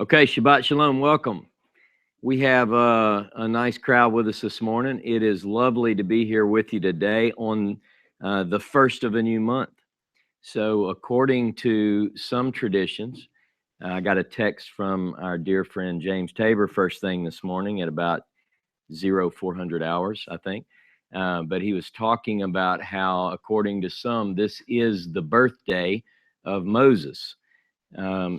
Okay, Shabbat Shalom, welcome. We have a nice crowd with us this morning. It is lovely to be here with you today on the first of a new month. So according to some traditions, I got a text from our dear friend James Tabor first thing this morning at about 0400 hours, I think. But he was talking about how, according to some, this is the birthday of Moses.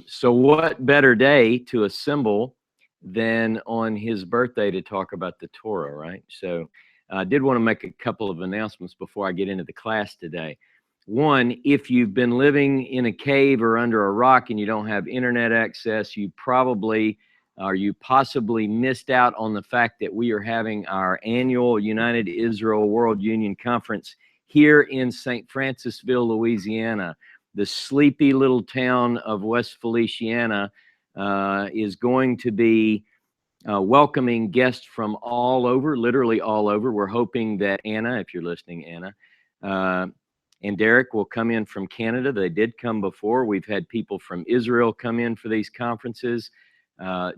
So what better day to assemble than on his birthday to talk about the Torah, right? So I did want to make a couple of announcements before I get into the class today. One, if you've been living in a cave or under a rock and you don't have internet access, you possibly missed out on the fact that we are having our annual United Israel World Union Conference here in St. Francisville, Louisiana. The sleepy little town of West Feliciana is going to be welcoming guests from all over, literally all over. We're hoping that Anna, if you're listening, Anna, and Derek will come in from Canada. They did come before. We've had people from Israel come in for these conferences.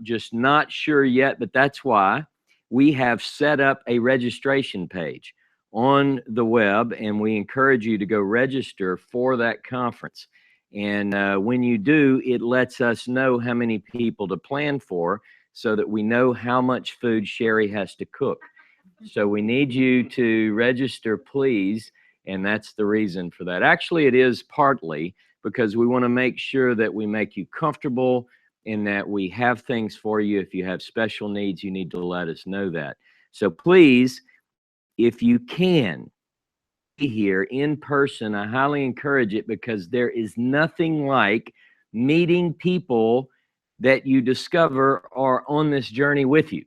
Just not sure yet, but that's why we have set up a registration page on the web, and we encourage you to go register for that conference. And when you do, it lets us know how many people to plan for so that we know how much food Sherry has to cook. So we need you to register, please, and that's the reason for that. Actually, it is partly because we want to make sure that we make you comfortable and that we have things for you. If you have special needs, you need to let us know that. So please, if you can be here in person, I highly encourage it, because there is nothing like meeting people that you discover are on this journey with you.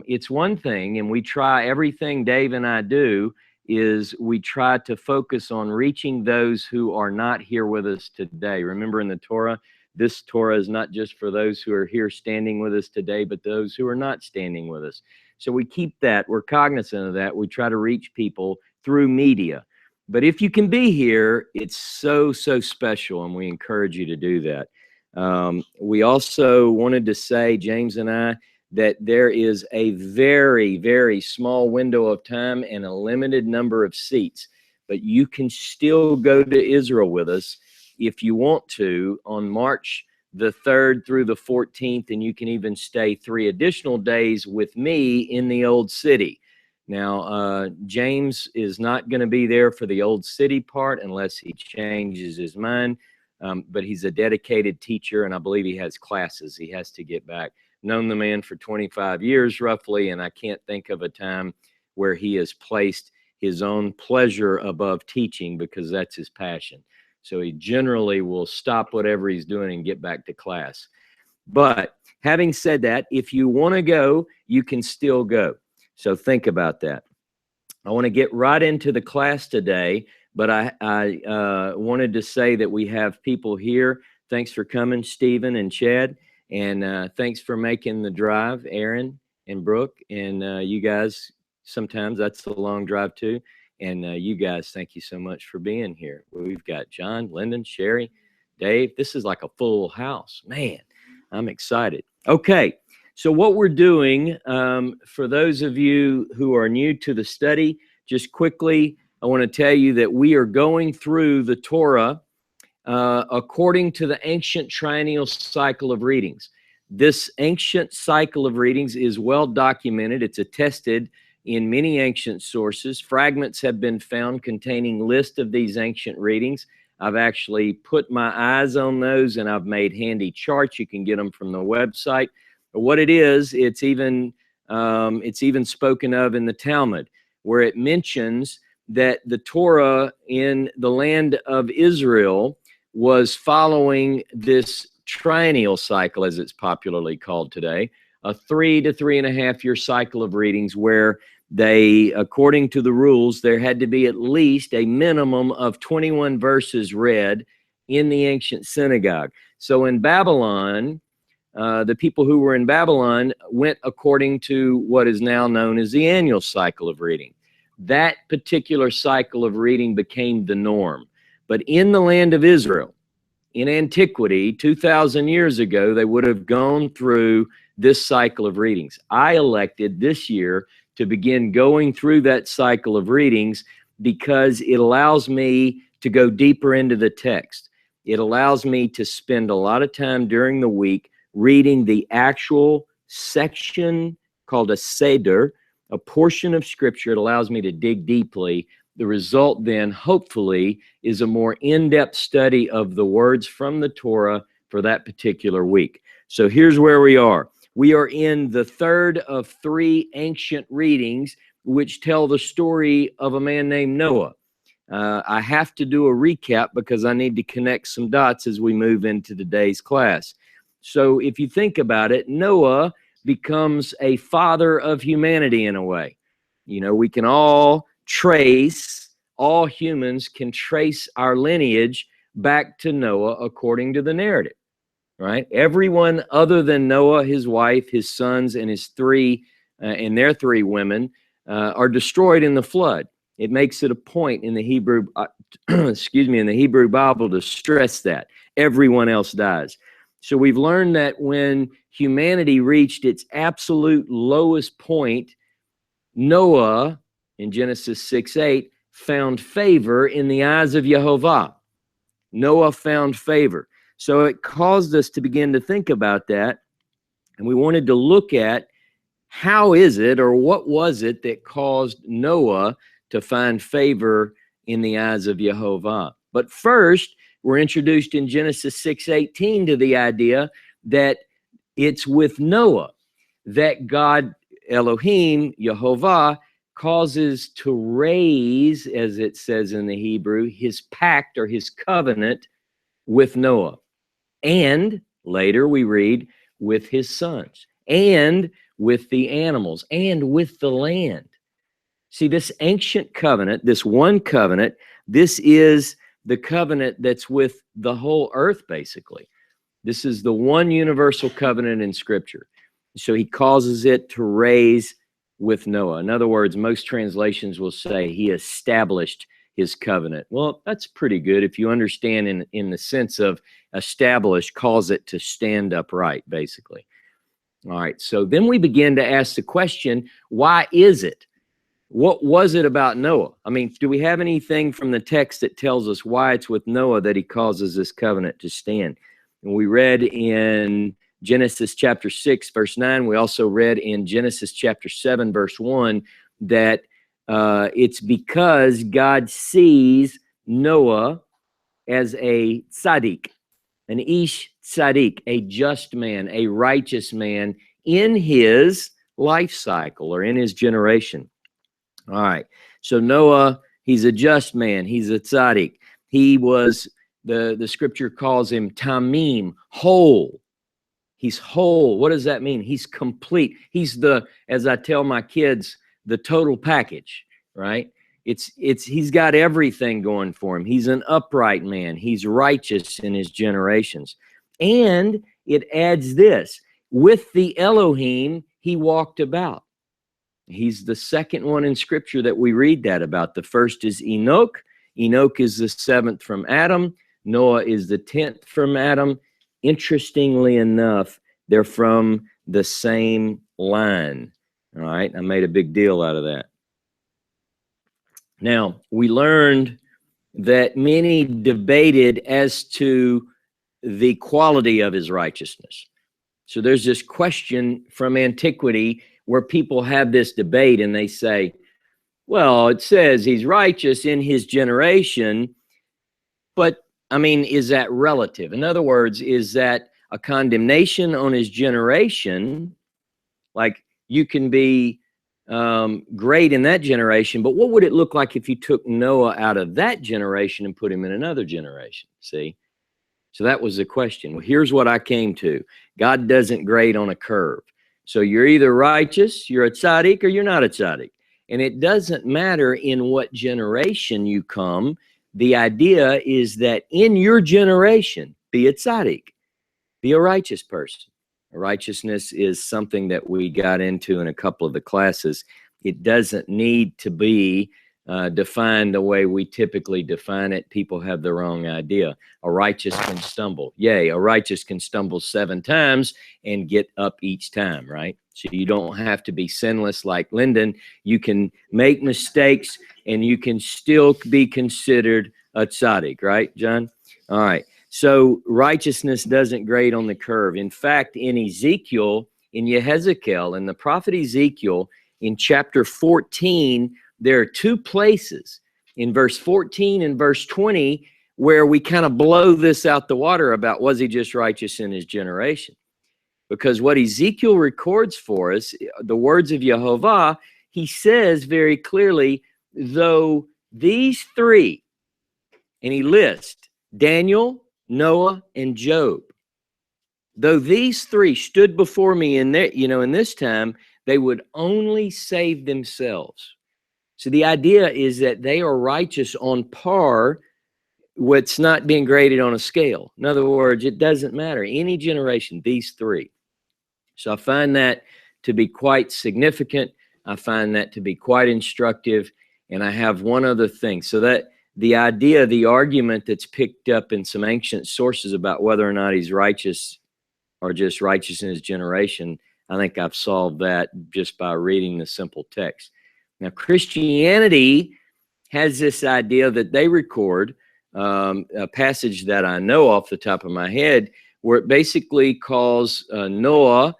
It's one thing, and we try, everything Dave and I do is we try to focus on reaching those who are not here with us today. Remember, in the Torah, this Torah is not just for those who are here standing with us today, but those who are not standing with us. So we keep that, we're cognizant of that. We try to reach people through media. But if you can be here, it's so, so special, and we encourage you to do that. We also wanted to say, James and I, that there is a very, very small window of time and a limited number of seats, but you can still go to Israel with us if you want to on March the 3rd through the 14th, and you can even stay 3 additional days with me in the Old City. Now, James is not going to be there for the Old City part unless he changes his mind, but he's a dedicated teacher, and I believe he has classes he has to get back. Known the man for 25 years roughly, and I can't think of a time where he has placed his own pleasure above teaching, because that's his passion. So he generally will stop whatever he's doing and get back to class. But having said that, if you want to go, you can still go. So think about that. I want to get right into the class today, but I wanted to say that we have people here. Thanks for coming, Stephen and Chad. And thanks for making the drive, Aaron and Brooke. And you guys, sometimes that's a long drive too. And you guys, thank you so much for being here. We've got John, Lyndon, Sherry, Dave. This is like a full house. Man, I'm excited. Okay, so what we're doing, for those of you who are new to the study, just quickly, I want to tell you that we are going through the Torah according to the ancient triennial cycle of readings. This ancient cycle of readings is well documented. It's attested in many ancient sources. Fragments have been found containing lists of these ancient readings. I've actually put my eyes on those, and I've made handy charts. You can get them from the website. But what it is, it's even spoken of in the Talmud, where it mentions that the Torah in the land of Israel was following this triennial cycle, as it's popularly called today, a 3 to 3.5 year cycle of readings, where they, according to the rules, there had to be at least a minimum of 21 verses read in the ancient synagogue. So in Babylon, the people who were in Babylon went according to what is now known as the annual cycle of reading. That particular cycle of reading became the norm. But in the land of Israel, in antiquity, 2,000 years ago, they would have gone through this cycle of readings. I elected this year to begin going through that cycle of readings because it allows me to go deeper into the text. It allows me to spend a lot of time during the week reading the actual section called a seder, a portion of scripture. It allows me to dig deeply. The result then, hopefully, is a more in-depth study of the words from the Torah for that particular week. So here's where we are. We are in the third of 3 ancient readings, which tell the story of a man named Noah. I have to do a recap because I need to connect some dots as we move into today's class. So if you think about it, Noah becomes a father of humanity in a way. You know, we can all humans can trace our lineage back to Noah according to the narrative, right? Everyone other than Noah, his wife, his sons, and their 3 women are destroyed in the flood. It makes it a point in the Hebrew, in the Hebrew Bible to stress that everyone else dies. So we've learned that when humanity reached its absolute lowest point, Noah, in Genesis 6:8, found favor in the eyes of Jehovah. Noah found favor. So it caused us to begin to think about that. And we wanted to look at how is it, or what was it that caused Noah to find favor in the eyes of Jehovah. But first, we're introduced in Genesis 6:18 to the idea that it's with Noah that God, Elohim, Jehovah, causes to raise, as it says in the Hebrew, his pact or his covenant with Noah. And later we read with his sons, and with the animals, and with the land. See, this ancient covenant, this one covenant, this is the covenant that's with the whole earth, basically. This is the one universal covenant in Scripture. So he causes it to raise with Noah. In other words, most translations will say he established his covenant. Well, that's pretty good if you understand in the sense of establish, cause it to stand upright, basically. All right, so then we begin to ask the question, why is it? What was it about Noah? I mean, do we have anything from the text that tells us why it's with Noah that he causes this covenant to stand? And we read in Genesis chapter 6, verse 9. We also read in Genesis chapter 7, verse 1, that it's because God sees Noah as a tzaddik, an ish tzaddik, a just man, a righteous man in his life cycle or in his generation. All right, so Noah, he's a just man. He's a tzaddik. He was, the scripture calls him tamim, whole. He's whole. What does that mean? He's complete. He's as I tell my kids, the total package, right? He's got everything going for him. He's an upright man. He's righteous in his generations. And it adds this, with the Elohim, he walked about. He's the second one in Scripture that we read that about. The first is Enoch. Enoch is the 7th from Adam. Noah is the 10th from Adam. Interestingly enough, they're from the same line. All right, I made a big deal out of that. Now, we learned that many debated as to the quality of his righteousness. So there's this question from antiquity where people have this debate and they say, well, it says he's righteous in his generation, but I mean, is that relative? In other words, is that a condemnation on his generation? Like, you can be great in that generation, but what would it look like if you took Noah out of that generation and put him in another generation? See? So that was the question. Well, here's what I came to. God doesn't grade on a curve. So you're either righteous, you're a tzaddik, or you're not a tzaddik. And it doesn't matter in what generation you come. The idea is that in your generation, be a tzaddik, be a righteous person. Righteousness is something that we got into in a couple of the classes. It doesn't need to be defined the way we typically define it, people have the wrong idea. A righteous can stumble. Yea, a righteous can stumble 7 times and get up each time, right? So you don't have to be sinless like Lyndon. You can make mistakes and you can still be considered a tzaddik, right, John? All right. So righteousness doesn't grade on the curve. In fact, in Ezekiel, in Yehezekiel, in the prophet Ezekiel, in chapter 14, there are 2 places in verse 14 and verse 20 where we kind of blow this out the water about was he just righteous in his generation? Because what Ezekiel records for us, the words of Yehovah, he says very clearly, though these 3, and he lists Daniel, Noah, and Job, though these 3 stood before me in their, in this time, they would only save themselves. So the idea is that they are righteous on par with not being graded on a scale. In other words, it doesn't matter. Any generation, these 3. So I find that to be quite significant. I find that to be quite instructive. And I have one other thing. So that the idea, the argument that's picked up in some ancient sources about whether or not he's righteous or just righteous in his generation, I think I've solved that just by reading the simple text. Now, Christianity has this idea that they record a passage that I know off the top of my head, where it basically calls Noah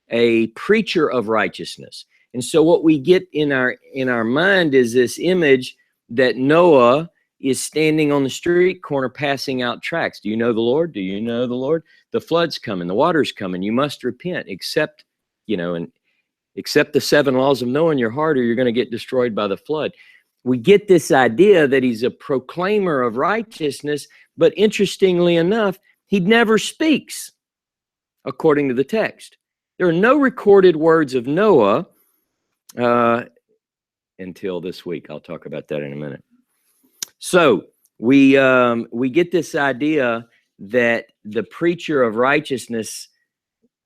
a preacher of righteousness. And so what we get in our mind is this image that Noah is standing on the street corner passing out tracts. Do you know the Lord? Do you know the Lord? The flood's coming, the water's coming. You must repent, accept the 7 laws of Noah in your heart, or you're going to get destroyed by the flood. We get this idea that he's a proclaimer of righteousness, but interestingly enough, he never speaks, according to the text. There are no recorded words of Noah until this week. I'll talk about that in a minute. So we get this idea that the preacher of righteousness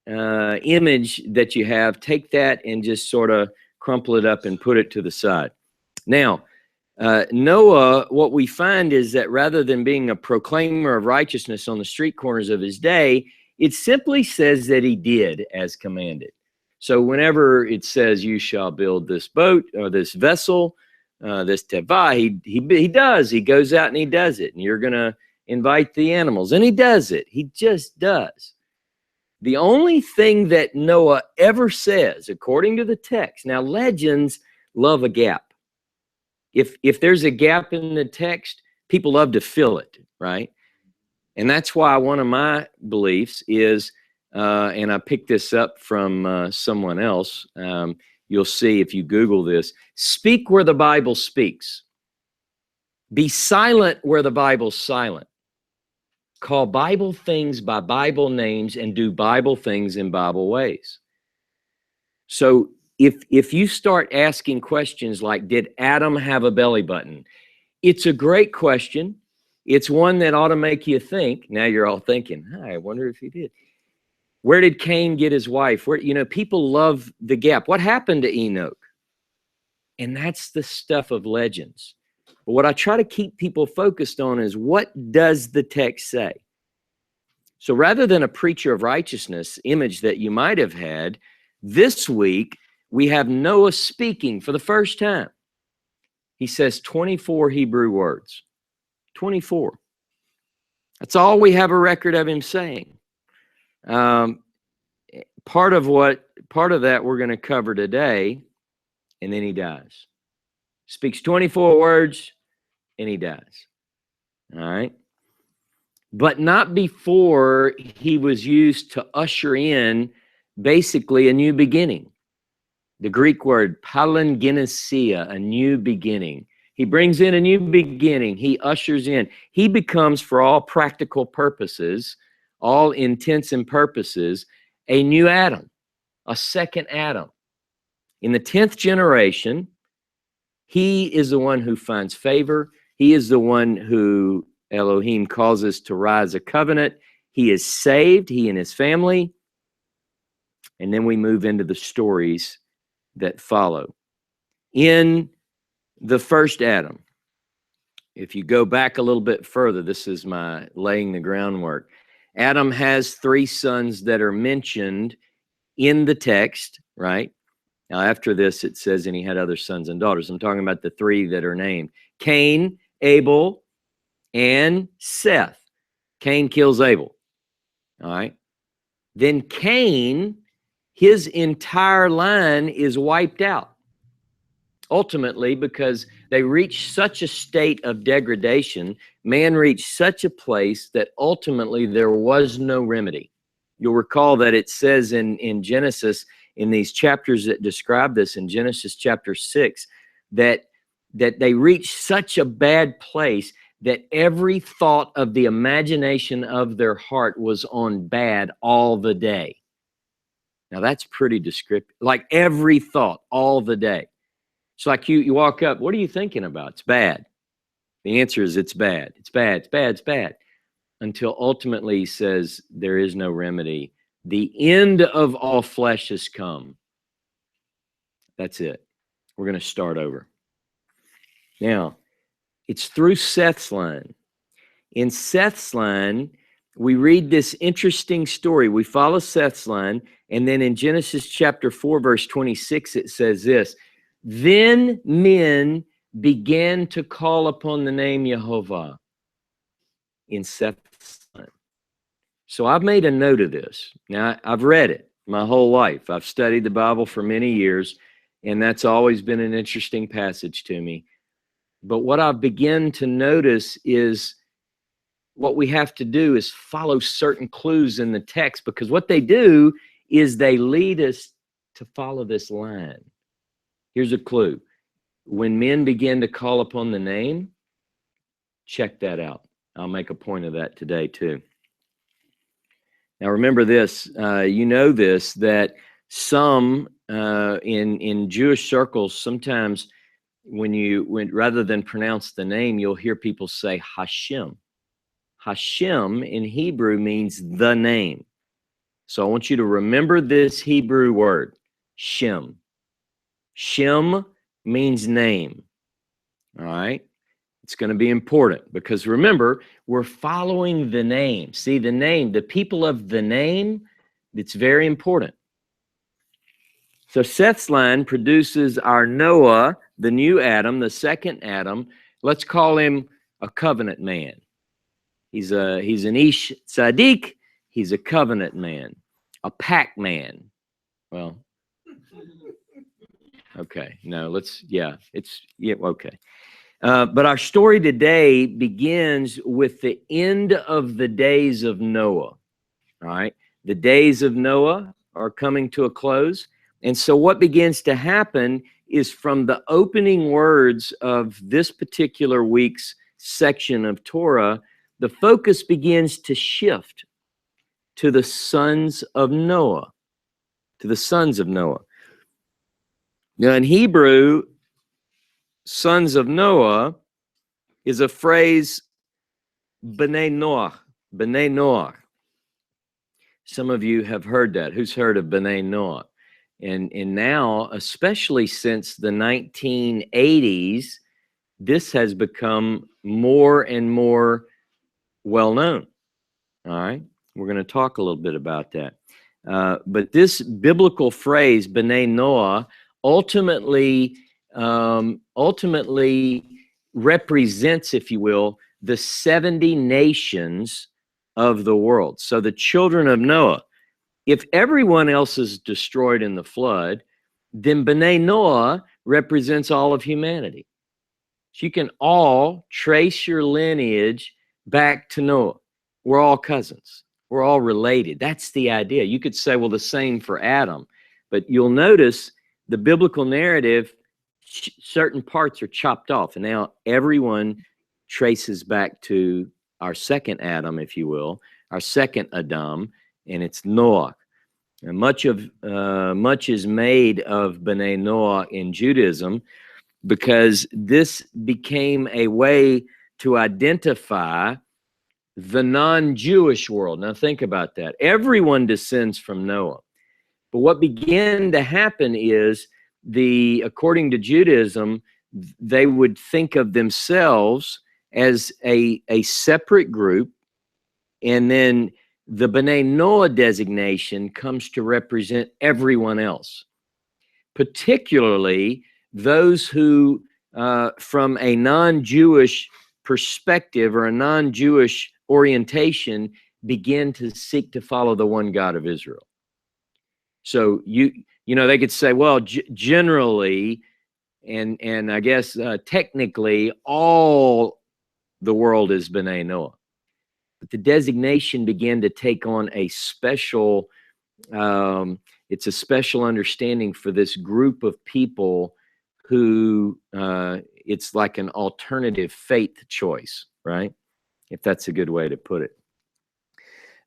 image that you have, take that and just sort of crumple it up and put it to the side. Now, Noah, what we find is that rather than being a proclaimer of righteousness on the street corners of his day, it simply says that he did as commanded. So whenever it says you shall build this boat or this vessel, this teva, he does. He goes out and he does it. And you're going to invite the animals. And he does it. He just does. The only thing that Noah ever says, according to the text, now legends love a gap. If there's a gap in the text, people love to fill it, right? And that's why one of my beliefs is, and I picked this up from someone else, you'll see if you Google this, speak where the Bible speaks. Be silent where the Bible's silent. Call Bible things by Bible names and do Bible things in Bible ways. So if you start asking questions like, did Adam have a belly button? It's a great question. It's one that ought to make you think. Now you're all thinking, I wonder if he did. Where did Cain get his wife? Where, people love the gap. What happened to Enoch? And that's the stuff of legends. But what I try to keep people focused on is, what does the text say? So rather than a preacher of righteousness image that you might have had, this week we have Noah speaking for the first time. He says 24 Hebrew words. 24. That's all we have a record of him saying. Part of that we're going to cover today, and then he dies. Speaks 24 words, and he dies. All right? But not before he was used to usher in basically a new beginning. The Greek word palingenesia, a new beginning. He brings in a new beginning. He ushers in. He becomes, for all practical purposes, all intents and purposes, a new Adam, a second Adam. In the 10th generation, he is the one who finds favor. He is the one who Elohim causes to rise a covenant. He is saved, he and his family. And then we move into the stories that follow. In the first Adam. If you go back a little bit further, this is my laying the groundwork. Adam has 3 sons that are mentioned in the text, right? Now, after this, it says, and he had other sons and daughters. I'm talking about the 3 that are named: Cain, Abel, and Seth. Cain kills Abel. All right. Then Cain, his entire line is wiped out. Ultimately, because they reached such a state of degradation, man reached such a place that ultimately there was no remedy. You'll recall that it says in Genesis, in these chapters that describe this, in Genesis chapter 6, that they reached such a bad place that every thought of the imagination of their heart was on bad all the day. Now that's pretty descriptive. Like every thought all the day. It's like you walk up, what are you thinking about? It's bad. The answer is it's bad. It's bad. It's bad. It's bad. Until ultimately he says there is no remedy. The end of all flesh has come. That's it. We're going to start over. Now, it's through Seth's line. In Seth's line, we read this interesting story. We follow Seth's line, and then in Genesis chapter 4, verse 26, it says this: Then men began to call upon the name Jehovah in Seth's line. So I've made a note of this. Now, I've read it my whole life. I've studied the Bible for many years, and that's always been an interesting passage to me. But what I've begun to notice is what we have to do is follow certain clues in the text, because what they do is they lead us to follow this line. Here's a clue. When men begin to call upon the name, check that out. I'll make a point of that today too. Now remember this, you know this, that some in Jewish circles, sometimes when rather than pronounce the name, you'll hear people say Hashem. Hashem in Hebrew means the name. So I want you to remember this Hebrew word, Shem. Shem means name. All right? It's going to be important because remember, we're following the name. See, the name, the people of the name, it's very important. So Seth's line produces our Noah, the new Adam, the second Adam. Let's call him a covenant man. He's an Ish Tzaddik. He's a covenant man, a pack man. Well, okay, no, okay. But our story today begins with the end of the days of Noah. All right, the days of Noah are coming to a close. And so what begins to happen is from the opening words of this particular week's section of Torah, the focus begins to shift to the sons of Noah, to the sons of Noah. Now in Hebrew, sons of Noah is a phrase, B'nai Noach, B'nai Noach. Some of you have heard that. Who's heard of B'nai Noach? And now, especially since the 1980s, this has become more and more well known. All right, we're going to talk a little bit about that. But this biblical phrase, B'nai Noah, ultimately represents, if you will, the 70 nations of the world. So the children of Noah. If everyone else is destroyed in the flood, then B'nai Noah represents all of humanity. So you can all trace your lineage back to Noah. We're all cousins. We're all related. That's the idea. You could say, well, the same for Adam. But you'll notice the biblical narrative, certain parts are chopped off. And now everyone traces back to our second Adam, if you will, our second Adam, and it's Noah. And much is made of B'nai Noah in Judaism because this became a way to identify the non-Jewish world. Now think about that. Everyone descends from Noah. But what began to happen is according to Judaism, they would think of themselves as a separate group, and then the B'nai Noah designation comes to represent everyone else, particularly those who, from a non-Jewish perspective or a non-Jewish orientation, begin to seek to follow the one God of Israel. So you know, they could say, well, generally, and I guess technically, all the world is B'nai Noah. But the designation began to take on a special, it's a special understanding for this group of people who, it's like an alternative faith choice, right? If that's a good way to put it.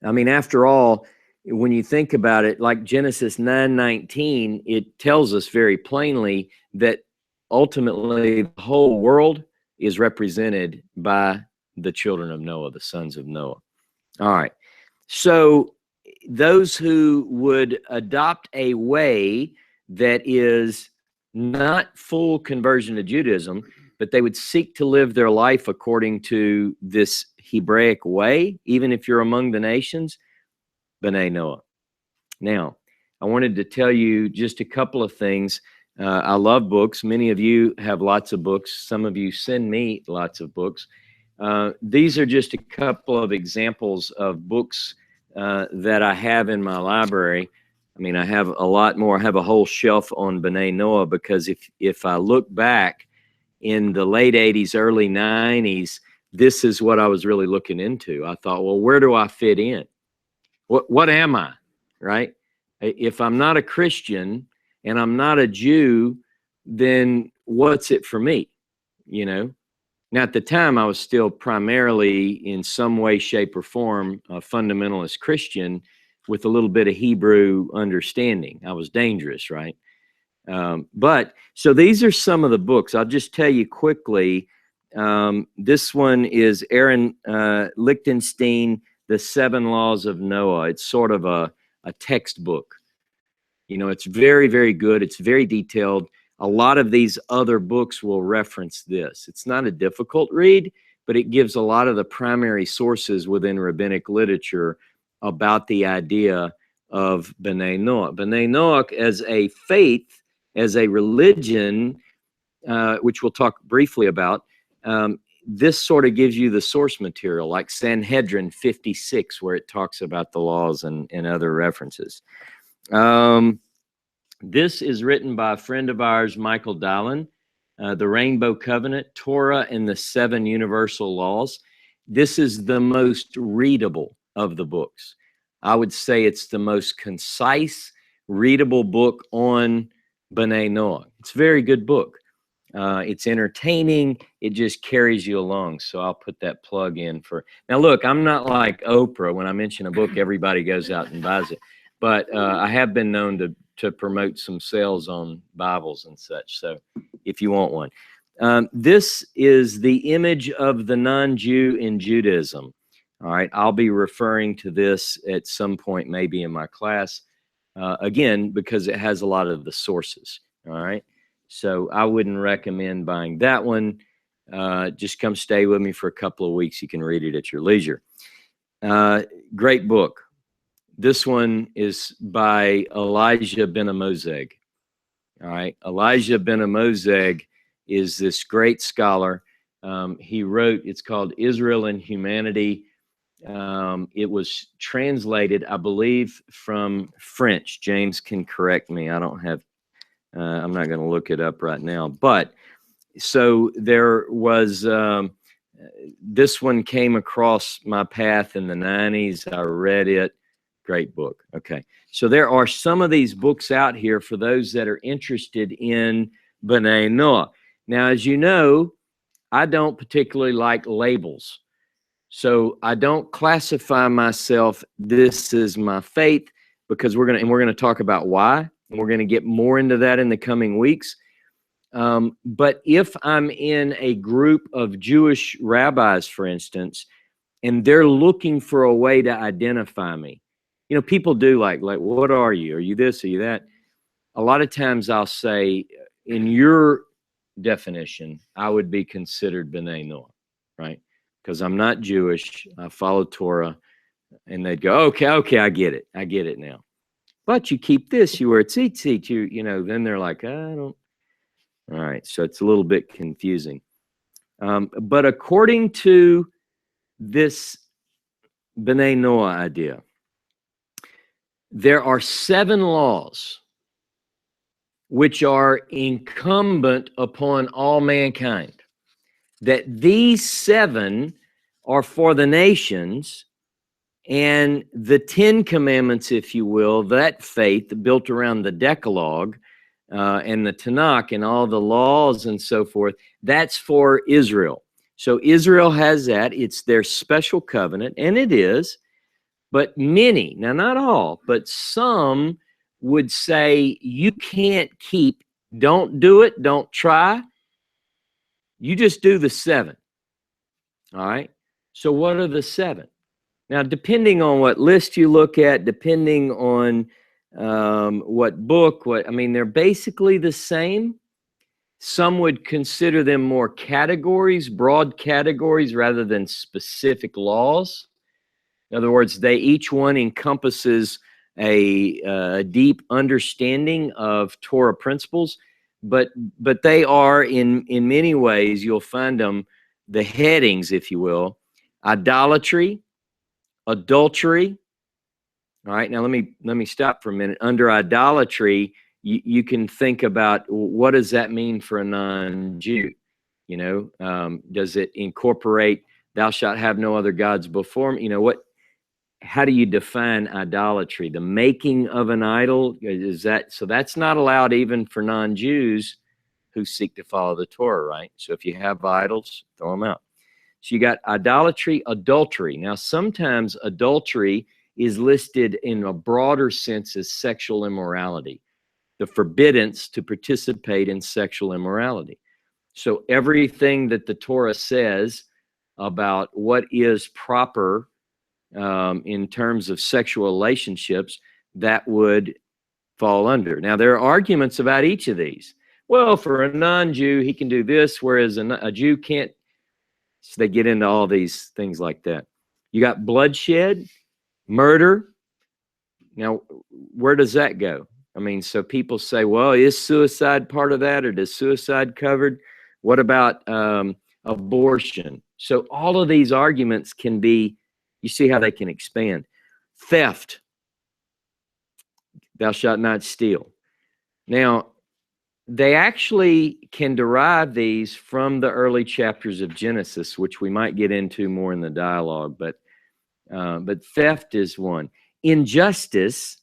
I mean, after all, when you think about it, like Genesis 9:19, it tells us very plainly that ultimately the whole world is represented by the children of Noah, the sons of Noah. All right. So those who would adopt a way that is not full conversion to Judaism, but they would seek to live their life according to this Hebraic way, even if you're among the nations, B'nai Noah. Now, I wanted to tell you just a couple of things. I love books. Many of you have lots of books. Some of you send me lots of books. These are just a couple of examples of books that I have in my library. I mean, I have a lot more. I have a whole shelf on B'nai Noah, because if I look back in the late 80s, early 90s, this is what I was really looking into. I thought, well, where do I fit in? What am I, right? If I'm not a Christian and I'm not a Jew, then what's it for me, you know? Now, at the time, I was still primarily, in some way, shape, or form, a fundamentalist Christian with a little bit of Hebrew understanding. I was dangerous, right? But so these are some of the books. I'll just tell you quickly. This one is Aaron Lichtenstein, The 7 Laws of Noah. It's sort of a textbook. You know, it's very, very good. It's very detailed. A lot of these other books will reference this. It's not a difficult read, but it gives a lot of the primary sources within rabbinic literature about the idea of B'nai Noah. B'nai Noah as a faith, as a religion, which we'll talk briefly about, this sort of gives you the source material, like Sanhedrin 56, where it talks about the laws and other references. This is written by a friend of ours, Michael Dahlen, The Rainbow Covenant, Torah and the 7 Universal Laws. This is the most readable of the books. I would say it's the most concise, readable book on B'nai Noah. It's a very good book. It's entertaining. It just carries you along. So I'll put that plug in for. Now, look, I'm not like Oprah. When I mention a book, everybody goes out and buys it. But I have been known to promote some sales on Bibles and such. So if you want one. This is the image of the non-Jew in Judaism. All right. I'll be referring to this at some point, maybe in my class, again, because it has a lot of the sources. All right. So I wouldn't recommend buying that one. Just come stay with me for a couple of weeks. You can read it at your leisure. Great book. This one is by Elijah Ben Amozeg. All right. Elijah Ben Amozeg is this great scholar. He wrote, it's called Israel and Humanity. It was translated, I believe, from French. James can correct me. I don't have, I'm not going to look it up right now. But so there was, this one came across my path in the 90s. I read it. Great book. Okay. So there are some of these books out here for those that are interested in B'nai Noah. Now, as you know, I don't particularly like labels. So I don't classify myself, this is my faith, because we're going to talk about why, and we're going to get more into that in the coming weeks. But if I'm in a group of Jewish rabbis, for instance, and they're looking for a way to identify me, you know, people do like, what are you? Are you this? Are you that? A lot of times I'll say, in your definition, I would be considered B'nai Noah, right? Because I'm not Jewish. I follow Torah. And they'd go, okay, I get it now. But you keep this, you wear tzitzit, you know, then they're like, I don't. All right, so it's a little bit confusing. But according to this B'nai Noah idea, there are 7 laws which are incumbent upon all mankind. That these 7 are for the nations, and the 10 commandments, if you will, that faith built around the Decalogue and the Tanakh and all the laws and so forth, that's for Israel. So Israel has that. It's their special covenant, and it is. But many, now not all, but some would say you can't keep, don't do it, don't try. You just do the 7. All right? So what are the 7? Now, depending on what list you look at, depending on what book, I mean, they're basically the same. Some would consider them more categories, broad categories, rather than specific laws. In other words, each one encompasses a deep understanding of Torah principles, but they are, in many ways, you'll find them, the headings, if you will: idolatry, adultery. All right, now let me stop for a minute. Under idolatry, you can think about, what does that mean for a non-Jew? You know, does it incorporate "thou shalt have no other gods before me"? You know, how do you define idolatry? The making of an idol, is that, so that's not allowed even for non-Jews who seek to follow the Torah, right? So if you have idols, throw them out. So you got idolatry, adultery. Now, sometimes adultery is listed in a broader sense as sexual immorality, the forbiddance to participate in sexual immorality. So everything that the Torah says about what is proper in terms of sexual relationships, that would fall under. Now, there are arguments about each of these. Well, for a non-Jew, he can do this, whereas a Jew can't. So they get into all these things like that. You got bloodshed, murder. Now, where does that go? I mean, so people say, well, is suicide part of that, or does suicide covered? What about abortion? So all of these arguments can be, you see how they can expand. Theft. Thou shalt not steal. Now, they actually can derive these from the early chapters of Genesis, which we might get into more in the dialogue, but theft is one. Injustice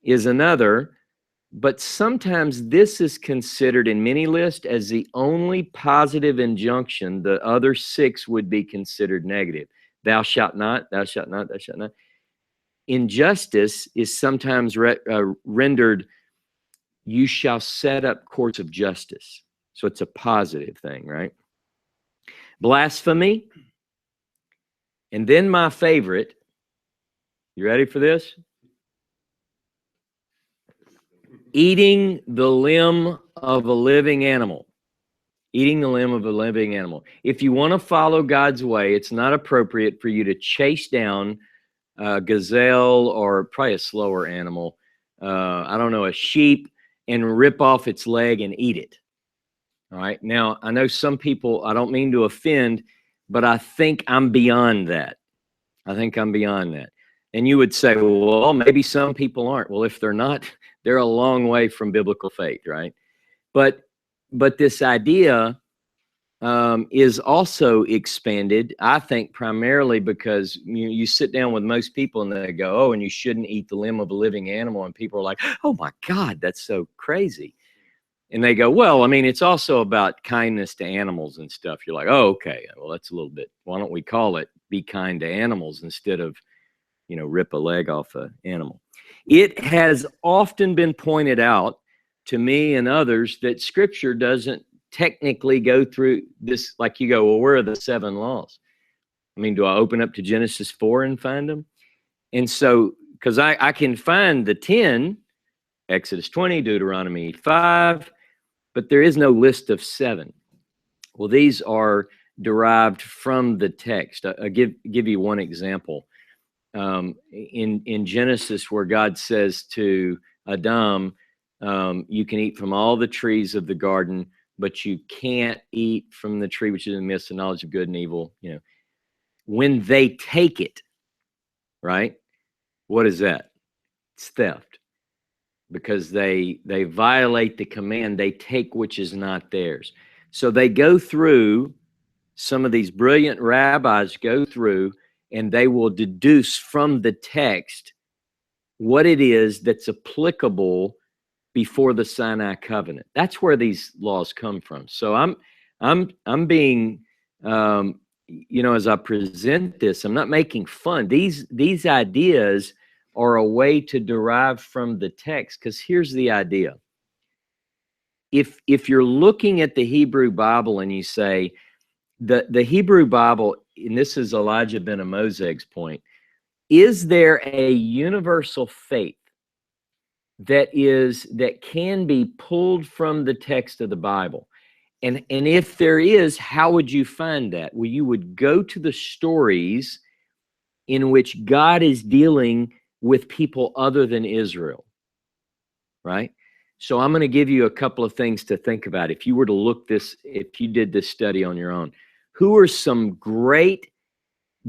is another, but sometimes this is considered in many lists as the only positive injunction. The other 6 would be considered negative. Thou shalt not, thou shalt not, thou shalt not. Injustice is sometimes rendered, you shall set up courts of justice. So it's a positive thing, right? Blasphemy. And then my favorite, you ready for this? Eating the limb of a living animal. Eating the limb of a living animal. If you want to follow God's way, it's not appropriate for you to chase down a gazelle, or probably a slower animal, I don't know, a sheep, and rip off its leg and eat it. All right. Now, I know some people, I don't mean to offend, but I think I'm beyond that. I think I'm beyond that. And you would say, well, maybe some people aren't. Well, if they're not, they're a long way from biblical faith, right? But this idea is also expanded, I think, primarily because you sit down with most people and they go, oh, and you shouldn't eat the limb of a living animal. And people are like, oh my God, that's so crazy. And they go, well, I mean, it's also about kindness to animals and stuff. You're like, oh, okay, well, that's a little bit, why don't we call it be kind to animals instead of, you know, rip a leg off an animal. It has often been pointed out to me and others that Scripture doesn't technically go through this, like you go, well, where are the 7 laws? I mean, do I open up to Genesis 4 and find them? And so, because I can find the 10, Exodus 20, Deuteronomy 5, but there is no list of 7. Well, these are derived from the text. I'll give you one example. In Genesis, where God says to Adam, you can eat from all the trees of the garden, but you can't eat from the tree which is in the midst of knowledge of good and evil. You know, when they take it, right? What is that? It's theft, because they violate the command. They take which is not theirs. So they go through, some of these brilliant rabbis go through, and they will deduce from the text what it is that's applicable before the Sinai covenant. That's where these laws come from. So I'm being, you know, as I present this, I'm not making fun. These ideas are a way to derive from the text, because here's the idea. If you're looking at the Hebrew Bible and you say, the Hebrew Bible, and this is Elijah ben Amozeg's point, is there a universal faith that can be pulled from the text of the Bible? And if there is, how would you find that? Well, you would go to the stories in which God is dealing with people other than Israel, right? So I'm going to give you a couple of things to think about. If you were to look this, if you did this study on your own, who are some great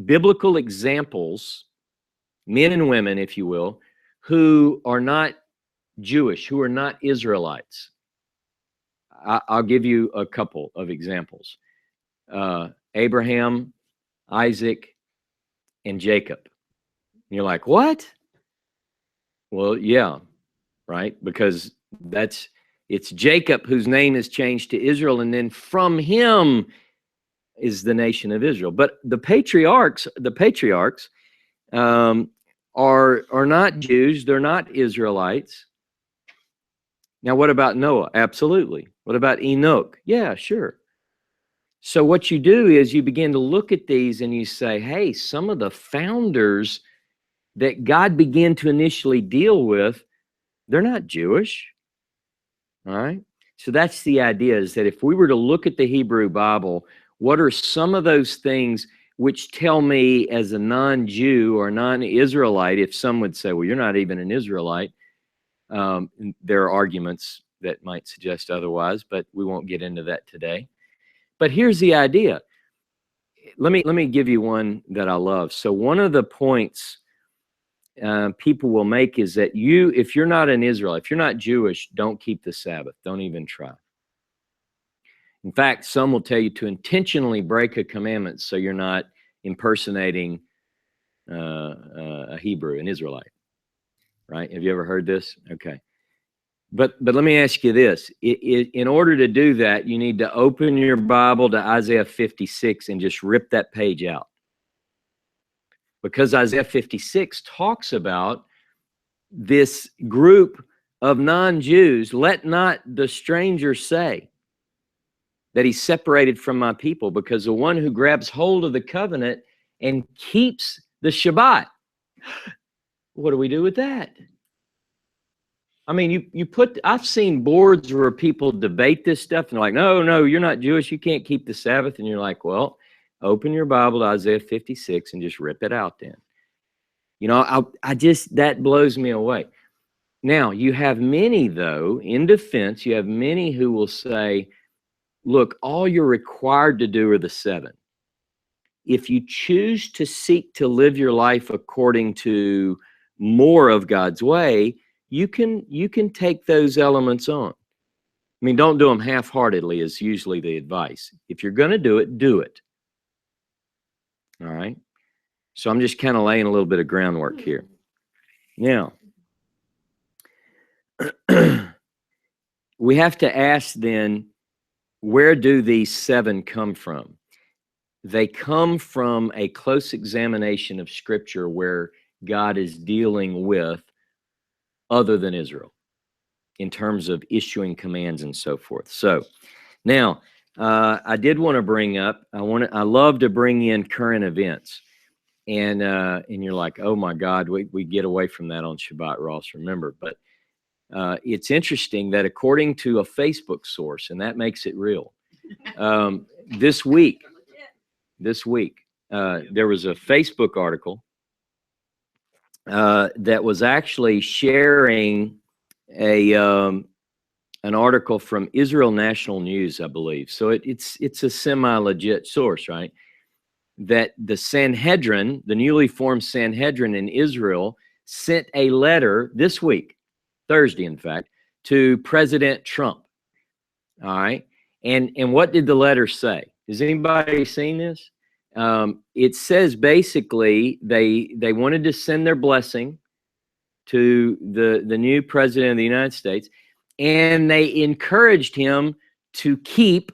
biblical examples, men and women, if you will, who are not Jewish, who are not Israelites? I'll give you a couple of examples. Abraham, Isaac, and Jacob. And you're like, what? Well, yeah, right? Because it's Jacob whose name is changed to Israel, and then from him is the nation of Israel. But the patriarchs are not Jews. They're not Israelites. Now, what about Noah? Absolutely. What about Enoch? Yeah, sure. So what you do is you begin to look at these and you say, hey, some of the founders that God began to initially deal with, they're not Jewish. All right. So that's the idea, is that if we were to look at the Hebrew Bible, what are some of those things which tell me as a non-Jew or non-Israelite, if some would say, well, you're not even an Israelite. There are arguments that might suggest otherwise, but we won't get into that today. But here's the idea. Let me give you one that I love. So one of the points people will make is that if you're not an Israelite, if you're not Jewish, don't keep the Sabbath. Don't even try. In fact, some will tell you to intentionally break a commandment so you're not impersonating a Hebrew, an Israelite. Right? Have you ever heard this? Okay. But let me ask you this. In order to do that, you need to open your Bible to Isaiah 56 and just rip that page out. Because Isaiah 56 talks about this group of non-Jews. Let not the stranger say that he's separated from my people, because the one who grabs hold of the covenant and keeps the Shabbat. What do we do with that? I mean, I've seen boards where people debate this stuff and they're like, no, you're not Jewish. You can't keep the Sabbath. And you're like, well, open your Bible to Isaiah 56 and just rip it out then. You know, that blows me away. Now, you have many, though, in defense, you have many who will say, look, all you're required to do are the 7. If you choose to seek to live your life according to more of God's way, you can take those elements on. I mean, don't do them half-heartedly is usually the advice. If you're going to do it, do it. All right? So I'm just kind of laying a little bit of groundwork here. Now, we have to ask then, where do these 7 come from? They come from a close examination of Scripture where God is dealing with other than Israel in terms of issuing commands and so forth. So now I did want to bring up, I love to bring in current events. And you're like, oh my God, we get away from that on Shabbat, Ross, remember. But It's interesting that according to a Facebook source, and that makes it real, this week, there was a Facebook article that was actually sharing an article from Israel National News, I believe. So it's a semi-legit source, right? That the Sanhedrin, the newly formed Sanhedrin in Israel, sent a letter this week, Thursday, in fact, to President Trump. All right. And what did the letter say? Has anybody seen this? It says basically they wanted to send their blessing to the new president of the United States, and they encouraged him to keep,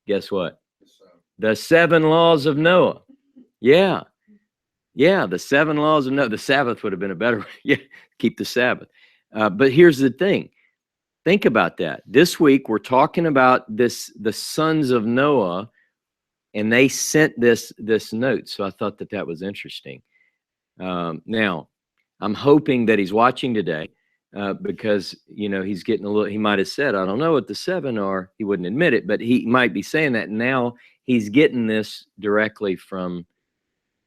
guess what? The 7 laws of Noah. Yeah. Yeah, the 7 laws of Noah. The Sabbath would have been a better way. Yeah, keep the Sabbath. But here's the thing. Think about that. This week, we're talking about the sons of Noah, and they sent this note. So I thought that was interesting. Now, I'm hoping that he's watching today because, you know, he's getting a little, he might have said, I don't know what the 7 are. He wouldn't admit it, but he might be saying that. Now he's getting this directly from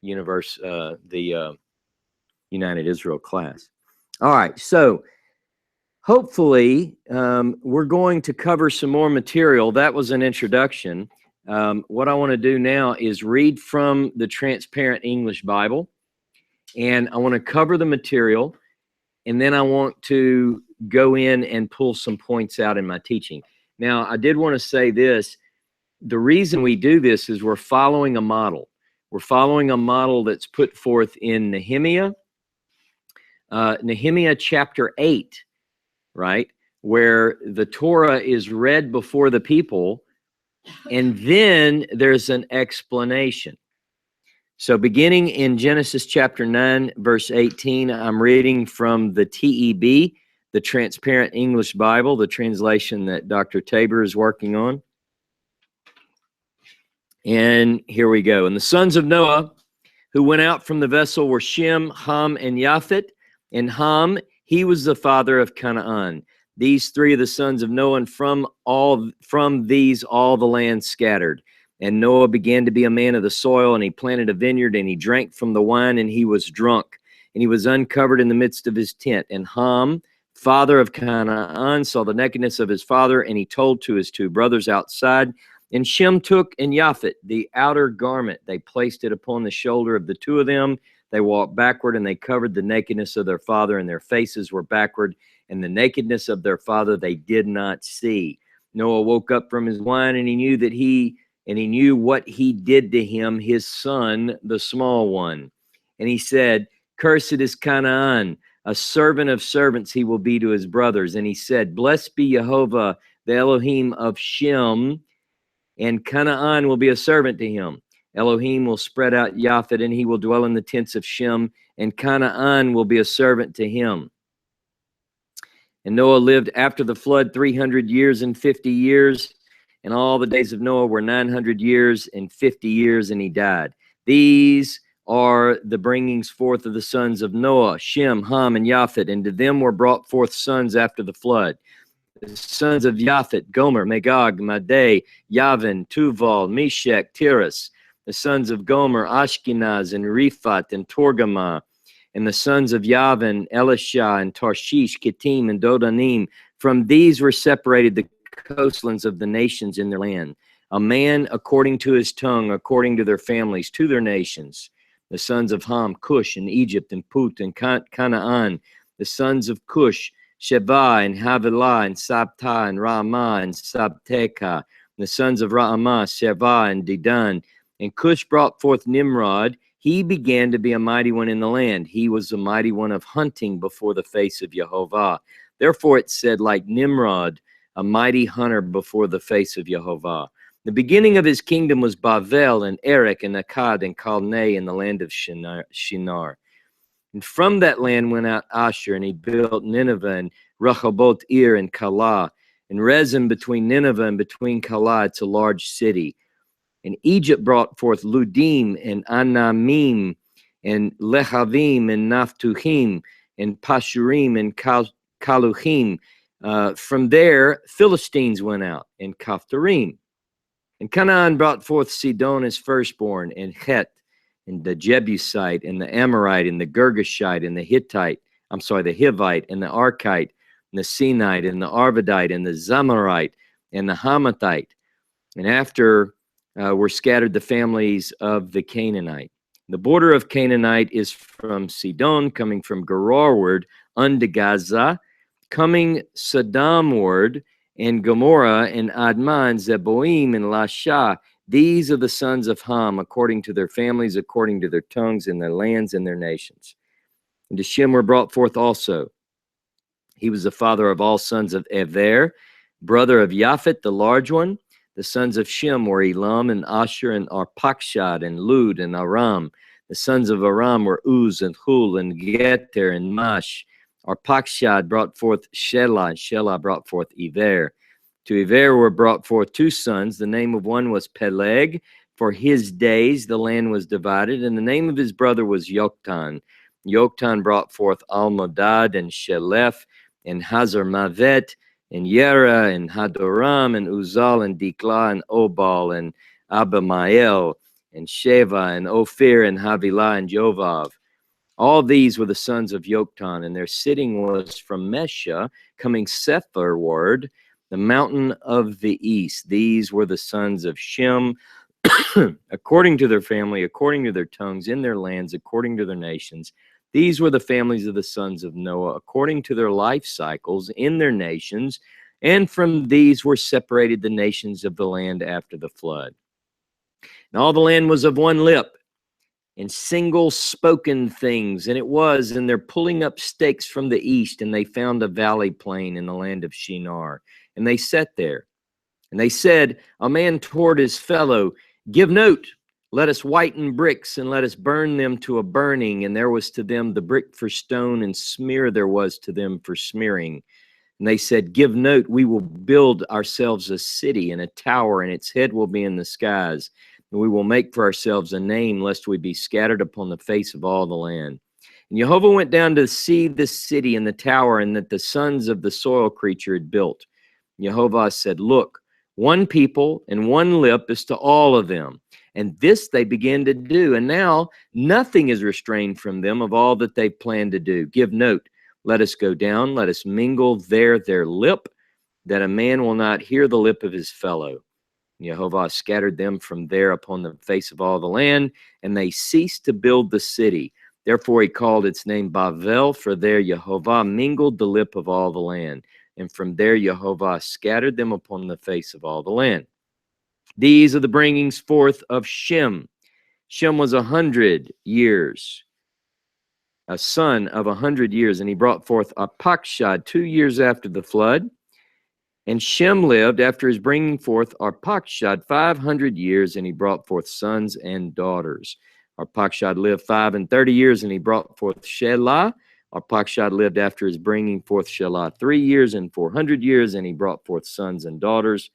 the United Israel class. All right, so hopefully we're going to cover some more material. That was an introduction. What I want to do now is read from the Transparent English Bible, and I want to cover the material, and then I want to go in and pull some points out in my teaching. Now, I did want to say this. The reason we do this is we're following a model. We're following a model that's put forth in Nehemiah, Nehemiah chapter 8, right, where the Torah is read before the people, and then there's an explanation. So beginning in Genesis chapter 9, verse 18, I'm reading from the TEB, the Transparent English Bible, the translation that Dr. Tabor is working on. And here we go. And the sons of Noah who went out from the vessel were Shem, Ham, and Japheth. And Ham, he was the father of Canaan. These 3 are the sons of Noah, and from these all the land scattered. And Noah began to be a man of the soil, and he planted a vineyard, and he drank from the wine, and he was drunk. And he was uncovered in the midst of his tent. And Ham, father of Canaan, saw the nakedness of his father, and he told to his 2 brothers outside. And Shem took and Japheth the outer garment. They placed it upon the shoulder of the 2 of them. They walked backward, and they covered the nakedness of their father, and their faces were backward, and the nakedness of their father they did not see. Noah woke up from his wine, and he knew what he did to him, his son, the small one. And he said, Cursed is Canaan, a servant of servants he will be to his brothers. And he said, Blessed be Jehovah, the Elohim of Shem, and Canaan will be a servant to him. Elohim will spread out Japheth, and he will dwell in the tents of Shem, and Canaan will be a servant to him. And Noah lived after the flood 300 years and 50 years, and all the days of Noah were 900 years and 50 years, and he died. These are the bringings forth of the sons of Noah, Shem, Ham, and Japheth, and to them were brought forth sons after the flood. The sons of Japheth, Gomer, Magog, Madai, Yavin, Tuval, Meshech, Tiras. The sons of Gomer, Ashkenaz, and Riphat, and Torgamah. And the sons of Yavin, Elisha, and Tarshish, Kittim, and Dodanim. From these were separated the coastlands of the nations in their land. A man according to his tongue, according to their families, to their nations. The sons of Ham, Cush, and Egypt, and Put, and Canaan. The sons of Cush, Sheba, and Havilah, and Sabta, and Ramah, and Sabteka. The sons of Ramah, Sheba, and Dedan. And Cush brought forth Nimrod. He began to be a mighty one in the land. He was a mighty one of hunting before the face of Jehovah. Therefore it said, like Nimrod, a mighty hunter before the face of Jehovah. The beginning of his kingdom was Babel, and Erech, and Akkad, and Calneh, in the land of Shinar. And from that land went out Asher, and he built Nineveh, and Rehoboth Ir, and Calah, and Rezin between Nineveh and between Calah. It's a large city. And Egypt brought forth Ludim, and Anamim, and Lehavim, and Naphtuhim, and Pashurim, and Kaluhim. From there, Philistines went out, and Kaphtorim. And Canaan brought forth Sidon his firstborn, and Het, and the Jebusite, and the Amorite, and the Girgashite, and the Hittite, the Hivite, and the Archite, and the Sinite, and the Arvadite, and the Zamarite, and the Hamathite. And after were scattered the families of the Canaanite. The border of Canaanite is from Sidon, coming from Gerarward unto Gaza, coming Sodomward, and Gomorrah, and Admah, and Zeboim, and Lasha. These are the sons of Ham, according to their families, according to their tongues, and their lands, and their nations. And to Shem were brought forth also. He was the father of all sons of Ever, brother of Japhet, the large one. The sons of Shem were Elam, and Asher, and Arpachshad, and Lud, and Aram. The sons of Aram were Uz, and Hul, and Geter, and Mash. Arpachshad brought forth Shelah, and Shelah brought forth Ever. To Ever were brought forth two sons. The name of one was Peleg. For his days the land was divided, and the name of his brother was Yoktan. Yoktan brought forth Almodad, and Shelef, and Hazarmavet, and Yera, and Hadoram, and Uzal, and Diklah, and Obal, and Abimael, and Sheva, and Ophir, and Havilah, and Jovav. All these were the sons of Yoktan, and their sitting was from Mesha, coming Sephirward, the mountain of the east. These were the sons of Shem, according to their family, according to their tongues, in their lands, according to their nations. These were the families of the sons of Noah, according to their life cycles, in their nations, and from these were separated the nations of the land after the flood. And all the land was of one lip, and single spoken things, and they're pulling up stakes from the east, and they found a valley plain in the land of Shinar, and they sat there, and they said, a man toward his fellow, give note, let us whiten bricks, and let us burn them to a burning. And there was to them the brick for stone, and smear there was to them for smearing. And they said, give note, we will build ourselves a city and a tower, and its head will be in the skies. And we will make for ourselves a name, lest we be scattered upon the face of all the land. And Jehovah went down to see the city and the tower, and that the sons of the soil creature had built. And Jehovah said, look, one people and one lip is to all of them. And this they began to do. And now nothing is restrained from them of all that they plan to do. Give note, let us go down, let us mingle there their lip, that a man will not hear the lip of his fellow. And Jehovah scattered them from there upon the face of all the land, and they ceased to build the city. Therefore he called its name Babel, for there Jehovah mingled the lip of all the land. And from there Jehovah scattered them upon the face of all the land. These are the bringings forth of Shem. Shem was 100 years, a son of 100 years, and he brought forth Arpachshad 2 years after the flood. And Shem lived after his bringing forth Arpachshad 500 years, and he brought forth sons and daughters. Arpachshad lived 35 years, and he brought forth Shelah. Arpachshad lived after his bringing forth Shelah 3 years and 400 years, and he brought forth sons and daughters.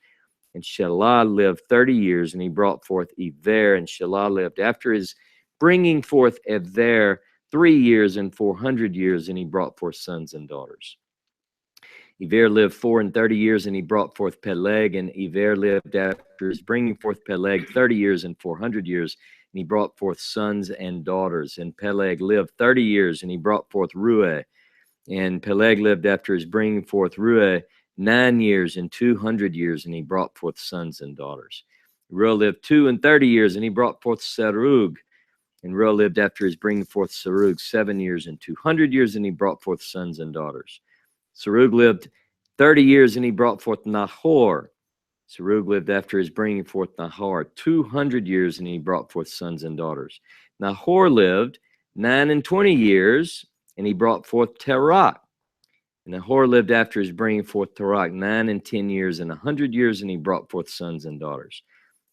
And Shelah lived 30 years, and he brought forth Ever. And Shelah lived after his bringing forth Ever 3 years and 400 years, and he brought forth sons and daughters. Ever lived 34 years, and he brought forth Peleg. And Ever lived after his bringing forth Peleg 30 years and 400 years, and he brought forth sons and daughters. And Peleg lived 30 years, and he brought forth Ruah. And Peleg lived after his bringing forth Ruah 9 years and 200 years, and he brought forth sons and daughters. Ruah lived 32 years, and he brought forth Serug. And Ruah lived after his bringing forth Serug 7 years and 200 years, and he brought forth sons and daughters. Serug lived 30 years, and he brought forth Nahor. Serug lived after his bringing forth Nahor 200 years, and he brought forth sons and daughters. Nahor lived 29 years, and he brought forth Terah. And Nahor lived after his bringing forth Terah 9 and 10 years and 100 years, and he brought forth sons and daughters.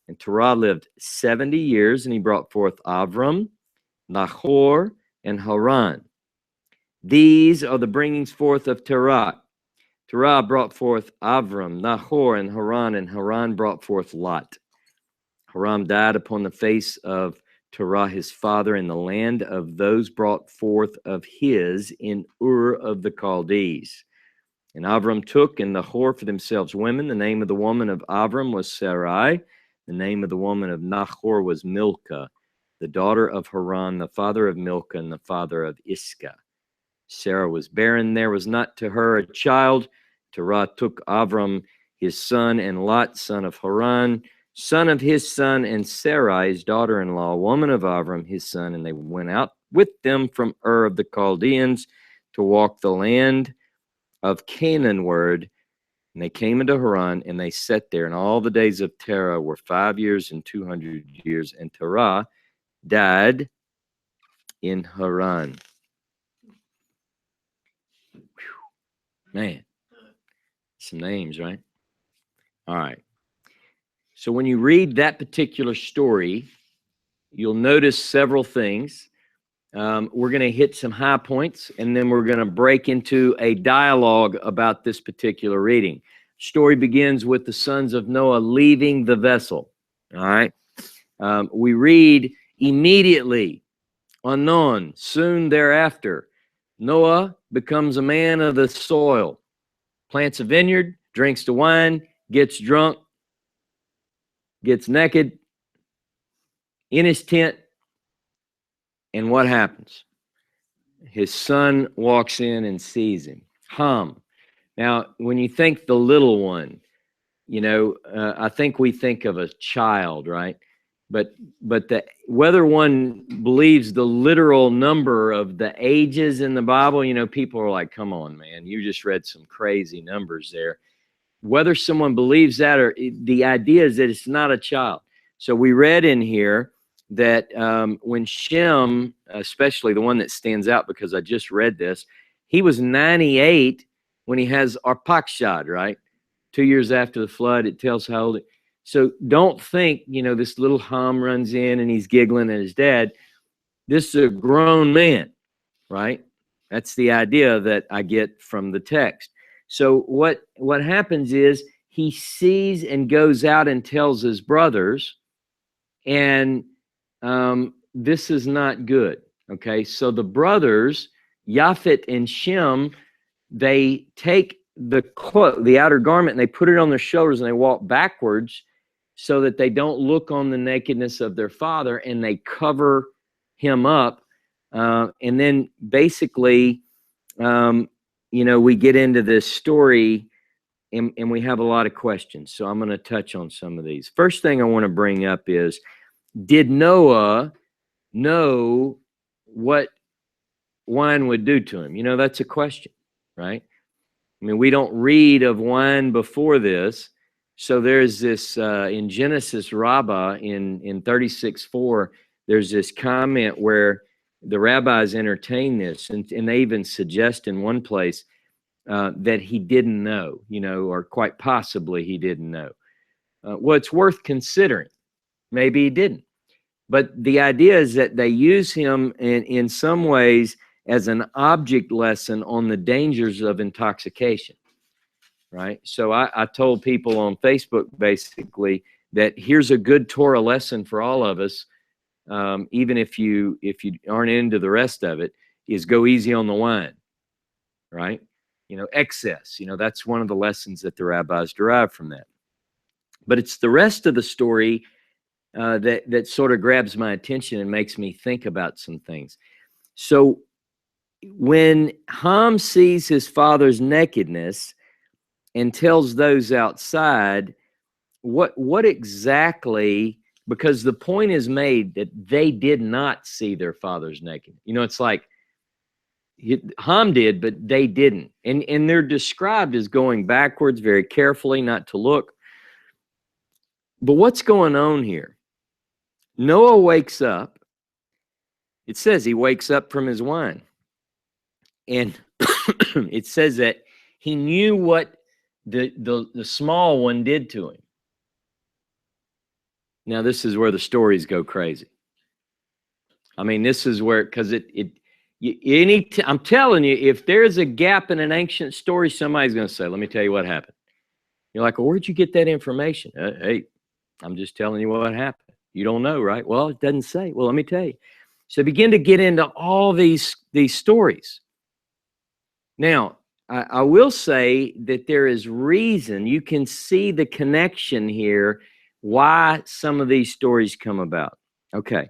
And Terah lived 70 years, and he brought forth Avram, Nahor, and Haran. These are the bringings forth of Terah. Terah brought forth Avram, Nahor, and Haran brought forth Lot. Haran died upon the face of Terah his father in the land of those brought forth of his in Ur of the Chaldees. And Avram took and the whore for themselves women. The name of the woman of Avram was Sarai. The name of the woman of Nahor was Milcah, the daughter of Haran, the father of Milcah, and the father of Iscah. Sarah was barren. There was not to her a child. Terah took Avram his son, and Lot, son of Haran, son of his son, and Sarai, his daughter-in-law, woman of Avram, his son, and they went out with them from Ur of the Chaldeans to walk the land of Canaanward. And they came into Haran, and they sat there. And all the days of Terah were 5 years and 200 years. And Terah died in Haran. Whew. Man, some names, right? All right. So when you read that particular story, you'll notice several things. We're going to hit some high points, and then we're going to break into a dialogue about this particular reading. Story begins with the sons of Noah leaving the vessel. All right. We read immediately, unknown, soon thereafter, Noah becomes a man of the soil, plants a vineyard, drinks the wine, gets drunk, gets naked in his tent. And what happens? His son walks in and sees him. Ham. Now, when you think the little one, you know, I think we think of a child, right? But whether one believes the literal number of the ages in the Bible, you know, people are like, come on, man, you just read some crazy numbers there. Whether someone believes that, or the idea is that it's not a child. So we read in here that when Shem, especially the one that stands out because I just read this, he was 98 when he has Arpachshad, right? 2 years after the flood, it tells how old. So don't think, you know, this little Ham runs in and he's giggling at his dad. This is a grown man, right? That's the idea that I get from the text. So what happens is he sees and goes out and tells his brothers, and this is not good. Okay, so the brothers, Japhet and Shem, they take the outer garment and they put it on their shoulders and they walk backwards so that they don't look on the nakedness of their father, and they cover him up. And then basically, you know, we get into this story and we have a lot of questions. So I'm going to touch on some of these. First thing I want to bring up is, did Noah know what wine would do to him? You know, that's a question, right? I mean, we don't read of wine before this. So there's this, in Genesis Rabbah in 36:4, there's this comment where the rabbis entertain this, and they even suggest in one place that he didn't know, you know, or quite possibly he didn't know. Well, it's worth considering. Maybe he didn't. But the idea is that they use him in some ways as an object lesson on the dangers of intoxication, right? So I told people on Facebook basically that here's a good Torah lesson for all of us, even if you aren't into the rest of it, is go easy on the wine, right? You know, excess, you know, that's one of the lessons that the rabbis derive from that. But it's the rest of the story that sort of grabs my attention and makes me think about some things. So when Ham sees his father's nakedness and tells those outside, what exactly, because the point is made that they did not see their father's naked. You know, it's like Ham did, but they didn't. And they're described as going backwards very carefully, not to look. But what's going on here? Noah wakes up. It says he wakes up from his wine. And it says that he knew what the small one did to him. Now, this is where the stories go crazy. I mean, this is where, because I'm telling you, if there's a gap in an ancient story, somebody's going to say, let me tell you what happened. You're like, well, where'd you get that information? Hey, I'm just telling you what happened. You don't know, right? Well, it doesn't say. Well, let me tell you. So begin to get into all these stories. Now, I will say that there is reason. You can see the connection here, why some of these stories come about. Okay,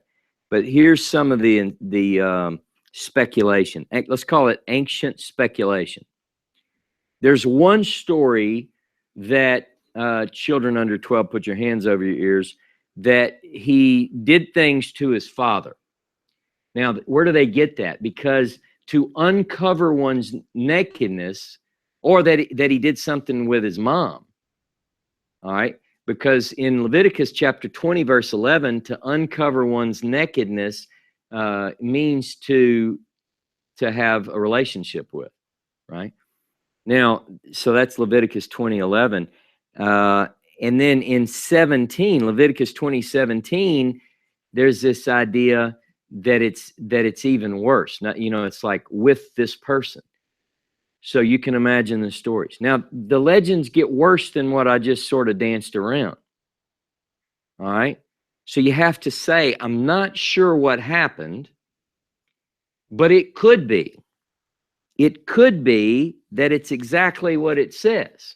but here's some of the speculation. Let's call it ancient speculation. There's one story that children under 12, put your hands over your ears, that he did things to his father. Now, where do they get that? Because to uncover one's nakedness, or that he did something with his mom. All right, because in Leviticus chapter 20, verse 11, to uncover one's nakedness means to have a relationship with, right? Now, so that's Leviticus 20:11. And then in 17, Leviticus 20:17, there's this idea that it's even worse. Not, it's like with this person. So you can imagine the stories. Now, the legends get worse than what I just sort of danced around. All right. So you have to say, I'm not sure what happened, but it could be. It could be that it's exactly what it says.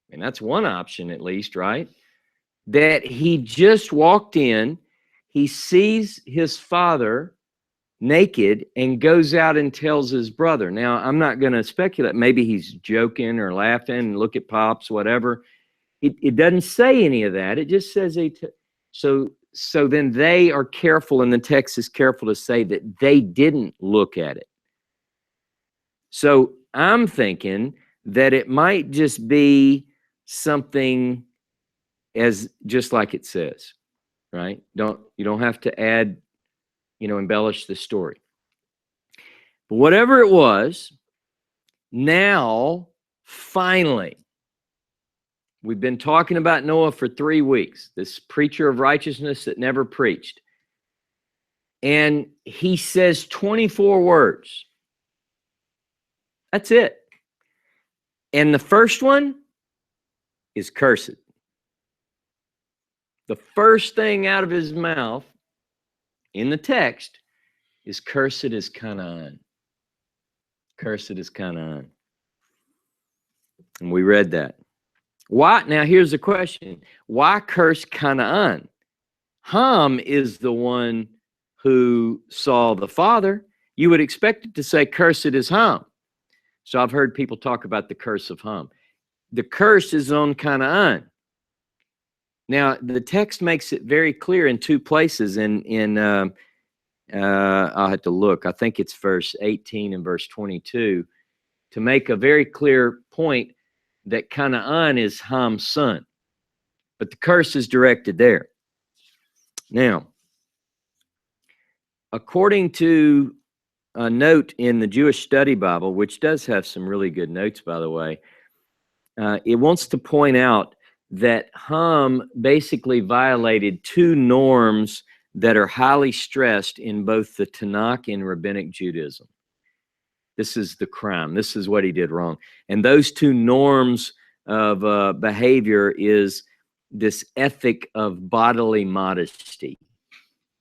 And that's one option, at least, right? That he just walked in, he sees his father naked and goes out and tells his brother. Now, I'm not going to speculate. Maybe he's joking or laughing, look at Pops, whatever. It doesn't say any of that. It just says so then they are careful, and the text is careful to say that they didn't look at it. So I'm thinking that it might just be something as just like it says, right? You don't have to add, embellish the story. But whatever it was, now finally, we've been talking about Noah for 3 weeks, this preacher of righteousness that never preached. And he says 24 words. That's it. And the first one is cursed. The first thing out of his mouth in the text is cursed is Canaan. Cursed is Canaan. And we read that. Why? Now here's the question. Why curse Canaan? Ham is the one who saw the father. You would expect it to say cursed is Ham. So I've heard people talk about the curse of Ham. The curse is on Canaan. Now, the text makes it very clear in 2 places. I'll have to look. I think it's verse 18 and verse 22 to make a very clear point that Canaan is Ham's son. But the curse is directed there. Now, according to a note in the Jewish Study Bible, which does have some really good notes, by the way, it wants to point out that Ham basically violated 2 norms that are highly stressed in both the Tanakh and Rabbinic Judaism. This is the crime. This is what he did wrong. And those 2 norms of behavior is this ethic of bodily modesty.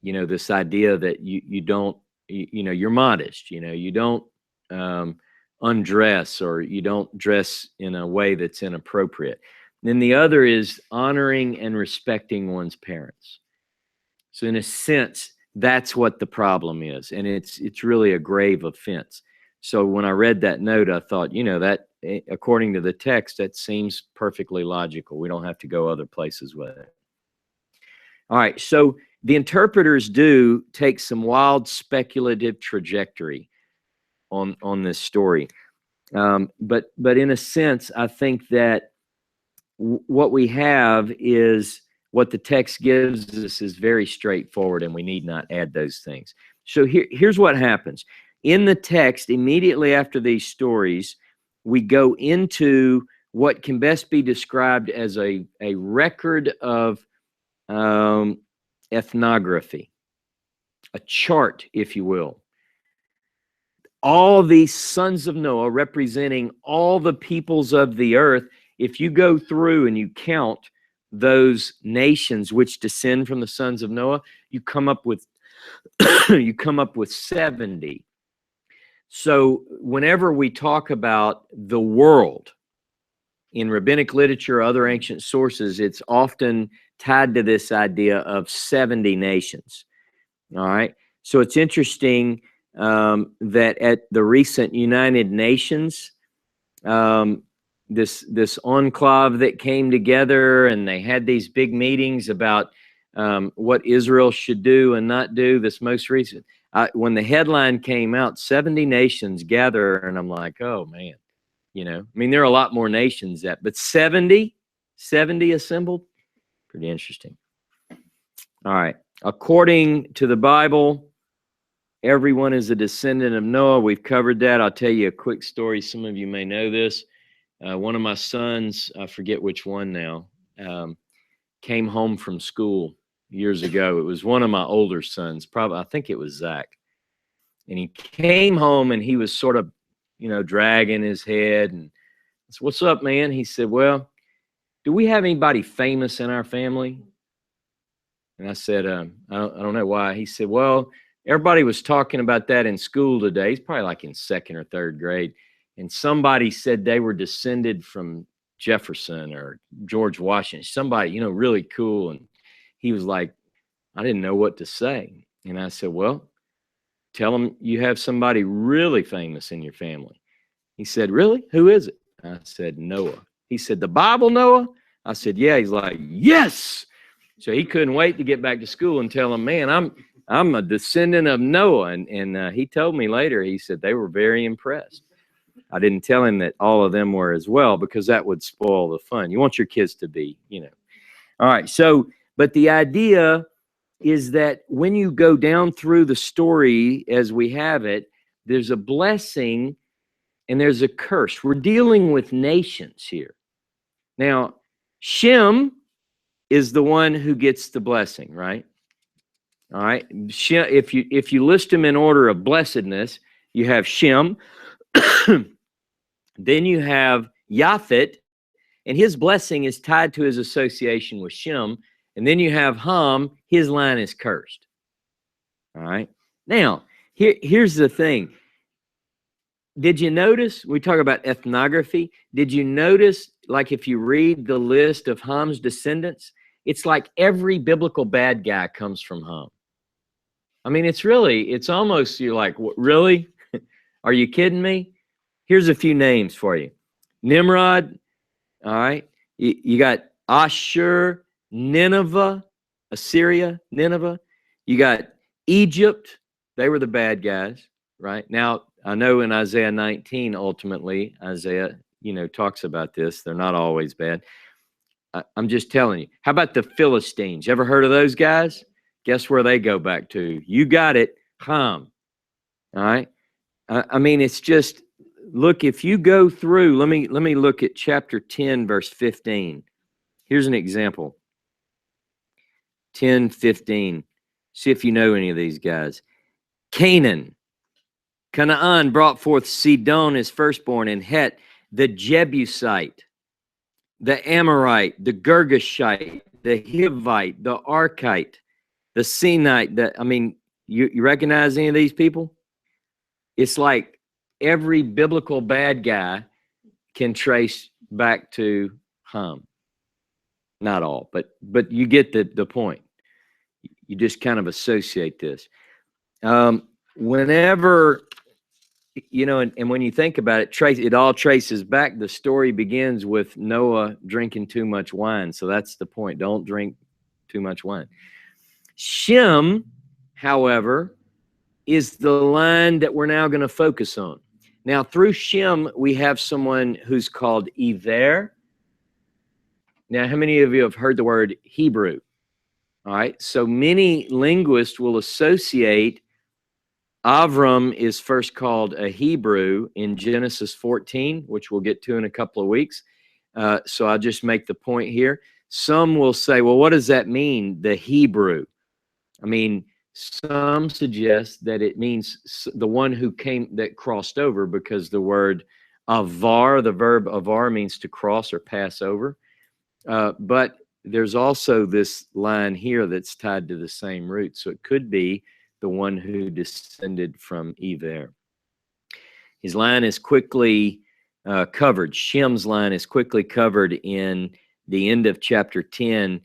This idea that you don't, you're modest, you don't undress, or you don't dress in a way that's inappropriate. Then the other is honoring and respecting one's parents. So in a sense, that's what the problem is. And it's really a grave offense. So when I read that note, I thought, that according to the text, that seems perfectly logical. We don't have to go other places with it. All right, so the interpreters do take some wild speculative trajectory on this story. But in a sense, I think that what we have is what the text gives us is very straightforward, and we need not add those things. So here's what happens. In the text, immediately after these stories, we go into what can best be described as a record of ethnography, a chart, if you will. All these sons of Noah representing all the peoples of the earth. If you go through and you count those nations which descend from the sons of Noah, you come up with 70. So whenever we talk about the world in rabbinic literature, other ancient sources, it's often tied to this idea of 70 nations. All right. So it's interesting that at the recent United Nations, this enclave that came together, and they had these big meetings about what Israel should do and not do. This most recent, when the headline came out, 70 nations gather, and I'm like, oh man, you know, I mean, there are a lot more nations but 70 assembled. Pretty interesting. All right. According to the Bible, everyone is a descendant of Noah. We've covered that. I'll tell you a quick story. Some of you may know this. One of my sons, I forget which one now, came home from school years ago. It was one of my older sons, probably, I think it was Zach. And he came home and he was sort of, you know, dragging his head. And I said, "What's up, man?" He said, "Well, do we have anybody famous in our family?" And I said, I don't know why. He said, "Well, everybody was talking about that in school today." He's probably like in second or third grade. And somebody said they were descended from Jefferson or George Washington, somebody, you know, really cool. And he was like, I didn't know what to say. And I said, "Well, tell them you have somebody really famous in your family." He said, "Really? Who is it?" I said, "Noah." He said, "The Bible, Noah?" I said, "Yeah." He's like, "Yes." So he couldn't wait to get back to school and tell them, "Man, I'm a descendant of Noah." And he told me later, he said they were very impressed. I didn't tell him that all of them were as well, because that would spoil the fun. You want your kids to be, you know. All right. So, but the idea is that when you go down through the story as we have it, there's a blessing and there's a curse. We're dealing with nations here. Now, Shem is the one who gets the blessing, right? All right. Shem, if you list them in order of blessedness, you have Shem. Then you have Japhet, and his blessing is tied to his association with Shem. And then you have Ham, his line is cursed. All right. Now, here's the thing. Did you notice, we talk about ethnography, did you notice, like if you read the list of Ham's descendants, it's like every biblical bad guy comes from Ham. I mean, it's almost, you're like, really? Are you kidding me? Here's a few names for you. Nimrod, all right. You got Ashur, Nineveh, Assyria, Nineveh. You got Egypt. They were the bad guys, right? Now, I know in Isaiah 19, ultimately, Isaiah, you know, talks about this. They're not always bad. I'm just telling you. How about the Philistines? You ever heard of those guys? Guess where they go back to? You got it, Ham. All right. I mean, it's just, look, if you go through, let me look at chapter 10, verse 15. Here's an example. 10:15. See if you know any of these guys. Canaan brought forth Sidon, his firstborn, and Het, the Jebusite, the Amorite, the Girgashite, the Hivite, the Arkite, the Sinite. I mean, you recognize any of these people? It's like every biblical bad guy can trace back to Ham. Not all, but you get the point. You just kind of associate this. Whenever, you know, and when you think about it, it all traces back. The story begins with Noah drinking too much wine. So that's the point. Don't drink too much wine. Shem, however, is the line that we're now going to focus on. Now, through Shem, we have someone who's called Ever. Now, how many of you have heard the word Hebrew? All right. So many linguists will associate Avram is first called a Hebrew in Genesis 14, which we'll get to in a couple of weeks. So I'll just make the point here. Some will say, well, what does that mean, the Hebrew? I mean, some suggest that it means the one who came, that crossed over, because the word avar, the verb avar, means to cross or pass over. But there's also this line here that's tied to the same root. So it could be the one who descended from Ever. His line is quickly covered. Shem's line is quickly covered in the end of chapter 10,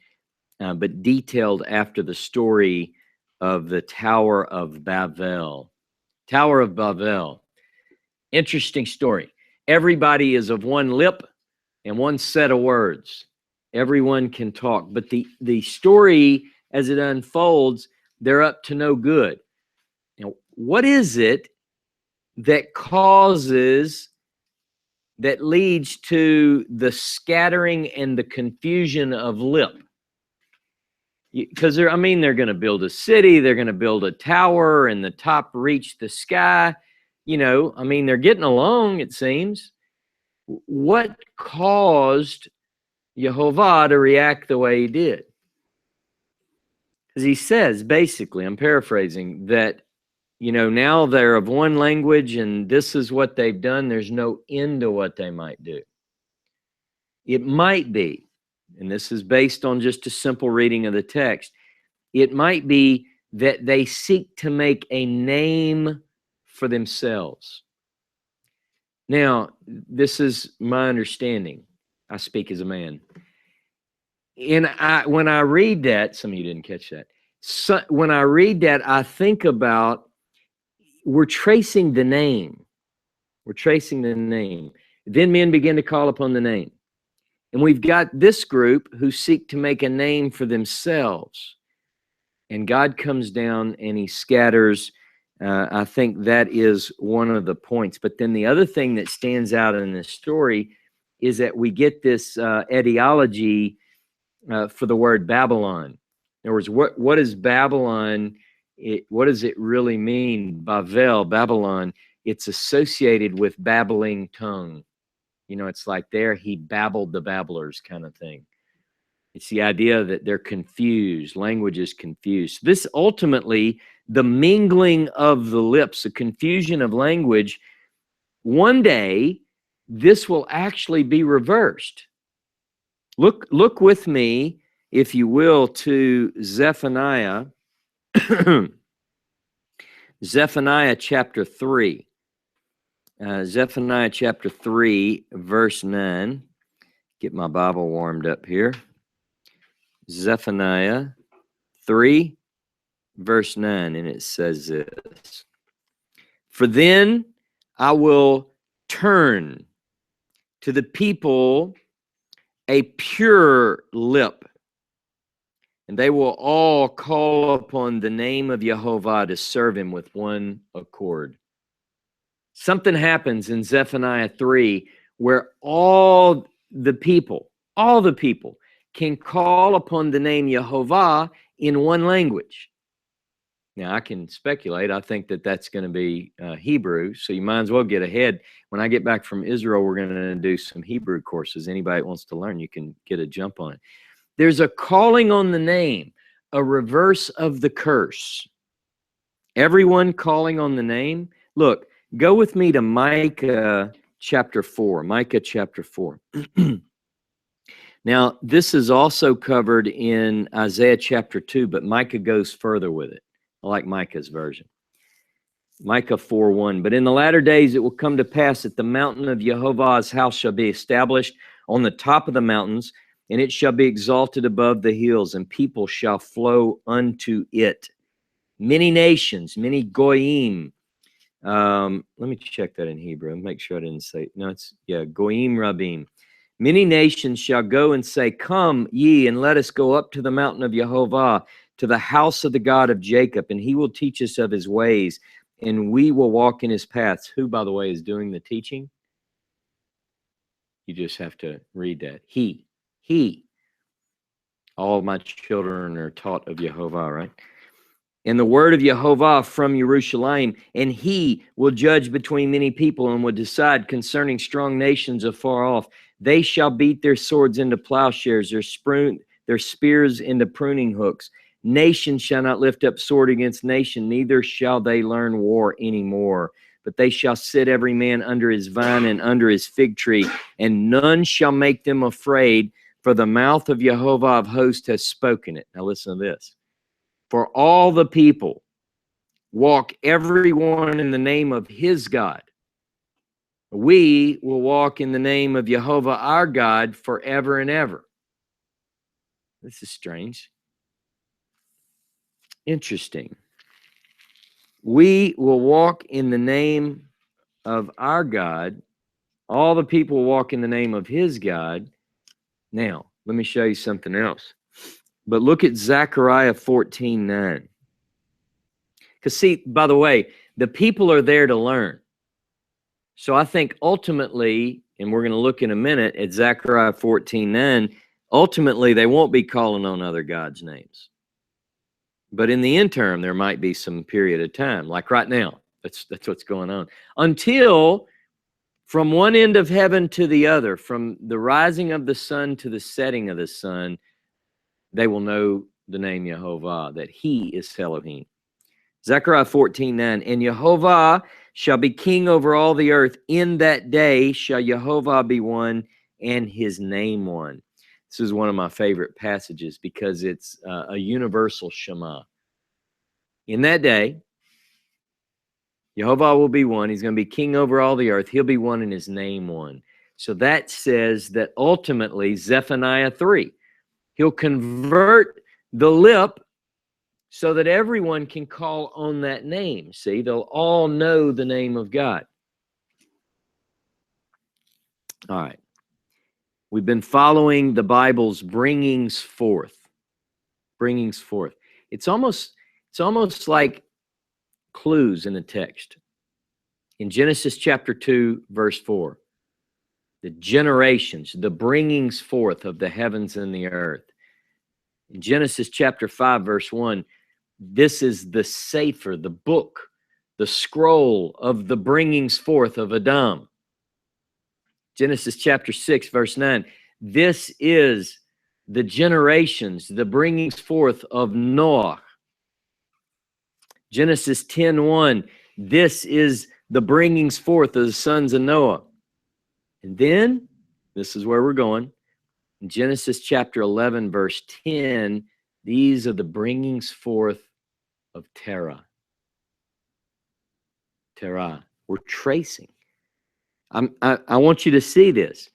but detailed after the story of the Tower of Babel. Tower of Babel. Interesting story. Everybody is of one lip and one set of words. Everyone can talk, but the story as it unfolds, they're up to no good. Now, what is it that leads to the scattering and the confusion of lip? Because they're going to build a city, they're going to build a tower, and the top reach the sky. They're getting along, it seems. What caused Yehovah to react the way he did? Because he says, basically, I'm paraphrasing, that, now they're of one language and this is what they've done. There's no end to what they might do. It might be, and this is based on just a simple reading of the text, it might be that they seek to make a name for themselves. Now, this is my understanding. I speak as a man. And when I read that, some of you didn't catch that. So when I read that, I think about we're tracing the name. We're tracing the name. Then men begin to call upon the name. And we've got this group who seek to make a name for themselves. And God comes down and he scatters. I think that is one of the points. But then the other thing that stands out in this story is that we get this etiology for the word Babylon. In other words, what is Babylon? What does it really mean? Babel, Babylon, it's associated with babbling tongue. It's like there he babbled the babblers kind of thing. It's the idea that they're confused. Language is confused. This ultimately, the mingling of the lips, the confusion of language, one day, this will actually be reversed. Look with me, if you will, to Zephaniah. Zephaniah chapter 3. Zephaniah chapter 3, verse 9. Get my Bible warmed up here. Zephaniah 3, verse 9, and it says this. For then I will turn to the people a pure lip, and they will all call upon the name of Yehovah to serve him with one accord. Something happens in Zephaniah 3 where all the people can call upon the name Yehovah in one language. Now, I can speculate. I think that that's going to be Hebrew, so you might as well get ahead. When I get back from Israel, we're going to do some Hebrew courses. Anybody that wants to learn, you can get a jump on it. There's a calling on the name, a reverse of the curse. Everyone calling on the name. Look, go with me to Micah chapter 4. Micah chapter 4. Now, this is also covered in Isaiah chapter 2, but Micah goes further with it. I like Micah's version. Micah 4:1. But in the latter days it will come to pass that the mountain of Jehovah's house shall be established on the top of the mountains, and it shall be exalted above the hills, and people shall flow unto it. Many nations, many goyim. Let me check that in Hebrew. Make sure I didn't say. No, it's, goyim rabim. Many nations shall go and say, come ye, and let us go up to the mountain of Jehovah, to the house of the God of Jacob, and he will teach us of his ways, and we will walk in his paths. Who, by the way, is doing the teaching? You just have to read that. He. All of my children are taught of Jehovah, right? And the word of Jehovah from Jerusalem, and he will judge between many people and will decide concerning strong nations afar off. They shall beat their swords into plowshares, their spears into pruning hooks. Nation shall not lift up sword against nation, neither shall they learn war anymore. But they shall sit every man under his vine and under his fig tree, and none shall make them afraid, for the mouth of Jehovah of hosts has spoken it. Now listen to this. For all the people walk every one in the name of his God. We will walk in the name of Jehovah our God forever and ever. This is strange. Interesting. We will walk in the name of our God. All the people walk in the name of his God. Now, let me show you something else. But look at Zechariah 14:9. Because see, by the way, the people are there to learn. So I think ultimately, and we're going to look in a minute at Zechariah 14:9, ultimately they won't be calling on other gods' names. But in the interim, there might be some period of time, like right now. That's what's going on. Until from one end of heaven to the other, from the rising of the sun to the setting of the sun, they will know the name Jehovah, that he is Elohim. Zechariah 14:9, and Jehovah shall be king over all the earth. In that day shall Jehovah be one and his name one. This is one of my favorite passages because it's a universal Shema. In that day, Jehovah will be one. He's going to be king over all the earth. He'll be one and his name one. So that says that ultimately, Zephaniah 3, he'll convert the lip so that everyone can call on that name. See, they'll all know the name of God. All right. We've been following the Bible's bringings forth. Bringings forth. It's almost like clues in the text. In Genesis chapter 2, verse 4, the generations, the bringings forth of the heavens and the earth. In Genesis chapter 5, verse 1, this is the Sefer, the book, the scroll of the bringings forth of Adam. Genesis chapter 6, verse 9, this is the generations, the bringings forth of Noah. Genesis 10:1, this is the bringings forth of the sons of Noah. And then, this is where we're going, in Genesis chapter 11, verse 10, these are the bringings forth of Terah. Terah. We're tracing. I want you to see this.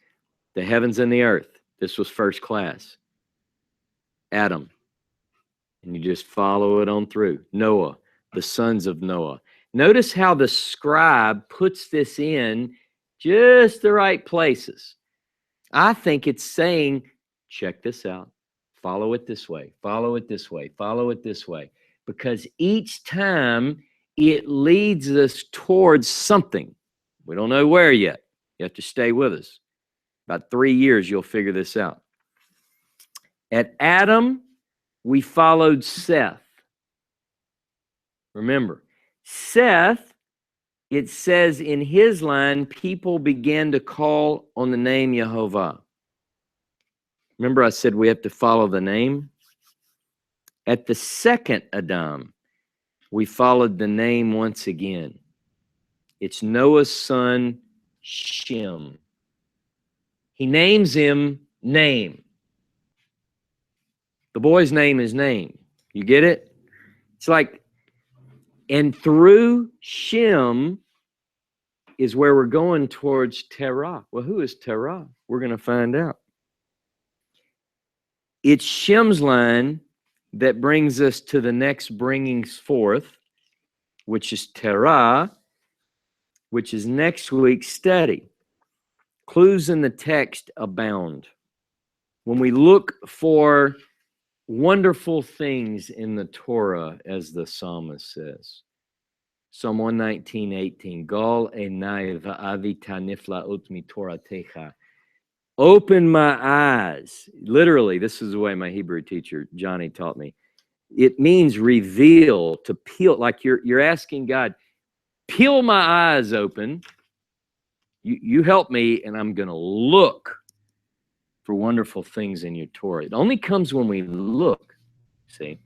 The heavens and the earth. This was first class. Adam. And you just follow it on through. Noah, the sons of Noah. Notice how the scribe puts this in just the right places. I think it's saying, check this out. Follow it this way. Follow it this way. Follow it this way. Because each time it leads us towards something. We don't know where yet. You have to stay with us. About 3 years, you'll figure this out. At Adam, we followed Seth. Remember, Seth, it says in his line, people began to call on the name Jehovah. Remember I said we have to follow the name? At the second Adam, we followed the name once again. It's Noah's son, Shem. He names him name. The boy's name is name. You get it? It's like, and through Shem is where we're going towards Terah. Well, who is Terah? We're going to find out. It's Shem's line that brings us to the next bringings forth, which is Terah, which is next week's study. Clues in the text abound. When we look for wonderful things in the Torah, as the psalmist says, Psalm 119:18, Gal enai va'avi taniflaot mitoratecha. Open my eyes. Literally, this is the way my Hebrew teacher, Johnny, taught me. It means reveal, to peel, like you're asking God, peel my eyes open. You help me, and I'm going to look for wonderful things in your Torah. It only comes when we look, see?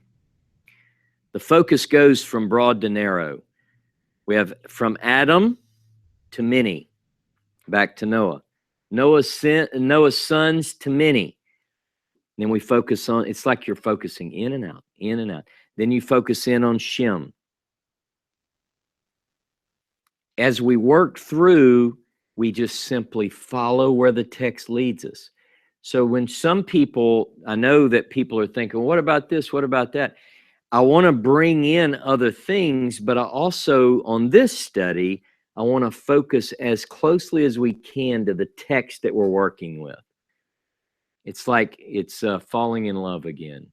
The focus goes from broad to narrow. We have from Adam to many, back to Noah. Noah's sons to many. Then we focus on, it's like you're focusing in and out, in and out. Then you focus in on Shem. As we work through We just simply follow where the text leads us. So when some people, I know that people are thinking, what about this? What about that? I want to bring in other things, but I also, on this study, I want to focus as closely as we can to the text that we're working with. It's like it's falling in love again.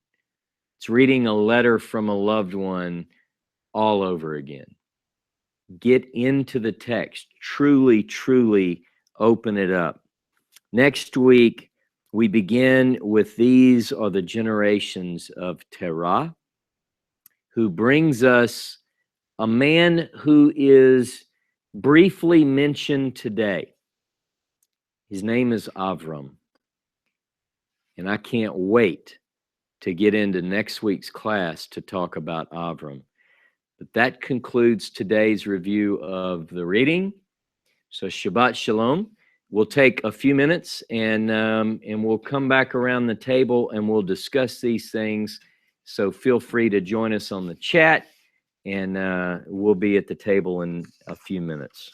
It's reading a letter from a loved one all over again. Get into the text. Truly, truly open it up. Next week, we begin with these are the generations of Terah, who brings us a man who is briefly mentioned today. His name is Avram. And I can't wait to get into next week's class to talk about Avram. But that concludes today's review of the reading. So Shabbat Shalom. We'll take a few minutes and we'll come back around the table and we'll discuss these things. So feel free to join us on the chat, and we'll be at the table in a few minutes.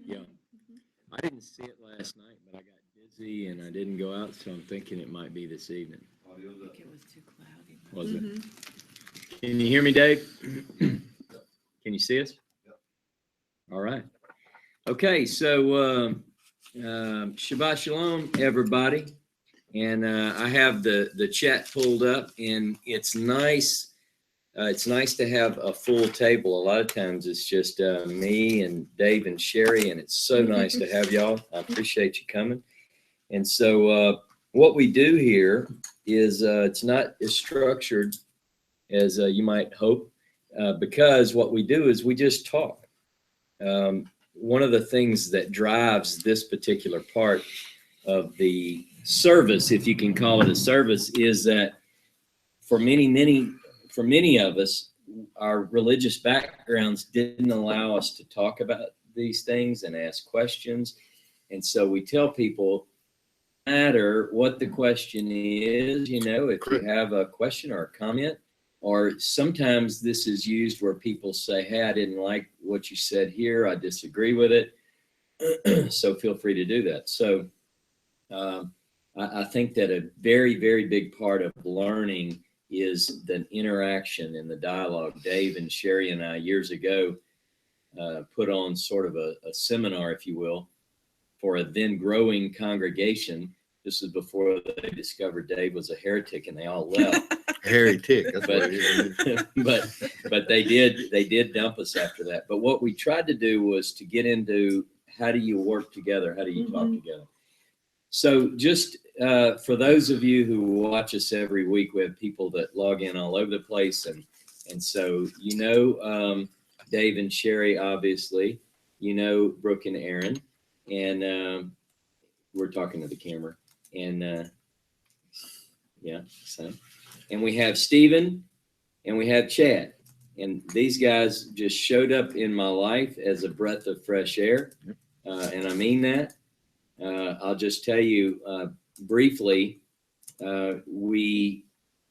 Yeah. I didn't see it last night, but I got busy and I didn't go out, so I'm thinking it might be this evening. I think it was too cloudy. Was it? Can you hear me, Dave? Can you see us? All right. Okay, so Shabbat Shalom, everybody. And I have the chat pulled up, and it's nice. It's nice to have a full table. A lot of times it's just me and Dave and Sherry, and it's so nice to have y'all. I appreciate you coming. And so what we do here is it's not as structured as you might hope, because what we do is we just talk. One of the things that drives this particular part of the service, if you can call it a service, is that for many of us, our religious backgrounds didn't allow us to talk about these things and ask questions. And so we tell people, no matter what the question is, you know, if you have a question or a comment, or sometimes this is used where people say, hey, I didn't like what you said here, I disagree with it. So feel free to do that. So I think that a very, very big part of learning is the interaction and the dialogue. Dave and Sherry and I years ago put on sort of a seminar, if you will, for a then growing congregation. This is before they discovered Dave was a heretic and they all left. Heretic, that's what it is. But they did dump us after that. But what we tried to do was to get into, how do you work together? How do you talk together? So just for those of you who watch us every week, we have people that log in all over the place. And so, you know, Dave and Sherry, obviously, you know, Brooke and Aaron, and we're talking to the camera. And yeah, so, and we have Stephen and we have Chad. And these guys just showed up in my life as a breath of fresh air. And I mean that. I'll just tell you briefly, we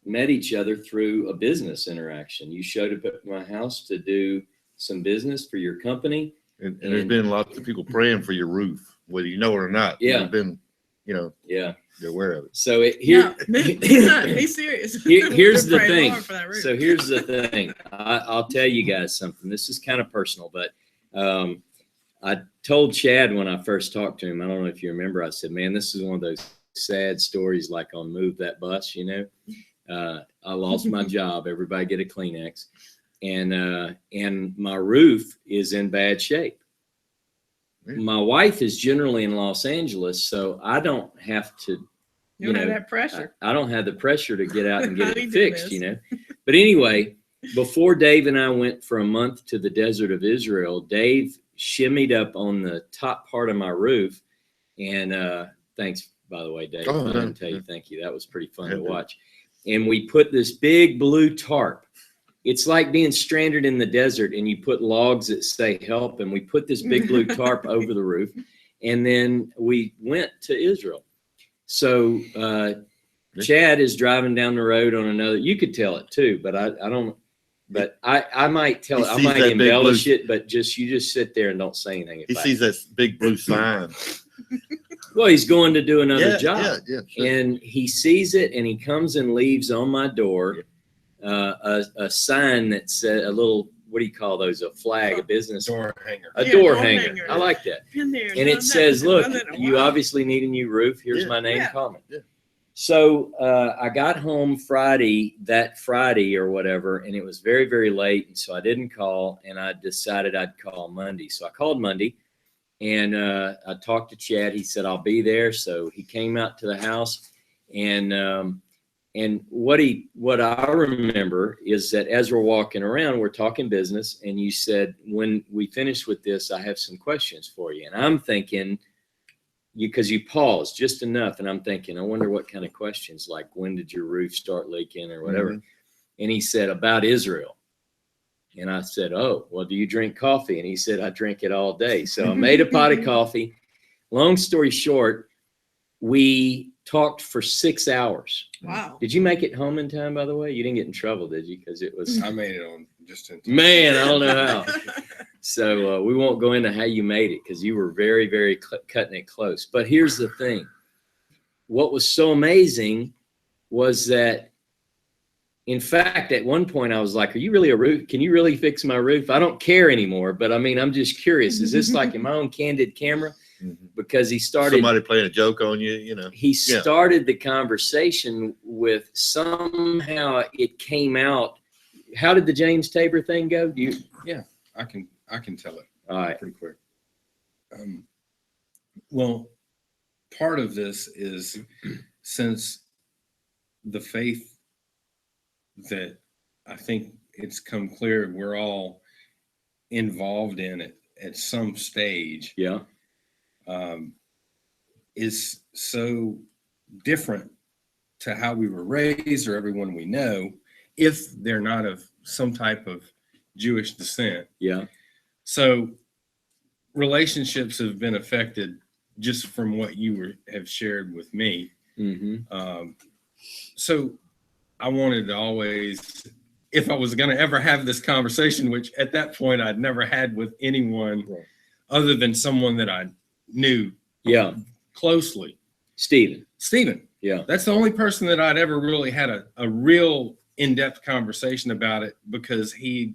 met each other through a business interaction. You showed up at my house to do some business for your company. And there's been lots of people praying for your roof, whether you know it or not. Yeah. There's been, you know, yeah, you're aware of it. So He's serious. Here's the thing. So here's the thing. I'll tell you guys something. This is kind of personal, but I told Chad when I first talked to him, I don't know if you remember, I said, man, this is one of those sad stories like on Move That Bus, you know. I lost my job. Everybody get a Kleenex. And my roof is in bad shape. My wife is generally in Los Angeles, so I don't have to, you don't have that pressure. I don't have the pressure to get out and get it fixed, you know. But anyway, before Dave and I went for a month to the desert of Israel, Dave shimmied up on the top part of my roof. And thanks, by the way, Dave. I didn't tell you thank you. That was pretty fun to watch. And we put this big blue tarp. It's like being stranded in the desert and you put logs that say help, and we put this big blue tarp over the roof, and then we went to Israel. So Chad is driving down the road on another, you could tell it too, but I don't, but I might tell it, I might embellish it, but you just sit there and don't say anything. He sees that big blue sign. Well, he's going to do another job. Yeah, sure. And he sees it and he comes and leaves on my door a sign that said, a little, what do you call those? A flag, a business door hanger. A door hanger. I like that. And it says, look, you obviously need a new roof. Here's my name, comment. Yeah. So I got home that Friday or whatever, and it was very, very late. And so I didn't call, and I decided I'd call Monday. So I called Monday, and I talked to Chad. He said, I'll be there. So he came out to the house, and what I remember is that as we're walking around, we're talking business, and you said, when we finish with this, I have some questions for you. And I'm thinking, because you paused just enough, and I'm thinking, I wonder what kind of questions, like when did your roof start leaking or whatever. And he said, about Israel. And I said, oh, well, do you drink coffee? And he said, I drink it all day. So I made a pot of coffee. Long story short, we talked for 6 hours. Wow. Did you make it home in time, by the way? You didn't get in trouble, did you? Because it was. I made it on just in time. Man, I don't know how. So we won't go into how you made it because you were very, very cutting it close. But here's the thing. What was so amazing was that, in fact, at one point I was like, are you really a roof? Can you really fix my roof? I don't care anymore. But I mean, I'm just curious. Is this like in my own candid camera? Because he started. Somebody playing a joke on you, you know. He started the conversation with somehow it came out. How did the James Tabor thing go? Yeah, I can tell it. All right. Pretty quick. Well, part of this is since the faith that I think it's come clear we're all involved in it at some stage. Yeah. Is so different to how we were raised or everyone we know, if they're not of some type of Jewish descent. Yeah. So relationships have been affected just from what you have shared with me. Mm-hmm. So I wanted to always, if I was going to ever have this conversation, which at that point I'd never had with anyone other than someone that I knew closely. Stephen. Yeah. That's the only person that I'd ever really had a real in-depth conversation about it, because I'm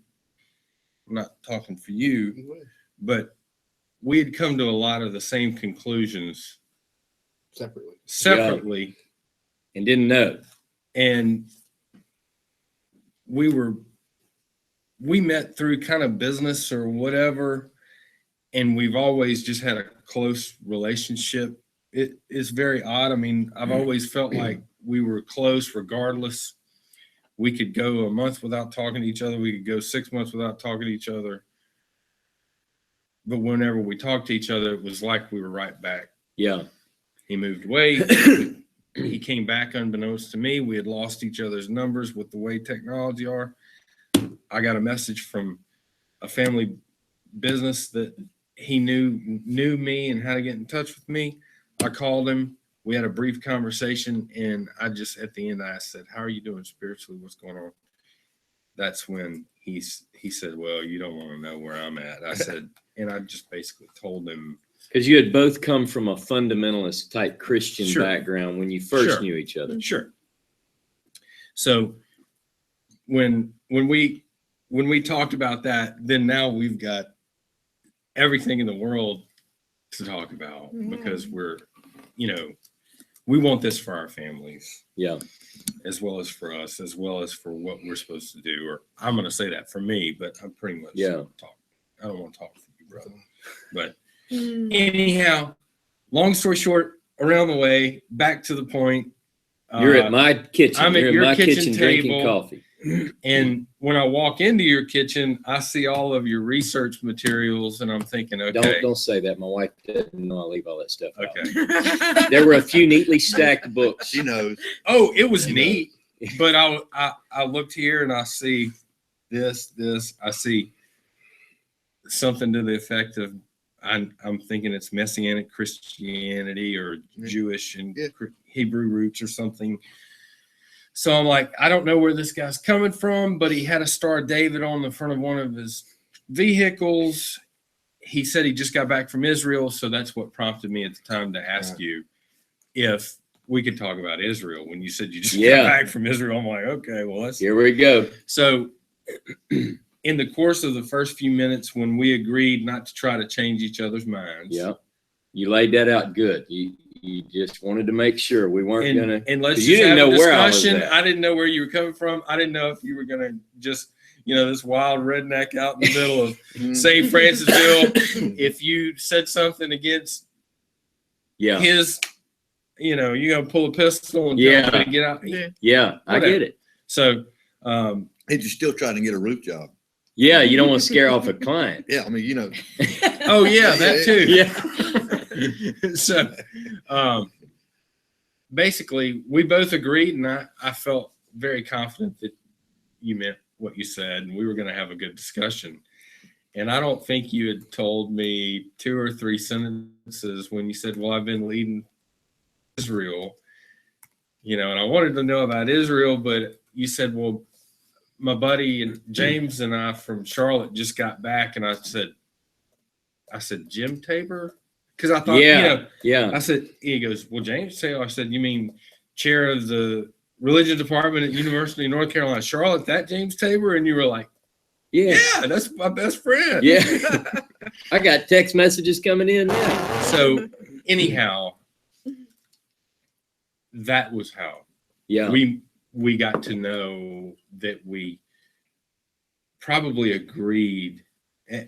not talking for you, but we had come to a lot of the same conclusions separately. And didn't know. And we met through kind of business or whatever, and we've always just had a close relationship. It is very odd. I mean, I've always felt like we were close regardless. We could go a month without talking to each other. We could go 6 months without talking to each other. But whenever we talked to each other, it was like we were right back. Yeah. He moved away. He came back unbeknownst to me. We had lost each other's numbers with the way technology are. I got a message from a family business that he knew me and how to get in touch with me. I called him. We had a brief conversation, and I just, at the end, I said, how are you doing spiritually? What's going on? That's when he said, well, you don't want to know where I'm at. I said, and I just basically told him. Because you had both come from a fundamentalist type Christian background when you first knew each other. Sure. So when we talked about that, then now we've got everything in the world to talk about, because we're, we want this for our families. Yeah. As well as for us, as well as for what we're supposed to do. Or I'm going to say that for me, but I'm pretty much I don't want to talk for you, brother. But anyhow, long story short, around the way, back to the point. You're at my kitchen. I'm at your kitchen drinking table, coffee. And when I walk into your kitchen, I see all of your research materials, and I'm thinking, okay. Don't say that. My wife doesn't know I leave all that stuff out. Okay. There were a few neatly stacked books. She knows. Oh, it was neat. But I looked here and I see this. I see something to the effect of, I'm thinking it's Messianic Christianity or Jewish and Hebrew roots or something. So I'm like, I don't know where this guy's coming from, but he had a Star of David on the front of one of his vehicles. He said he just got back from Israel. So that's what prompted me at the time to ask you if we could talk about Israel. When you said you just got back from Israel, I'm like, okay, well, here we go. So in the course of the first few minutes, when we agreed not to try to change each other's minds. Yeah. You laid that out good. You just wanted to make sure we weren't going to. And let's you didn't know where I was at. I didn't know where you were coming from. I didn't know if you were going to just, this wild redneck out in the middle of St. Francisville. If you said something against his, you're going to pull a pistol and tell him to get out. Yeah, I get it. So, he's still trying to get a roof job. Yeah, you don't want to scare off a client. Yeah, I mean, Oh yeah, that too. Yeah. So, basically, we both agreed, and I felt very confident that you meant what you said, and we were going to have a good discussion. And I don't think you had told me 2 or 3 sentences when you said, well, I've been leading Israel, and I wanted to know about Israel, but you said, well, my buddy and James and I from Charlotte just got back, and I said, I said, Jim Tabor? Because I thought, I said, he goes, well, James Taylor. I said, you mean chair of the religion department at University of North Carolina, Charlotte, that James Tabor? And you were like, yeah, that's my best friend. Yeah. I got text messages coming in. Yeah. So anyhow, that was how we got to know that we probably agreed.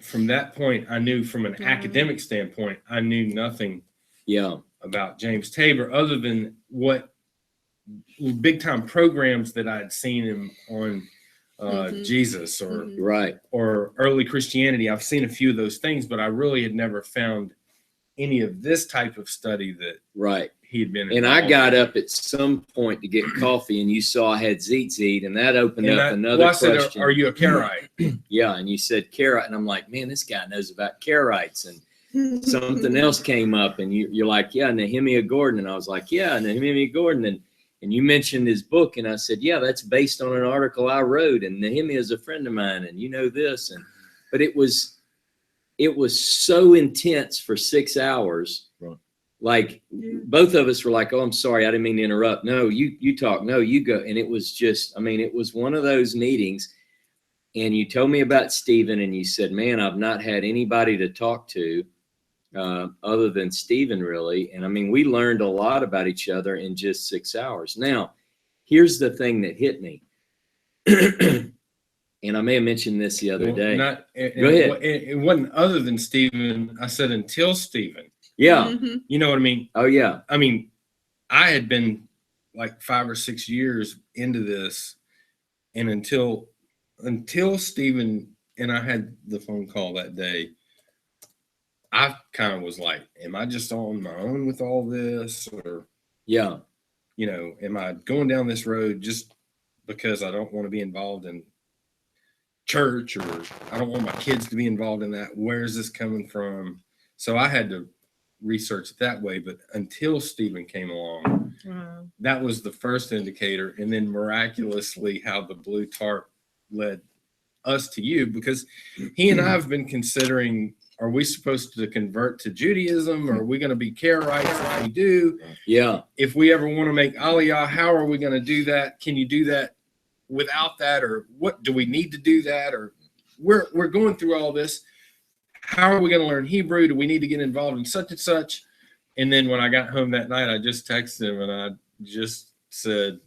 From that point, I knew from an academic standpoint, I knew nothing about James Tabor other than what big time programs that I had seen him on Jesus or early Christianity. I've seen a few of those things, but I really had never found any of this type of study that he had been involved And I got in. up at some point to get coffee, and you saw I had tzitzit, and that opened up another question. Said, are you a Karaite? Yeah, and you said Karaite, and I'm like, man, this guy knows about Karaites. And something else came up, and you're like, yeah, Nehemiah Gordon. And I was like, yeah, Nehemiah Gordon. And you mentioned his book, and I said, yeah, that's based on an article I wrote, and Nehemiah is a friend of mine, and you know this. But it was so intense for 6 hours. Right. Like both of us were like, oh, I'm sorry, I didn't mean to interrupt. No, you talk. No, you go. And it was just, I mean, it was one of those meetings. And you told me about Stephen, and you said, man, I've not had anybody to talk to other than Stephen, really. And I mean, we learned a lot about each other in just 6 hours. Now, here's the thing that hit me. And I may have mentioned this the other day. Go ahead. It wasn't other than Stephen. I said until Stephen. Yeah. You know what I mean? Oh, yeah. I mean, I had been like 5 or 6 years into this, and until Stephen and I had the phone call that day, I kind of was like, am I just on my own with all this? Or, am I going down this road just because I don't want to be involved in church, or I don't want my kids to be involved in that? Where is this coming from? So I had to research it that way. But until Stephen came along, that was the first indicator. And then miraculously, how the blue tarp led us to you, because he and I have been considering, are we supposed to convert to Judaism? Or are we going to be Karaites if we do? Yeah. If we ever want to make Aliyah, how are we going to do that? Can you do that without that? Or what do we need to do that? Or we're going through all this. How are we going to learn Hebrew? Do we need to get involved in such and such? And then when I got home that night, I just texted him and I just said,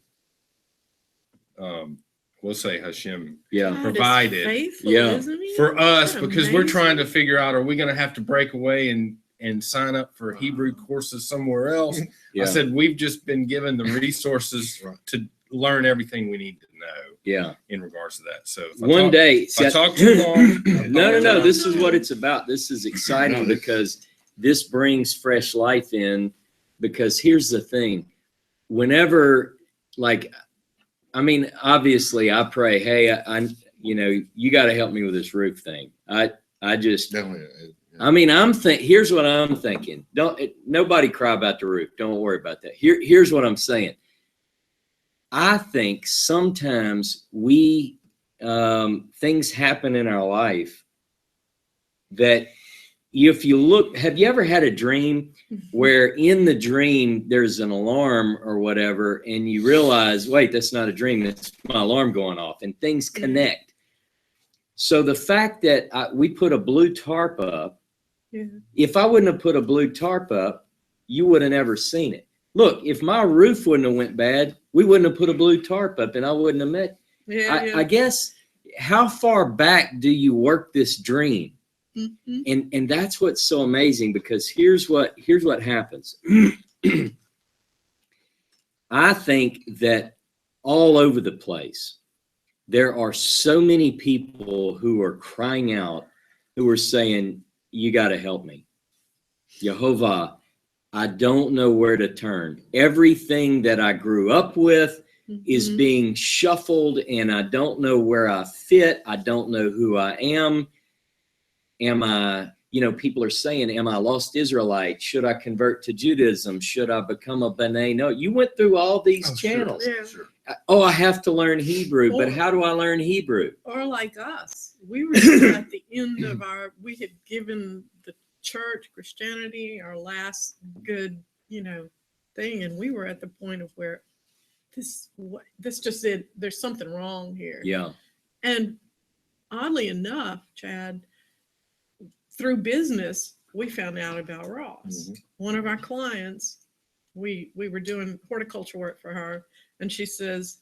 we'll say Hashem provided for us, because we're trying to figure out, are we going to have to break away and sign up for Hebrew courses somewhere else? I said, we've just been given the resources to learn everything we need to know in regards to that. So if I talk too long. No, this is what it's about. This is exciting because this brings fresh life in, because here's the thing. Whenever, like, I mean, obviously I pray, hey, you got to help me with this roof thing. I just, I mean, here's what I'm thinking. Nobody cry about the roof. Don't worry about that. Here's what I'm saying. I think sometimes things happen in our life that if you look, have you ever had a dream where in the dream there's an alarm or whatever, and you realize, wait, that's not a dream, that's my alarm going off, and things connect. So the fact that we put a blue tarp up, if I wouldn't have put a blue tarp up, you would have never seen it. Look, if my roof wouldn't have went bad, we wouldn't have put a blue tarp up, and I wouldn't have met. I guess, how far back do you work this dream? And that's what's so amazing, because here's what happens. I think that all over the place, there are so many people who are crying out, who are saying, you got to help me. Yehovah, I don't know where to turn. Everything that I grew up with is being shuffled, and I don't know where I fit. I don't know who I am. Am I people are saying, am I a lost Israelite? Should I convert to Judaism? Should I become a B'nai? No, you went through all these channels. Yeah. Oh, I have to learn Hebrew, but Or- how do I learn Hebrew? Or like us, we were at the end of we had given the church, Christianity, our last good, thing. And we were at the point of where this just said, there's something wrong here. Yeah. And oddly enough, Chad, through business, we found out about Ross. One of our clients, we were doing horticulture work for her, and she says,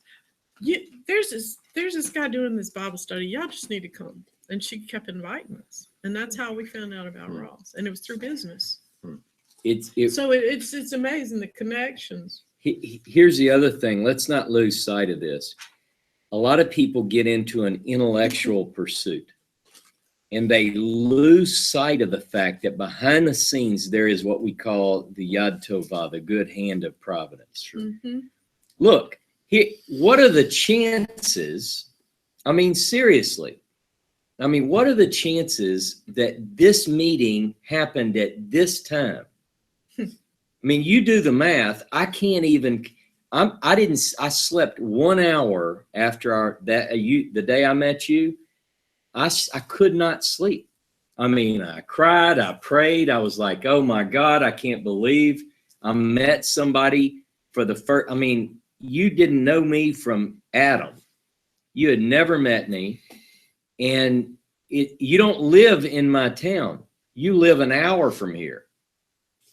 there's this guy doing this Bible study. Y'all just need to come. And she kept inviting us. And that's how we found out about Ross. And it was through business. So it's amazing, the connections. Here's the other thing. Let's not lose sight of this. A lot of people get into an intellectual pursuit, and they lose sight of the fact that behind the scenes, there is what we call the Yad Tovah, the good hand of providence. Look, what are the chances? I mean, seriously. I mean, what are the chances that this meeting happened at this time? I mean, you do the math. I can't even. I slept 1 hour after the day I met you. I could not sleep. I mean, I cried, I prayed. I was like, oh my God, I can't believe I met somebody for the first. I mean, you didn't know me from Adam. You had never met me. And you don't live in my town. You live an hour from here.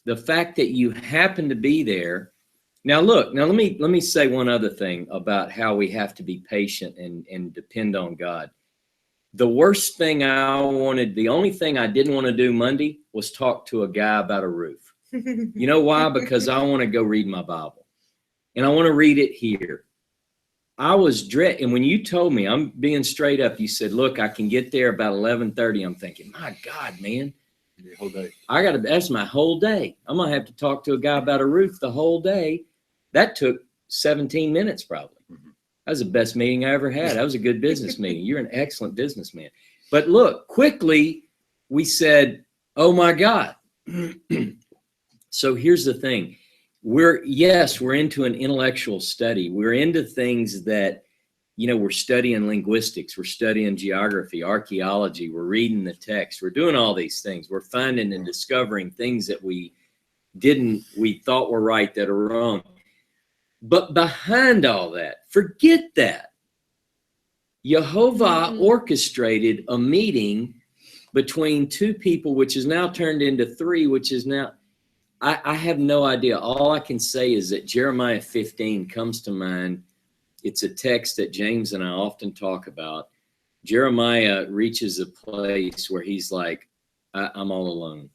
The fact that you happen to be there. Now, look, let me say one other thing about how we have to be patient and depend on God. The worst thing the only thing I didn't want to do Monday was talk to a guy about a roof. You know why? Because I want to go read my Bible, and I want to read it here. I was and when you told me, I'm being straight up, you said, look, I can get there about 11:30. I'm thinking, my God, man. The whole day. That's my whole day. I'm going to have to talk to a guy about a roof the whole day. That took 17 minutes probably. That was the best meeting I ever had. That was a good business meeting. You're an excellent businessman. But look, quickly we said, oh my God. So here's the thing. We're into an intellectual study. We're into things that, we're studying linguistics, we're studying geography, archaeology, we're reading the text, we're doing all these things. We're finding and discovering things that we thought were right that are wrong. But behind all that, forget that. Yehovah orchestrated a meeting between two people, which is now turned into three, which is now, I have no idea. All I can say is that Jeremiah 15 comes to mind. It's a text that James and I often talk about. Jeremiah reaches a place where he's like, I'm all alone.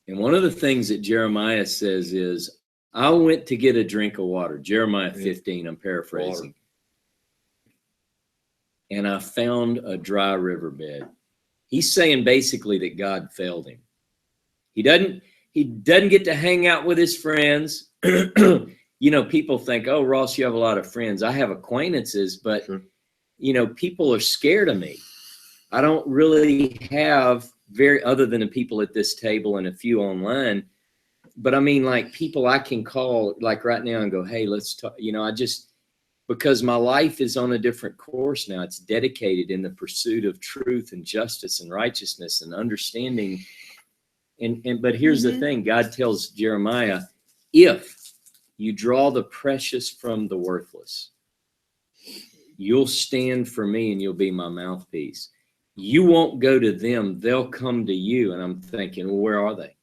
And one of the things that Jeremiah says is, I went to get a drink of water. Jeremiah 15, I'm paraphrasing. Water. And I found a dry riverbed. He's saying basically that God failed him. He doesn't get to hang out with his friends. People think, oh, Ross, you have a lot of friends. I have acquaintances, but, people are scared of me. I don't really have other than the people at this table and a few online. But I mean, like people I can call like right now and go, hey, let's talk. Because my life is on a different course now. It's dedicated in the pursuit of truth and justice and righteousness and understanding. But here's the thing. God tells Jeremiah, if you draw the precious from the worthless, you'll stand for me and you'll be my mouthpiece. You won't go to them. They'll come to you. And I'm thinking, well, where are they?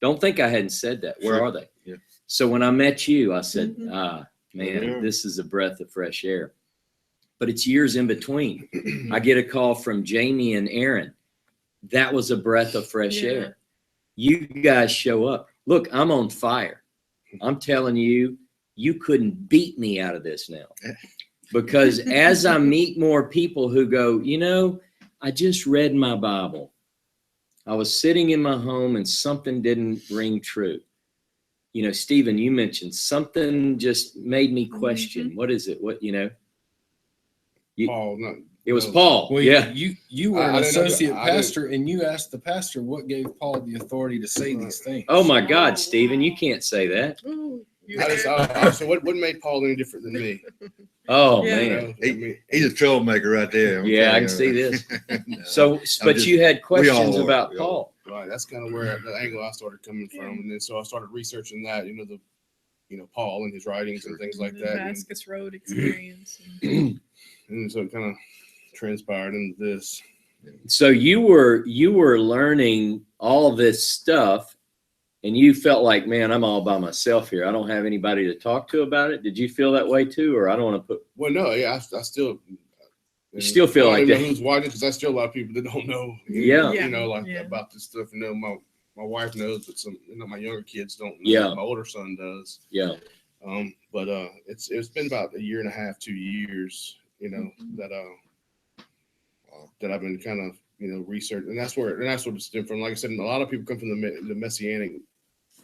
Don't think I hadn't said that. Where are they? Yeah. So when I met you, I said, man, this is a breath of fresh air. But it's years in between. I get a call from Jamie and Aaron. That was a breath of fresh air. You guys show up. Look, I'm on fire. I'm telling you, you couldn't beat me out of this now. Because as I meet more people who go, I just read my Bible. I was sitting in my home and something didn't ring true. Stephen, you mentioned something just made me question. What is it? What, Oh, no. It was Paul. Well, Yeah. you were I an didn't know that. associate I didn't- pastor, and you asked the pastor what gave Paul the authority to say these things. Oh my God, Stephen, you can't say that. Ooh, you I just, had- so what made Paul any different than me? Oh Yeah. You man. know, I mean, He's a troublemaker right there. I'm Yeah, I telling can see you. this. No. So, but just- you had questions are, about we all Paul. right. That's kind of where the angle I started coming from, and then so I started researching that. Paul and his writings and things like the that. Damascus Road experience. And, And so it kind of transpired into this. So you were learning all this stuff, and you felt like, man, I'm all by myself here. I don't have anybody to talk to about it. Did you feel that way too, or I don't want to put? Well, no, yeah, I still. You still feel I like don't even that? know who's watching because I still a lot of people that don't know. Yeah. Yeah. About this stuff. My wife knows, but my younger kids don't know. Yeah. My older son does. Yeah. But it's been about a year and a half, 2 years, that I've been kind of researching, and that's what it's stemmed from. Like I said, a lot of people come from the Messianic,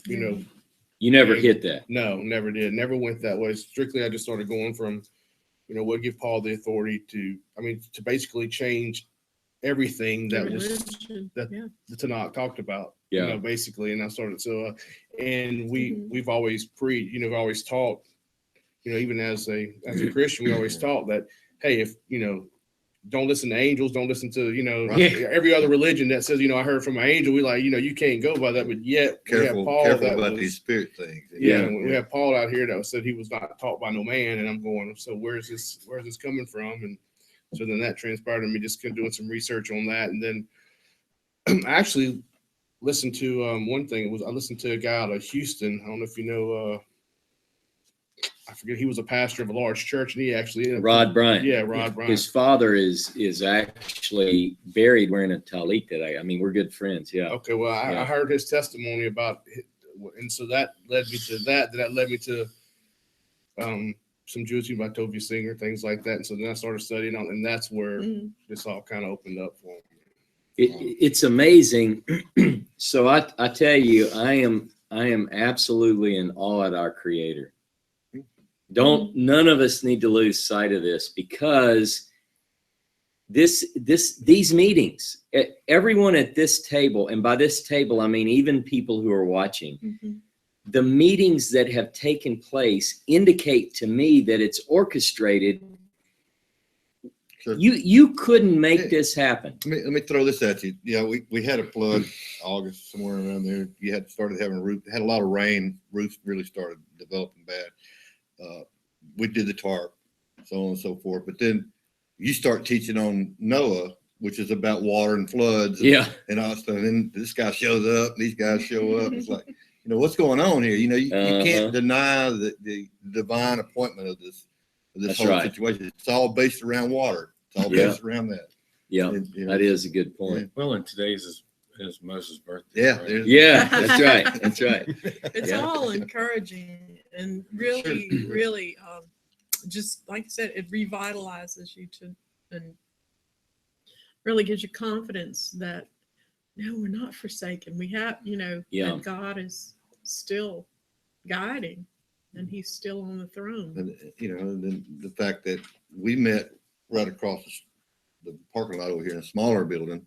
You never hit that. No, never did, never went that way. Strictly, I just started going from, what give Paul the authority to basically change everything that was religion. that- Yeah. the Tanakh talked about. Yeah. Basically, and I started and Mhm. we've always always taught, even as a Christian, we always taught that, hey, if don't listen to angels, don't listen to every other religion that says I heard from an angel. We you can't go by that, but yet we have Careful Paul about was, these spirit things. Yeah. we have Paul out here that said he was not taught by no man, and I'm going, so where's this coming from? And so then that transpired to me just doing some research on that, and then I actually listened to one thing. I listened to a guy out of Houston. I don't know if you know. I forget. He was a pastor of a large church, and he actually Rod Bryant. Yeah, Rod Bryant. His father is actually buried wearing a talit today. I mean, we're good friends. Yeah. Okay, well, Yeah. I heard his testimony about it, and so that led me to that. That led me to some Jewish by Tovia Singer, things like that. And so then I started studying on, and that's where Mhm. this all kind of opened up for me. It's amazing. So I tell you, I am absolutely in awe at our Creator. None of us need to lose sight of this, because these meetings, everyone at this table, and by this table I mean even people who are watching, Mhm. the meetings that have taken place indicate to me that it's orchestrated. Sure. You couldn't make this happen. Let me throw this at you. Yeah, we had a flood August, somewhere around there. You had started having had a lot of rain. Roofs really started developing bad. We did the tarp, so on and so forth. But then you start teaching on Noah, which is about water and floods. Yeah. And all that stuff. And then this guy shows up. These guys show up. It's like, what's going on here? You can't deny the divine appointment of this That's whole right. situation. It's all based around water. It's all Yeah. based around that. Yeah, And, that is a good point. Well, and today's is Moses' birthday. Yeah. right? there's- Yeah, that's right. That's right. It's Yeah. all encouraging and really, just like I said, it revitalizes you and really gives you confidence that no, we're not forsaken. We have, Yeah. that God is still guiding and He's still on the throne. And then the fact that we met right across the parking lot over here in a smaller building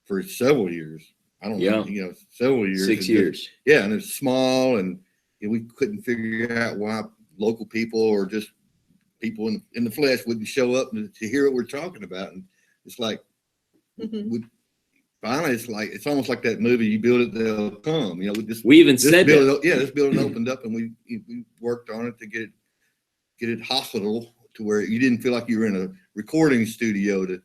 for several years. I don't know, several years. 6 years. Yeah, and it's small, and we couldn't figure out why local people or just people in the flesh wouldn't show up to hear what we're talking about. And it's like, Mhm. finally, it's almost like that movie, you build it, they'll come. We even said that. This building opened up, and we worked on it to get it hospital to where you didn't feel like you were in a recording studio to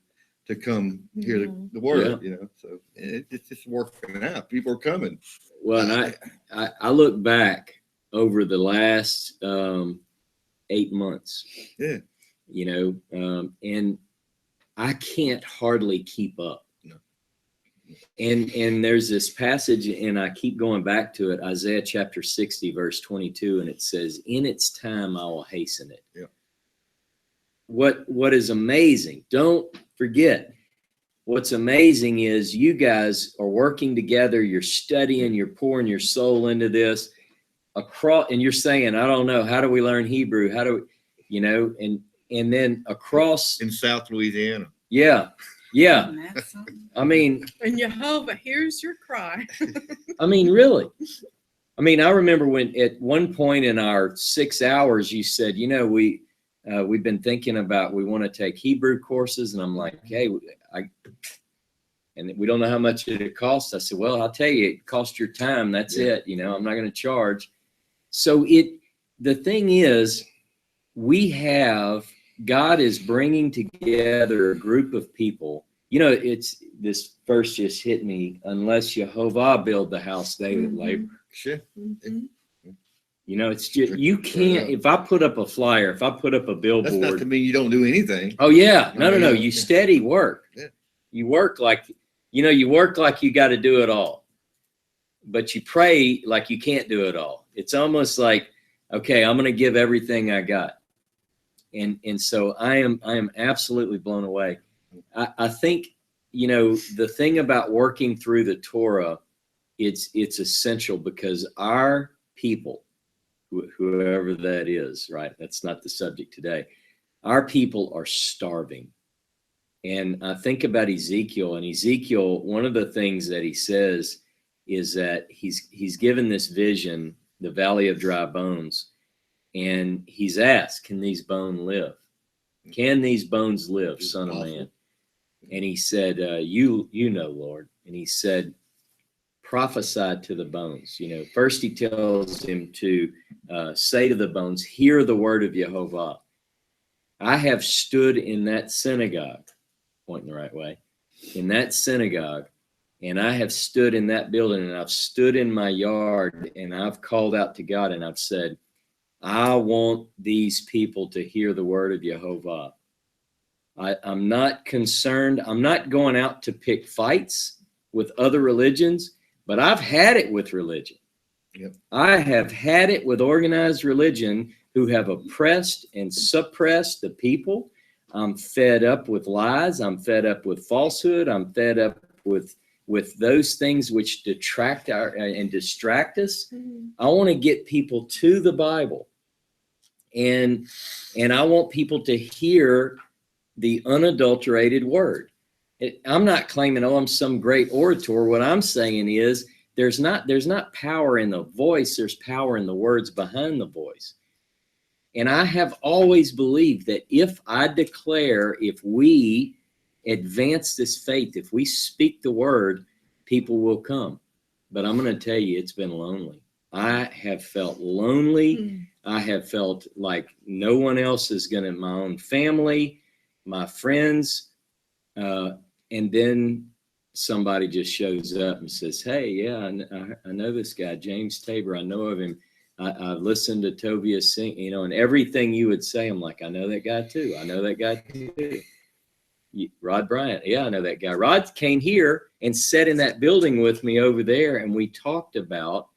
come hear the word. So it's just working out. People are coming. Well, and I look back over the last 8 months. Yeah. And I can't hardly keep up. No. And there's this passage, and I keep going back to it, Isaiah chapter 60, verse 22, and it says, "In its time I will hasten it." Yeah. What is amazing, don't forget, what's amazing is you guys are working together, you're studying, you're pouring your soul into this and you're saying, I don't know, how do we learn Hebrew? How do we, and then across In South Louisiana. Yeah. Yeah. And that's something. I mean, And Jehovah hears your cry. really. I mean, I remember when at one point in our 6 hours, you said, we've been thinking about, we want to take Hebrew courses. And I'm like, hey, and we don't know how much it costs. I said, well, I'll tell you, it costs your time. That's it. I'm not going to charge. So the thing is, God is bringing together a group of people. It's this verse just hit me. Unless Jehovah build the house, they would labor. Sure. Mhm. It's just, you can't, if I put up a flyer, if I put up a billboard. That's not to mean you don't do anything. Oh yeah. No. Yeah. You steady work. Yeah. You work like, you work like you got to do it all, but you pray like you can't do it all. It's almost like, okay, I'm going to give everything I got. And so I am absolutely blown away. I think, the thing about working through the Torah, it's essential because our people, whoever that is, right? That's not the subject today. Our people are starving. And I think about Ezekiel, and Ezekiel, one of the things that he says is that he's given this vision, the valley of dry bones, and he's asked, can these bones live? Can these bones live, son of man? And he said, you know, Lord. And he said, prophesy to the bones. First he tells him to say to the bones, hear the word of Jehovah. I have stood in that synagogue, pointing the right way, in that synagogue, and I have stood in that building, and I've stood in my yard, and I've called out to God, and I've said, I want these people to hear the word of Jehovah. I'm not concerned. I'm not going out to pick fights with other religions, but I've had it with religion. Yep. I have had it with organized religion who have oppressed and suppressed the people. I'm fed up with lies. I'm fed up with falsehood. I'm fed up with those things which detract and distract us. Mhm. I want to get people to the Bible. And I want people to hear the unadulterated word. I'm not claiming, I'm some great orator. What I'm saying is there's not power in the voice. There's power in the words behind the voice. And I have always believed that if we advance this faith, if we speak the word, people will come. But I'm going to tell you, it's been lonely. I have felt lonely. Mhm. I have felt like no one else is going to, my own family, my friends. And then somebody just shows up and says, hey, yeah, I know this guy, James Tabor. I know of him. I listened to Tobias sing, and everything you would say, I'm like, I know that guy too. I know that guy too. Rod Bryant. Yeah, I know that guy. Rod came here and sat in that building with me over there. And we talked about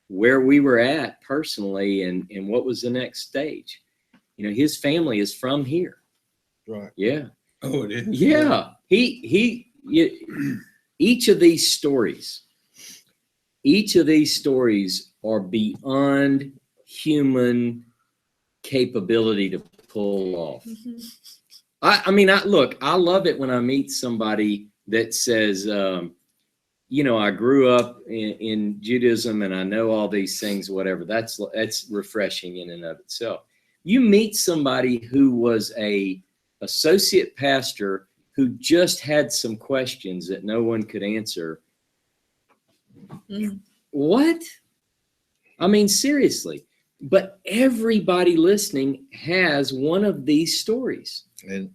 where we were at personally and what was the next stage. His family is from here. Right. Yeah. Oh, it is. Yeah. Each of these stories are beyond human capability to pull off. Mhm. I love it when I meet somebody that says, I grew up in Judaism and I know all these things, whatever. That's refreshing in and of itself. You meet somebody who was a associate pastor who just had some questions that no one could answer. Mhm. What? Seriously. But everybody listening has one of these stories. And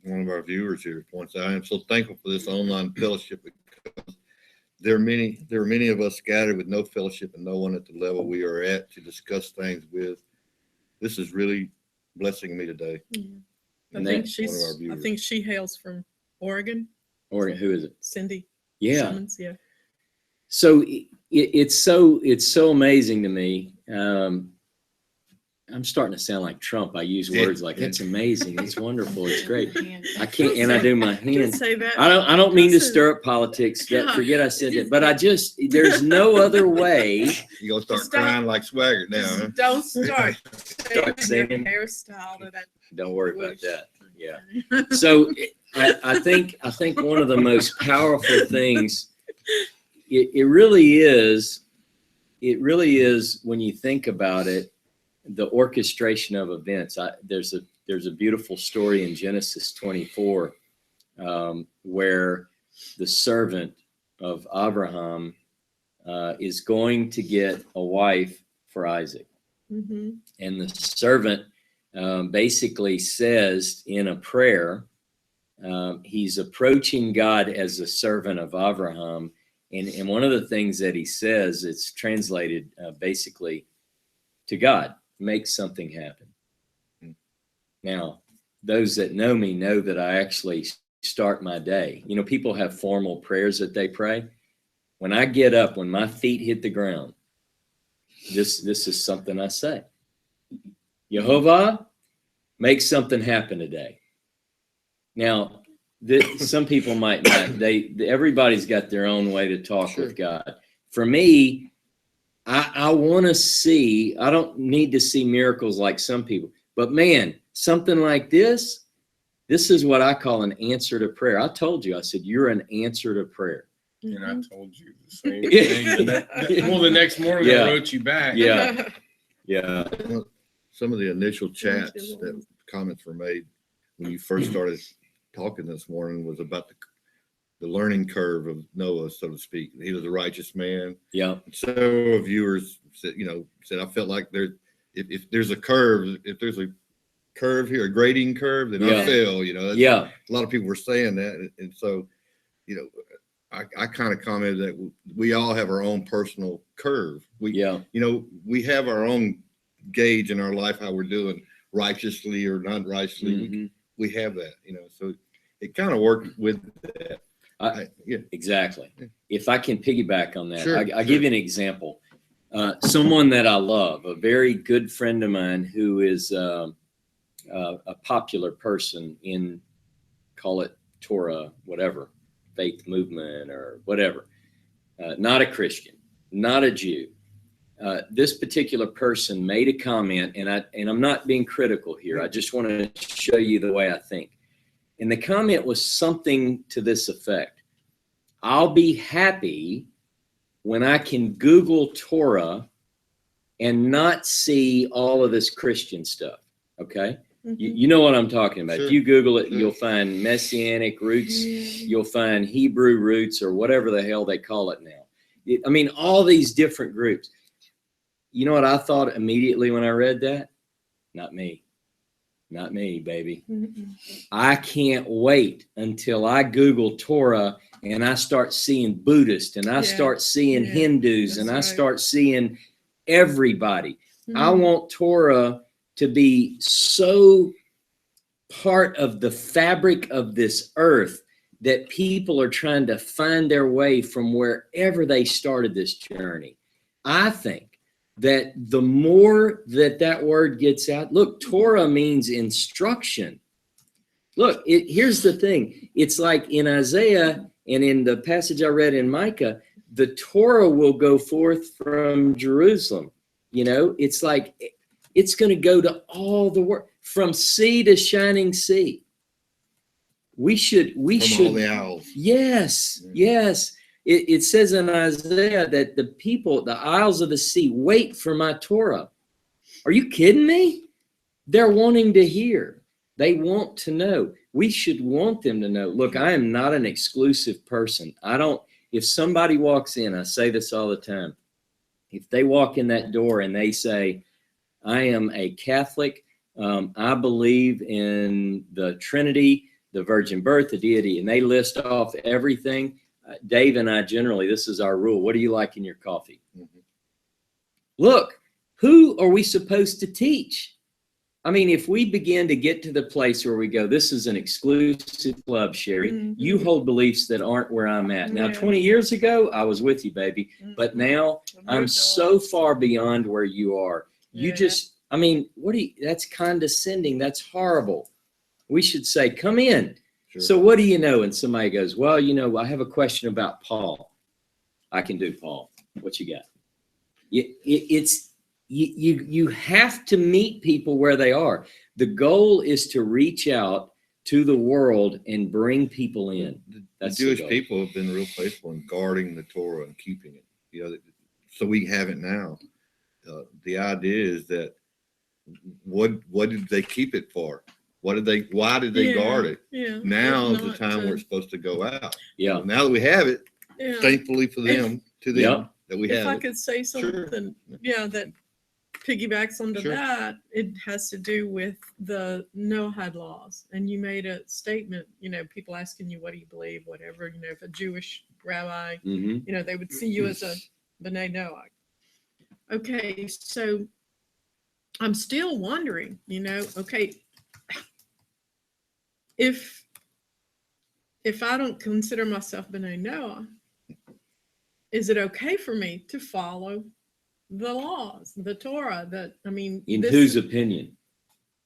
one of our viewers here points out, I am so thankful for this online fellowship because there are many of us scattered with no fellowship and no one at the level we are at to discuss things with. This is really blessing me today. Yeah. And I that's think she hails from Oregon. Oregon, who is it? Cindy Yeah. Simmons, yeah. So it's so amazing to me. I'm starting to sound like Trump. I use words like it's amazing, it's wonderful, it's great. I can't, and I do my Don't hand. say that. I don't mean to Listen. stir up politics. God. Forget I said that. But there's no other way. You're gonna start Stop. crying like Swagger now, huh? Just don't start. Start Changing your singing. hairstyle to that. Don't worry about Wish. that. Yeah. So I think one of the most powerful things, it really is when you think about it, the orchestration of events. There's a beautiful story in Genesis 24 where the servant of Abraham is going to get a wife for Isaac. Mm-hmm. And the servant basically says in a prayer, he's approaching God as a servant of Abraham. And one of the things that he says, it's translated basically to God, make something happen. Now, those that know me know that I actually start my day. You know, people have formal prayers that they pray. When I get up, when my feet hit the ground, this is something I say. Yehovah, make something happen today. Now, some people might not. Everybody's got their own way to talk with God. For me, I want to see. I don't need to see miracles like some people, but man, something like this. This is what I call an answer to prayer. I told you. I said you're an answer to prayer. And I told you the same thing. Well, the next morning I wrote you back. Yeah. Yeah. Some of the initial chats that comments were made when you first started talking this morning was about the learning curve of Noah, so to speak. He was a righteous man. Yeah. Several viewers said, I felt like if there's a curve, if there's a curve here, a grading curve, then I fail. A lot of people were saying that, and so, I kind of commented that we all have our own personal curve. We have our own gauge in our life how we're doing righteously or not righteously. Mm-hmm. We have that, so it kind of worked with that. Exactly. If I can piggyback on that, Sure, I'll give you an example. Someone that I love, a very good friend of mine who is a popular person in, call it Torah, whatever, faith movement or whatever, not a Christian, not a Jew. This particular person made a comment, and I'm not being critical here. I just want to show you the way I think. And the comment was something to this effect: I'll be happy when I can Google Torah and not see all of this Christian stuff. Okay. Mm-hmm. You know what I'm talking about. Sure. If you Google it, you'll find Messianic roots, you'll find Hebrew roots, or whatever the hell they call it now. All these different groups. You know what I thought immediately when I read that? Not me. Not me, baby. Mm-hmm. I can't wait until I Google Torah and I start seeing Buddhists and I start seeing Hindus and I start seeing everybody. Mm-hmm. I want Torah to be so part of the fabric of this earth that people are trying to find their way from wherever they started this journey. I think that the more that word gets out, look, Torah means instruction. Look, here's the thing. It's like in Isaiah and in the passage I read in Micah, the Torah will go forth from Jerusalem. It's like it's going to go to all the world, from sea to shining sea. We should. All the owls. Yes. It says in Isaiah that the people, the isles of the sea, wait for my Torah. Are you kidding me? They're wanting to hear. They want to know. We should want them to know. Look, I am not an exclusive person. If somebody walks in, I say this all the time. If they walk in that door and they say, I am a Catholic, I believe in the Trinity, the virgin birth, the deity, and they list off everything, Dave and I generally, this is our rule. What do you like in your coffee? Mm-hmm. Look, who are we supposed to teach? If we begin to get to the place where we go, this is an exclusive club, Sherry. Mm-hmm. You hold beliefs that aren't where I'm at. Now, 20 years ago, I was with you, baby. Mm-hmm. But now I'm so far beyond where you are. You just, that's condescending. That's horrible. We should say, come in. Sure. So what do you know? And somebody goes, well, I have a question about Paul. I can do Paul. What you got? You have to meet people where they are. The goal is to reach out to the world and bring people in. The That's the Jewish goal. people have been real faithful in guarding the Torah and keeping it. You know, so we have it now. The idea is that what did they keep it for? Why did they guard it? Yeah. Now is the Not time to- where it's supposed to go out. Yeah. So now that we have it, Yeah. thankfully for them, to them, Yeah. that we If have I it. could say Sure. something, yeah, that piggybacks onto Sure. that, it has to do with the Noahide laws. And you made a statement, people asking you, what do you believe, whatever, if a Jewish rabbi, Hmm. they would see you as a B'nai Noah. Okay, so I'm still wondering, okay, if I don't consider myself B'nai Noah, is it okay for me to follow the laws, the Torah? In whose opinion?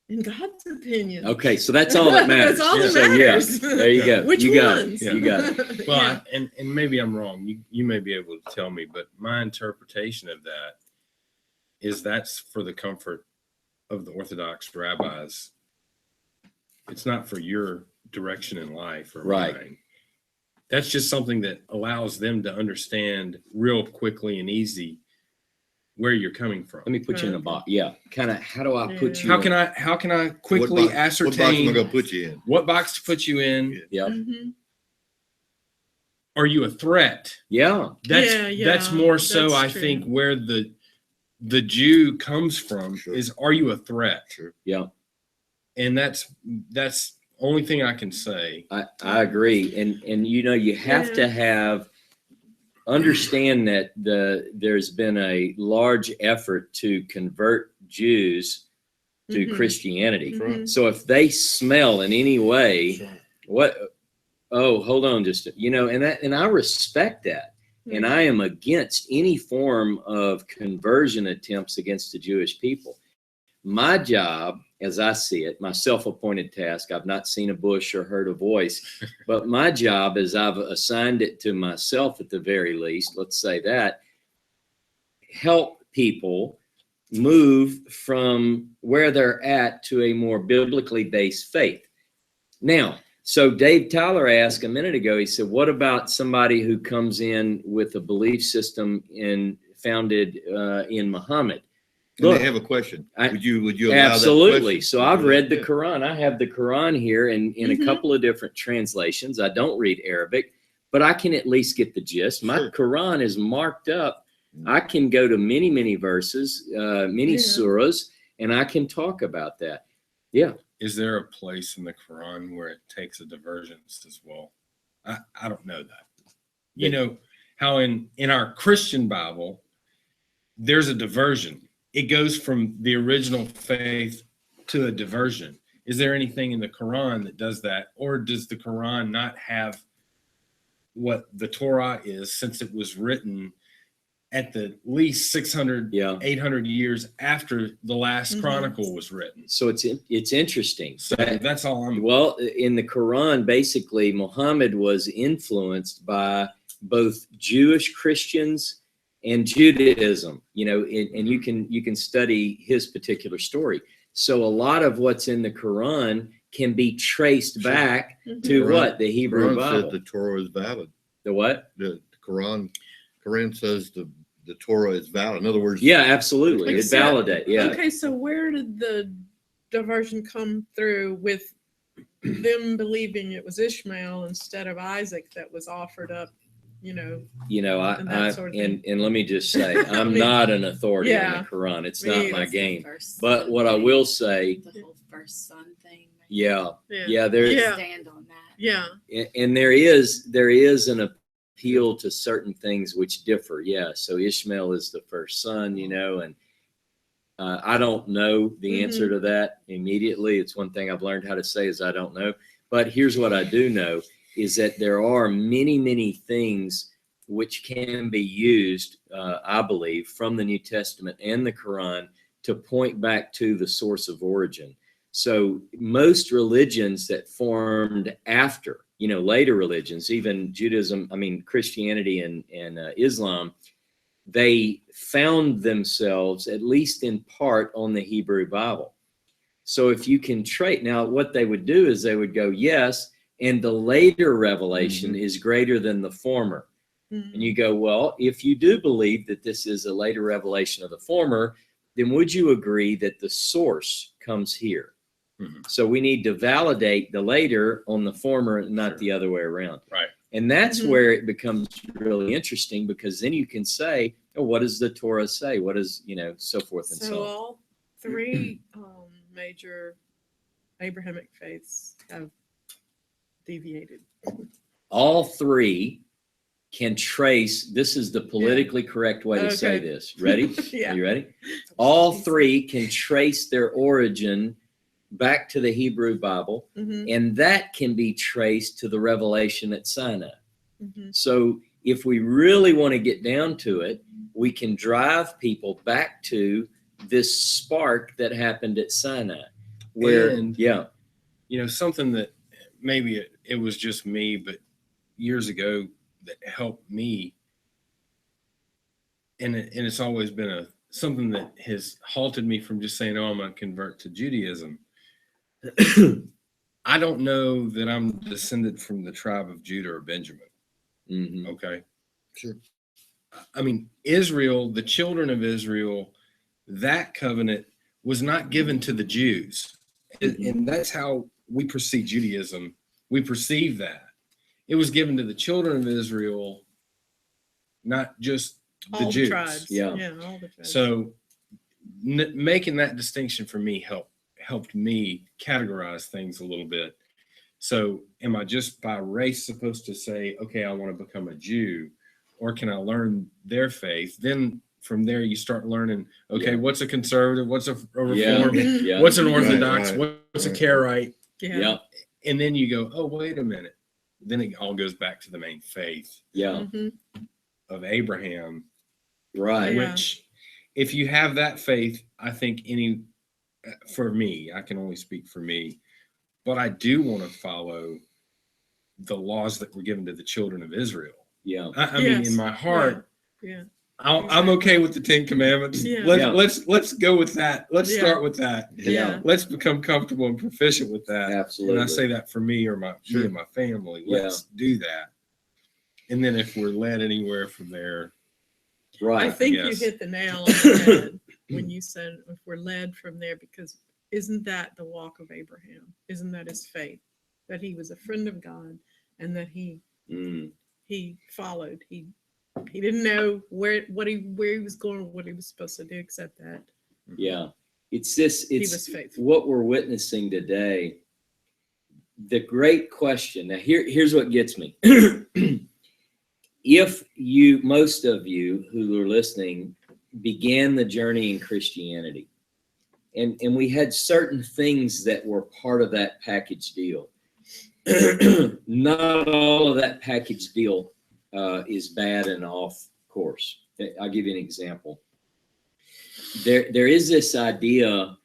In God's opinion. Okay, so that's all that matters. That's all that So, yeah, matters. there you go. Which you got ones? it. You got it. Well, Yeah. and maybe I'm wrong. You may be able to tell me, but my interpretation of that is that's for the comfort of the Orthodox rabbis. It's not for your direction in life or Right. mine. That's just something that allows them to understand real quickly and easy where you're coming from. Let me put you in a Okay. box. Yeah, kind of. How do I put Yeah. you? How in? can I What quickly box am I ascertain going to put you in? what box to put you in? Yeah. Yeah, Mhm. Are you a threat? yeah, That's more so, that's I true. think, where the Jew comes from Sure. is, are you a threat? Sure. yeah. And that's only thing I can say. I agree, and you have Yeah. to have understand that there's been a large effort to convert Jews to Mhm. Christianity. Mhm. So if they smell in any way Sure. what, oh, hold on, just and I respect that, and I am against any form of conversion attempts against the Jewish people. My job, as I see it, my self-appointed task, I've not seen a bush or heard a voice, but my job, as I've assigned it to myself at the very least, let's say that, help people move from where they're at to a more biblically based faith. Now, so Dave Tyler asked a minute ago, he said, what about somebody who comes in with a belief system founded in Muhammad? And Look, they have a question. I- Would you allow that Absolutely. question? So I've read the Yeah. Quran. I have the Quran here in a Mhm. couple of different translations. I don't read Arabic, but I can at least get the gist. My Sure. Quran is marked up. I can go to many, many verses, many Yeah. surahs, and I can talk about that. Yeah. Is there a place in the Quran where it takes a divergence as well? I don't know that. You know how in our Christian Bible, there's a diversion. It goes from the original faith to a diversion. Is there anything in the Quran that does that? Or does the Quran not have what the Torah is, since it was written at the least 600, Yeah. 800 years after the last Mhm. chronicle was written? So it's interesting. So that's all I'm. Well, in the Quran, basically, Muhammad was influenced by both Jewish Christians and Judaism, and you can study his particular story. So a lot of what's in the Quran can be traced Sure. back Mhm. to Quran- what? The Hebrew Quran Bible. says the Torah is valid. The what? The Quran says the Torah is valid. In other words, Yeah, absolutely. It Except- validates. Yeah. Okay, so where did the diversion come through with them believing it was Ishmael instead of Isaac that was offered up, And And that sort of thing. and let me just say, I'm mean, not an authority on yeah. the Quran. It's Me not either. my That's the game. first But son what I thing, will say, the whole first son thing. yeah, yeah. there's Yeah. Stand on that. Yeah. and there is an appeal to certain things which differ. Yeah. So Ishmael is the first son, and I don't know the answer to that immediately. It's one thing I've learned how to say is I don't know. But here's what I do know is that there are many, many things which can be used, I believe, from the New Testament and the Quran to point back to the source of origin. So most religions that formed after, later religions, even Judaism, Christianity and Islam, they found themselves, at least in part, on the Hebrew Bible. So if you can trade, now what they would do is they would go, yes, and the later revelation is greater than the former. And you go, well, if you do believe that this is a later revelation of the former, then would you agree that the source comes here? So we need to validate the later on the former, not the other way around. Right. And that's where it becomes really interesting, because then you can say, oh, what does the Torah say? What is, so forth and So so on. all three major Abrahamic faiths have deviated. All three can trace, this is the politically correct way to say Okay. this. Ready? Yeah. Are you ready? All three can trace their origin back to the Hebrew Bible, and that can be traced to the revelation at Sinai. So if we really want to get down to it, we can drive people back to this spark that happened at Sinai, where, And, something that maybe it was just me, but years ago that helped me, and it's always been something that has halted me from just saying, oh, I'm going to convert to Judaism. I don't know that I'm descended from the tribe of Judah or Benjamin. Okay. Sure. I mean, Israel, the children of Israel, that covenant was not given to the Jews. And that's how we perceive Judaism. We perceive that. It was given to the children of Israel, not just the All Jews. tribes. Yeah. All the tribes. So making that distinction for me helped me categorize things a little bit. So am I just by race supposed to say, okay, I want to become a Jew, or can I learn their faith? Then from there you start learning, okay, what's a conservative? What's a reform? What's an Orthodox? What's a Karaite? Yeah. And then you go, oh, wait a minute. Then it all goes back to the main faith of Abraham. Right. Yeah. Which, if you have that faith, I think for me, I can only speak for me, but I do want to follow the laws that were given to the children of Israel. Yeah. I mean, in my heart, Yeah. I'm okay with the 10 Commandments. Yeah. Let's go with that. Let's start with that. Yeah. Let's become comfortable and proficient with that. Absolutely. And I say that for me or me and my family. Let's do that. And then if we're led anywhere from there, Right. I think you guess. hit the nail on the head when you said if we're led from there, because isn't that the walk of Abraham? Isn't that his faith? That he was a friend of God and that he followed. He didn't know where he was going, what he was supposed to do, except that Yeah. He was faithful. what we're witnessing today. The great question. Now here's what gets me. If most of you who are listening began the journey in Christianity, and we had certain things that were part of that package deal. Not all of that package deal is bad and off course. I'll give you an example. There is this idea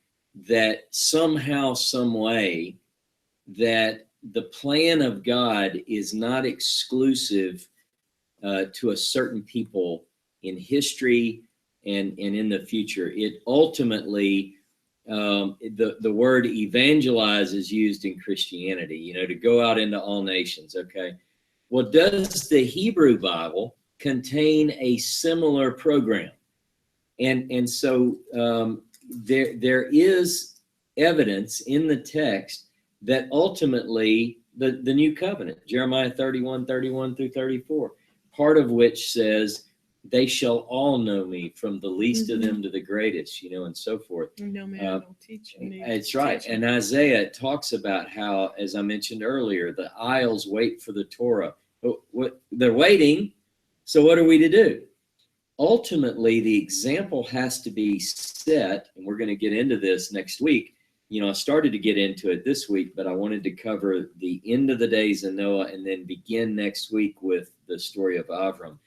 that somehow, some way, that the plan of God is not exclusive to a certain people in history and in the future. It ultimately, the word evangelize is used in Christianity, to go out into all nations. Okay. Well, does the Hebrew Bible contain a similar program? And so there is evidence in the text that ultimately the new covenant, Jeremiah 31 through 34, part of which says, they shall all know me, from the least of them to the greatest, and so forth. No man will teach me. It's right. And Isaiah talks about how, as I mentioned earlier, the isles wait for the Torah. They're waiting. So what are we to do? Ultimately, the example has to be set, and we're going to get into this next week. I started to get into it this week, but I wanted to cover the end of the days of Noah and then begin next week with the story of Avram.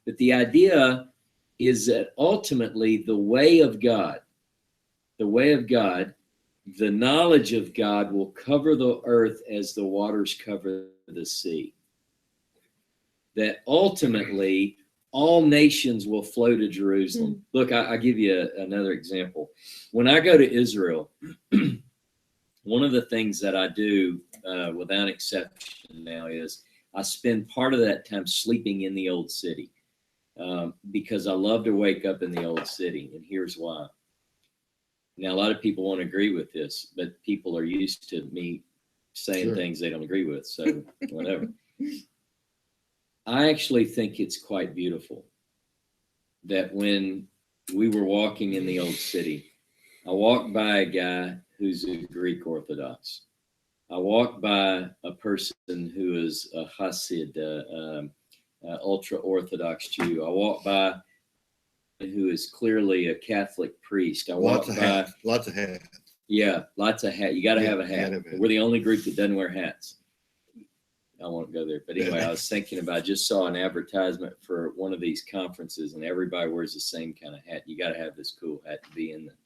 But the idea is that ultimately the way of God, the knowledge of God will cover the earth as the waters cover the sea. That ultimately all nations will flow to Jerusalem. Look, I'll give you another example. When I go to Israel, one of the things that I do without exception now is I spend part of that time sleeping in the old city because I love to wake up in the old city. And here's why. Now, a lot of people won't agree with this, but people are used to me saying things they don't agree with. So whatever. I actually think it's quite beautiful that when we were walking in the old city, I walked by a guy who's a Greek Orthodox. I walked by a person who is a Hasid, ultra Orthodox Jew. I walked by who is clearly a Catholic priest. I walked by lots of hats. Yeah, lots of hats. You got to have a hat. We're the only group that doesn't wear hats. I won't go there. But anyway, I was thinking about, I just saw an advertisement for one of these conferences and everybody wears the same kind of hat. You got to have this cool hat to be in there.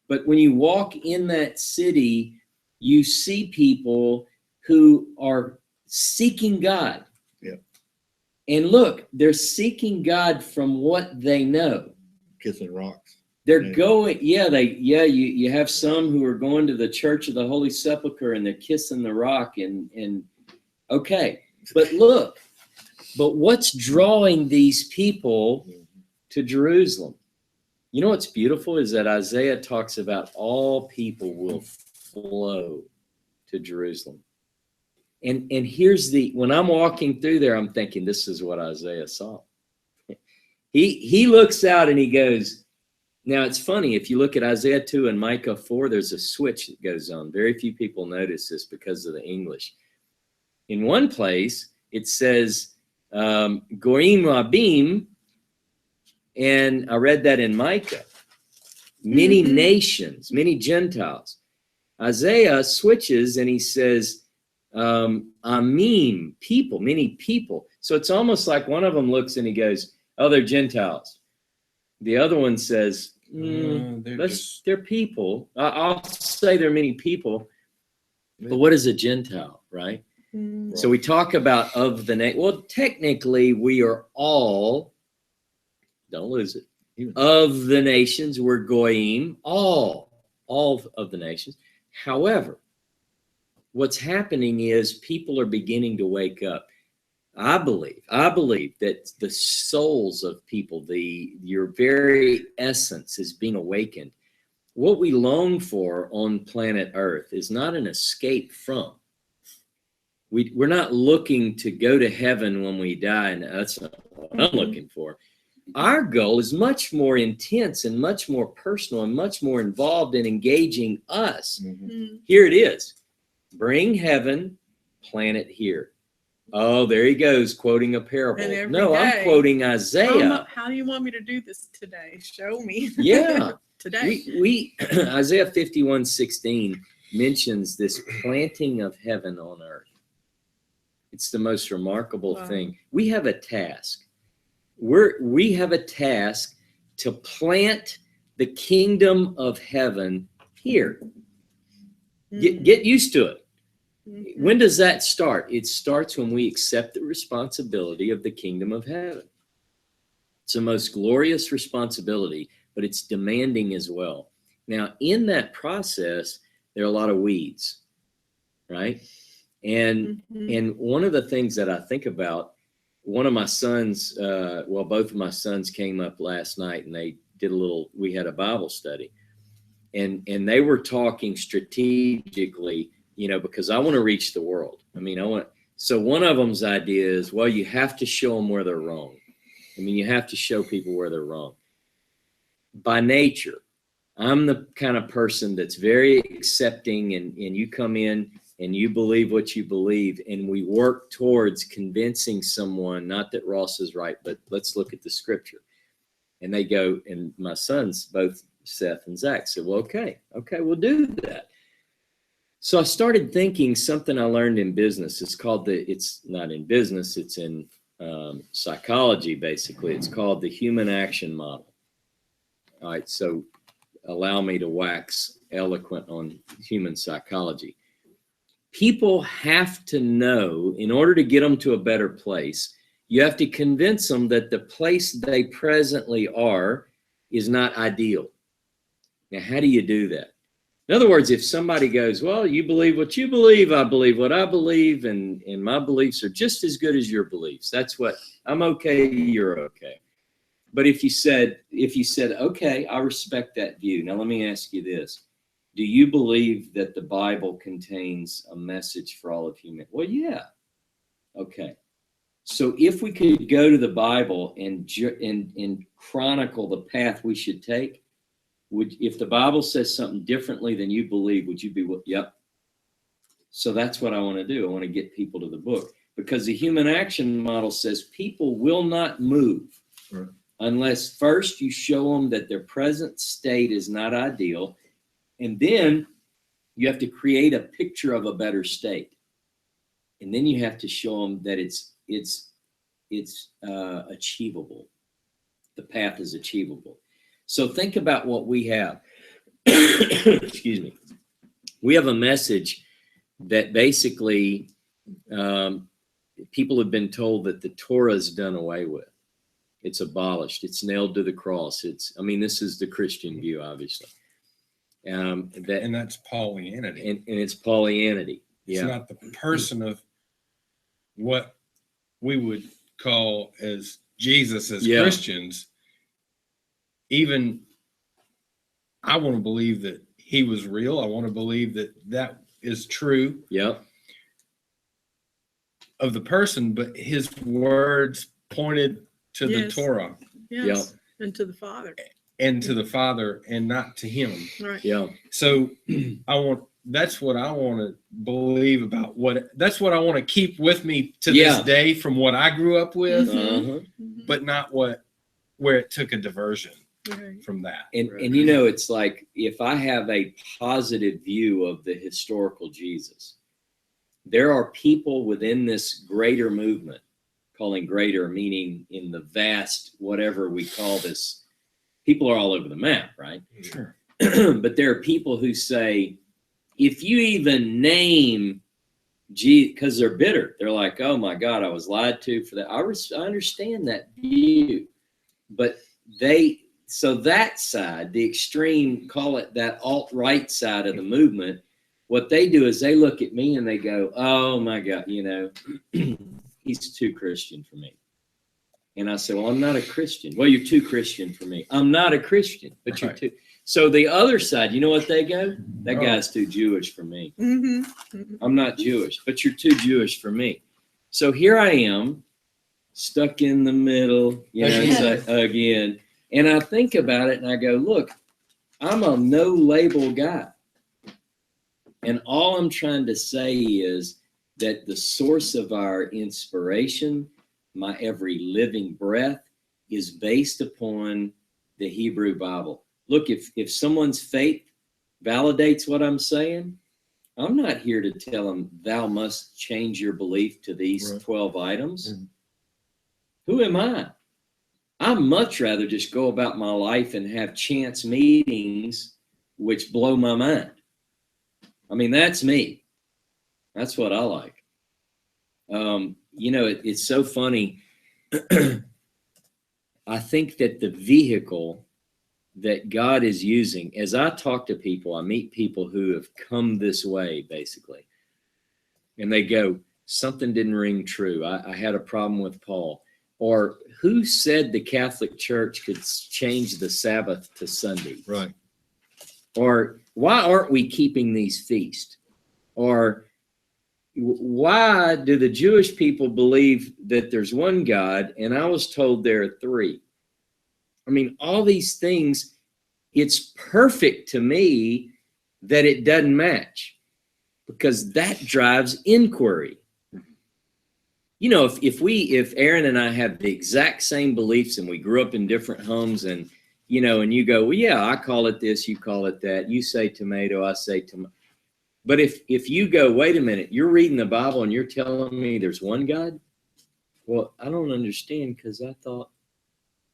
But when you walk in that city, you see people who are seeking God. Yeah. And look, they're seeking God from what they know. Kissing rocks. They're going, you have some who are going to the Church of the Holy Sepulchre and they're kissing the rock and okay. But look, but what's drawing these people to Jerusalem? You know what's beautiful is that Isaiah talks about all people will flow to Jerusalem. And here's when I'm walking through there, I'm thinking this is what Isaiah saw. He looks out and he goes, now it's funny, if you look at Isaiah 2 and Micah 4, there's a switch that goes on. Very few people notice this because of the English. In one place, it says, Goim Rabim, and I read that in Micah, many nations, many Gentiles. Isaiah switches and he says, Amim, people, many people. So it's almost like one of them looks and he goes, oh, they're Gentiles. The other one says, they're people. I'll say they're many people, but what is a Gentile, right? Mm. So we talk about of the nation. Well, technically, we are all, don't lose it, of the nations. We're goyim, all of the nations. However, what's happening is people are beginning to wake up. I believe that the souls of people, your very essence is being awakened. What we long for on planet Earth is not an escape from. We're not looking to go to heaven when we die, and that's not what I'm looking for. Our goal is much more intense and much more personal and much more involved in engaging us. Mm. Here it is. Bring heaven, plant it here. Oh, there he goes, quoting a parable. No, I'm quoting Isaiah. How do you want me to do this today? Show me. Yeah. Today. We Isaiah 51:16 mentions this planting of heaven on earth. It's the most remarkable thing. We have a task. We have a task to plant the kingdom of heaven here. Get used to it. Mm-hmm. When does that start? It starts when we accept the responsibility of the kingdom of heaven. It's the most glorious responsibility, but it's demanding as well. Now, in that process, there are a lot of weeds, right? And one of the things that I think about, one of my sons, both of my sons came up last night and they did we had a Bible study, and they were talking strategically, because I want to reach the world. So one of them's idea is, well, you have to show them where they're wrong. You have to show people where they're wrong. By nature, I'm the kind of person that's very accepting, and you come in and you believe what you believe, and we work towards convincing someone, not that Ross is right, but let's look at the scripture. And they go, and my sons, both Seth and Zach, said, well, okay, we'll do that. So I started thinking something I learned in business. It's not in business, it's in psychology, basically. It's called the human action model. All right, so allow me to wax eloquent on human psychology. People have to know, in order to get them to a better place, you have to convince them that the place they presently are is not ideal. Now, how do you do that? In other words, if somebody goes, well, you believe what you believe, I believe what I believe, and my beliefs are just as good as your beliefs. That's what I'm okay, you're okay. But if you said, okay, I respect that view. Now let me ask you this. Do you believe that the Bible contains a message for all of humanity? Well, yeah. Okay. So if we could go to the Bible and chronicle the path we should take, if the Bible says something differently than you believe, would you be, yep. So that's what I want to do. I want to get people to the book, because the human action model says people will not move unless first you show them that their present state is not ideal. And then you have to create a picture of a better state. And then you have to show them that it's achievable. The path is achievable. So think about what we have. Excuse me. We have a message that basically people have been told that the Torah is done away with. It's abolished. It's nailed to the cross. This is the Christian view, obviously. And that's Paulianity. And it's Paulianity. It's not the person of what we would call as Jesus as Christians. Even I want to believe that he was real. I want to believe that that is true. Yep. Of the person, but his words pointed to the Torah. Yes. Yep. And to the Father. And to the Father, and not to him. Right. Yeah. So that's what I want to believe about that's what I want to keep with me to this day from what I grew up with, but not where it took a diversion from that. And it's like, if I have a positive view of the historical Jesus, there are people within this greater movement, calling greater meaning in the vast, whatever we call this, people are all over the map, right? Sure. But there are people who say, if you even name Jesus, because they're bitter, they're like, oh my God, I was lied to for that. I understand that view, but so that side, the extreme, call it that alt-right side of the movement, what they do is they look at me and they go, oh my God, he's too Christian for me. And I said, well, I'm not a Christian. Well, you're too Christian for me. I'm not a Christian, but you're too. So the other side, you know what they go? That guy's too Jewish for me. I'm not Jewish, but you're too Jewish for me. So here I am, stuck in the middle, again. And I think about it and I go, look, I'm a no label guy. And all I'm trying to say is that the source of our inspiration, my every living breath, is based upon the Hebrew Bible. Look, if someone's faith validates what I'm saying, I'm not here to tell them, thou must change your belief to these 12 items. Who am I? I'd much rather just go about my life and have chance meetings which blow my mind. That's me. That's what I like. It's so funny. I think that the vehicle that God is using, as I talk to people, I meet people who have come this way, basically, and they go, something didn't ring true. I had a problem with Paul. Or who said the Catholic Church could change the Sabbath to Sunday? Right. Or why aren't we keeping these feasts? Or why do the Jewish people believe that there's one God and I was told there are three? All these things, it's perfect to me that it doesn't match, because that drives inquiry. If Aaron and I have the exact same beliefs and we grew up in different homes, and you go, well, yeah, I call it this, you call it that, you say tomato, I say tomato. But if you go, wait a minute, you're reading the Bible and you're telling me there's one God? Well, I don't understand, because I thought,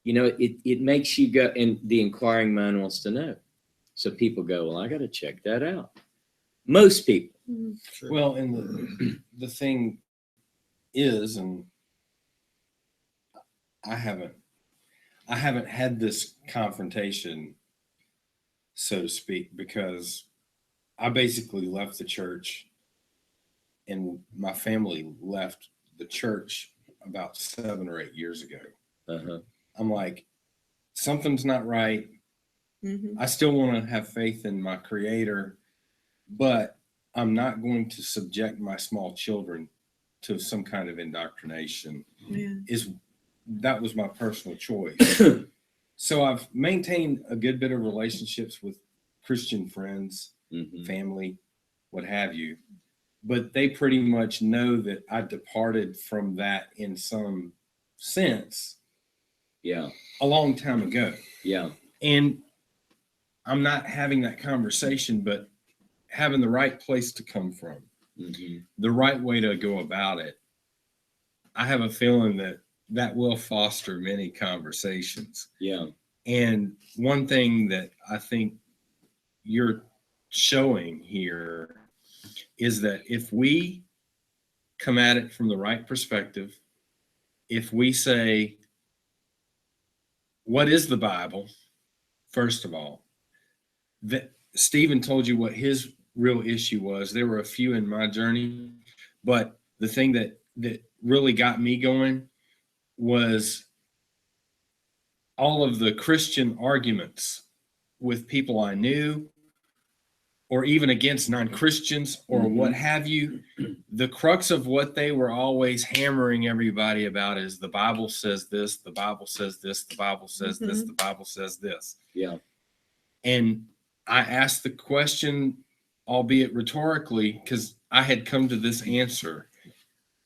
it makes you go, and the inquiring mind wants to know. So people go, well, I got to check that out. Most people. Mm-hmm. Well, and the thing is, and I haven't had this confrontation, so to speak, because I basically left the church, and my family left the church about 7 or 8 years ago. Uh-huh. I'm like, something's not right. Mm-hmm. I still want to have faith in my creator, but I'm not going to subject my small children to some kind of indoctrination. Yeah. That was my personal choice. So I've maintained a good bit of relationships with Christian friends, Mhm. family, what have you. But they pretty much know that I departed from that in some sense Yeah. a long time ago. Yeah. And I'm not having that conversation, but having the right place to come from, Mhm. the right way to go about it. I have a feeling that will foster many conversations. Yeah. And one thing that I think you're showing here is that if we come at it from the right perspective, if we say, what is the Bible? First of all, that Stephen told you what his real issue was. There were a few in my journey, but the thing that really got me going was all of the Christian arguments with people I knew, or even against non-Christians or Mhm. what have you. The crux of what they were always hammering everybody about is the Bible says this, the Bible says this, the Bible says this, the Bible says this. Yeah. And I asked the question, albeit rhetorically, because I had come to this answer.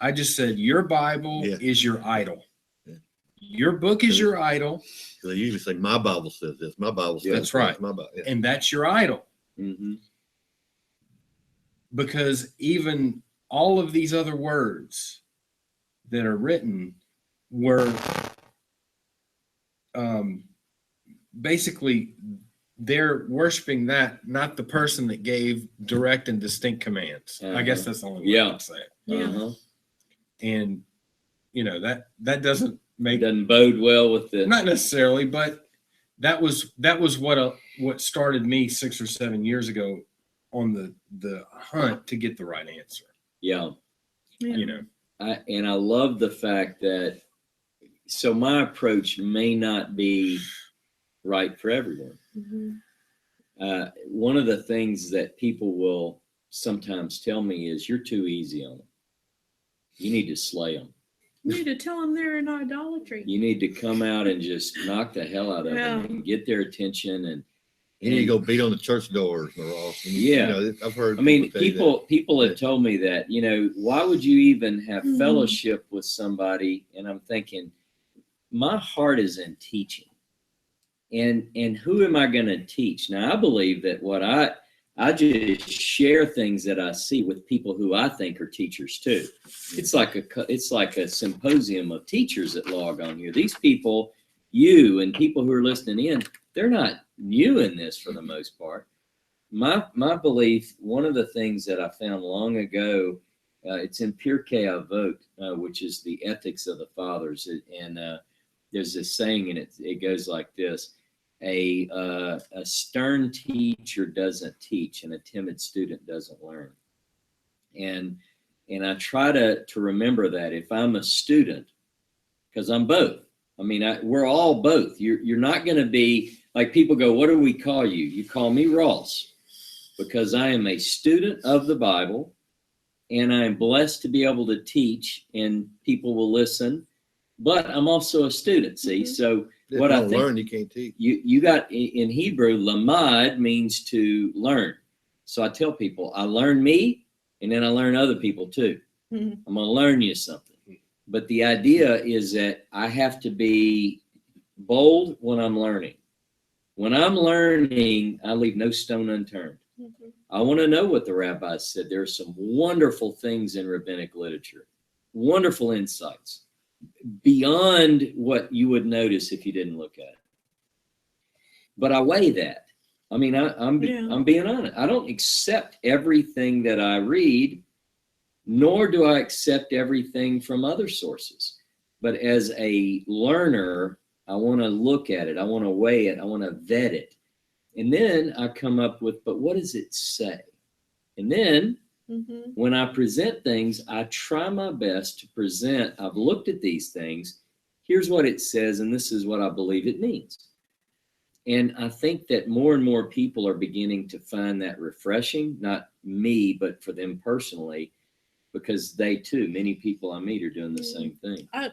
I just said, your Bible Yeah. is your idol. Yeah. Your book is your idol, They usually say, my Bible says this, my Bible says That's this, right. my Bible. Yeah. and that's your idol. Mm-hmm. Because even all of these other words that are written were basically they're worshiping that, not the person that gave direct and distinct commands. I guess that's the only way I Yeah. can say it. Yeah. Uh-huh. And you know that doesn't It make doesn't bode well with the. not necessarily, but that was what started me 6 or 7 years ago on the hunt to get the right answer. Yeah. Yeah. You know, I love the fact that, so my approach may not be right for everyone. Mhm. One of the things that people will sometimes tell me is, you're too easy on them. You need to slay them. You need to tell them they're in idolatry. You need to come out and just knock the hell out of Yeah. them and get their attention. And You need to go beat on the church doors, Ross. And, Yeah. You know, I've heard. I mean, tell you that. people have told me that, why would you even have Mhm. fellowship with somebody? And I'm thinking, my heart is in teaching. And who am I going to teach? Now, I believe that what I just share things that I see with people who I think are teachers too. It's like a symposium of teachers that log on here. These people, you and people who are listening in, they're not new in this for the most part. My belief, one of the things that I found long ago, it's in Pirkei Avot, which is the ethics of the fathers, and there's this saying, and it goes like this: a stern teacher doesn't teach, and a timid student doesn't learn. And I try to remember that if I'm a student, because I'm both. I mean, we're all both. You're not going to be like, people go, what do we call you? You call me Ross, because I am a student of the Bible, and I am blessed to be able to teach, and people will listen. But I'm also a student. See, so If what you I don't think learn, you can't teach. you got in Hebrew, lamad means to learn. So I tell people, I learn me, and then I learn other people too. Mhm. I'm going to learn you something. But the idea is that I have to be bold when I'm learning. When I'm learning, I leave no stone unturned. Mhm. I want to know what the rabbis said. There are some wonderful things in rabbinic literature, wonderful insights beyond what you would notice if you didn't look at it. But I weigh that. I mean, I'm being honest. I don't accept everything that I read, nor do I accept everything from other sources. But as a learner, I want to look at it. I want to weigh it. I want to vet it. And then I come up with, but what does it say? And then Mm-hmm. when I present things, I try my best to present, I've looked at these things. Here's what it says, and this is what I believe it means. And I think that more and more people are beginning to find that refreshing, not me, but for them personally, because they too, many people I meet are doing the same thing. I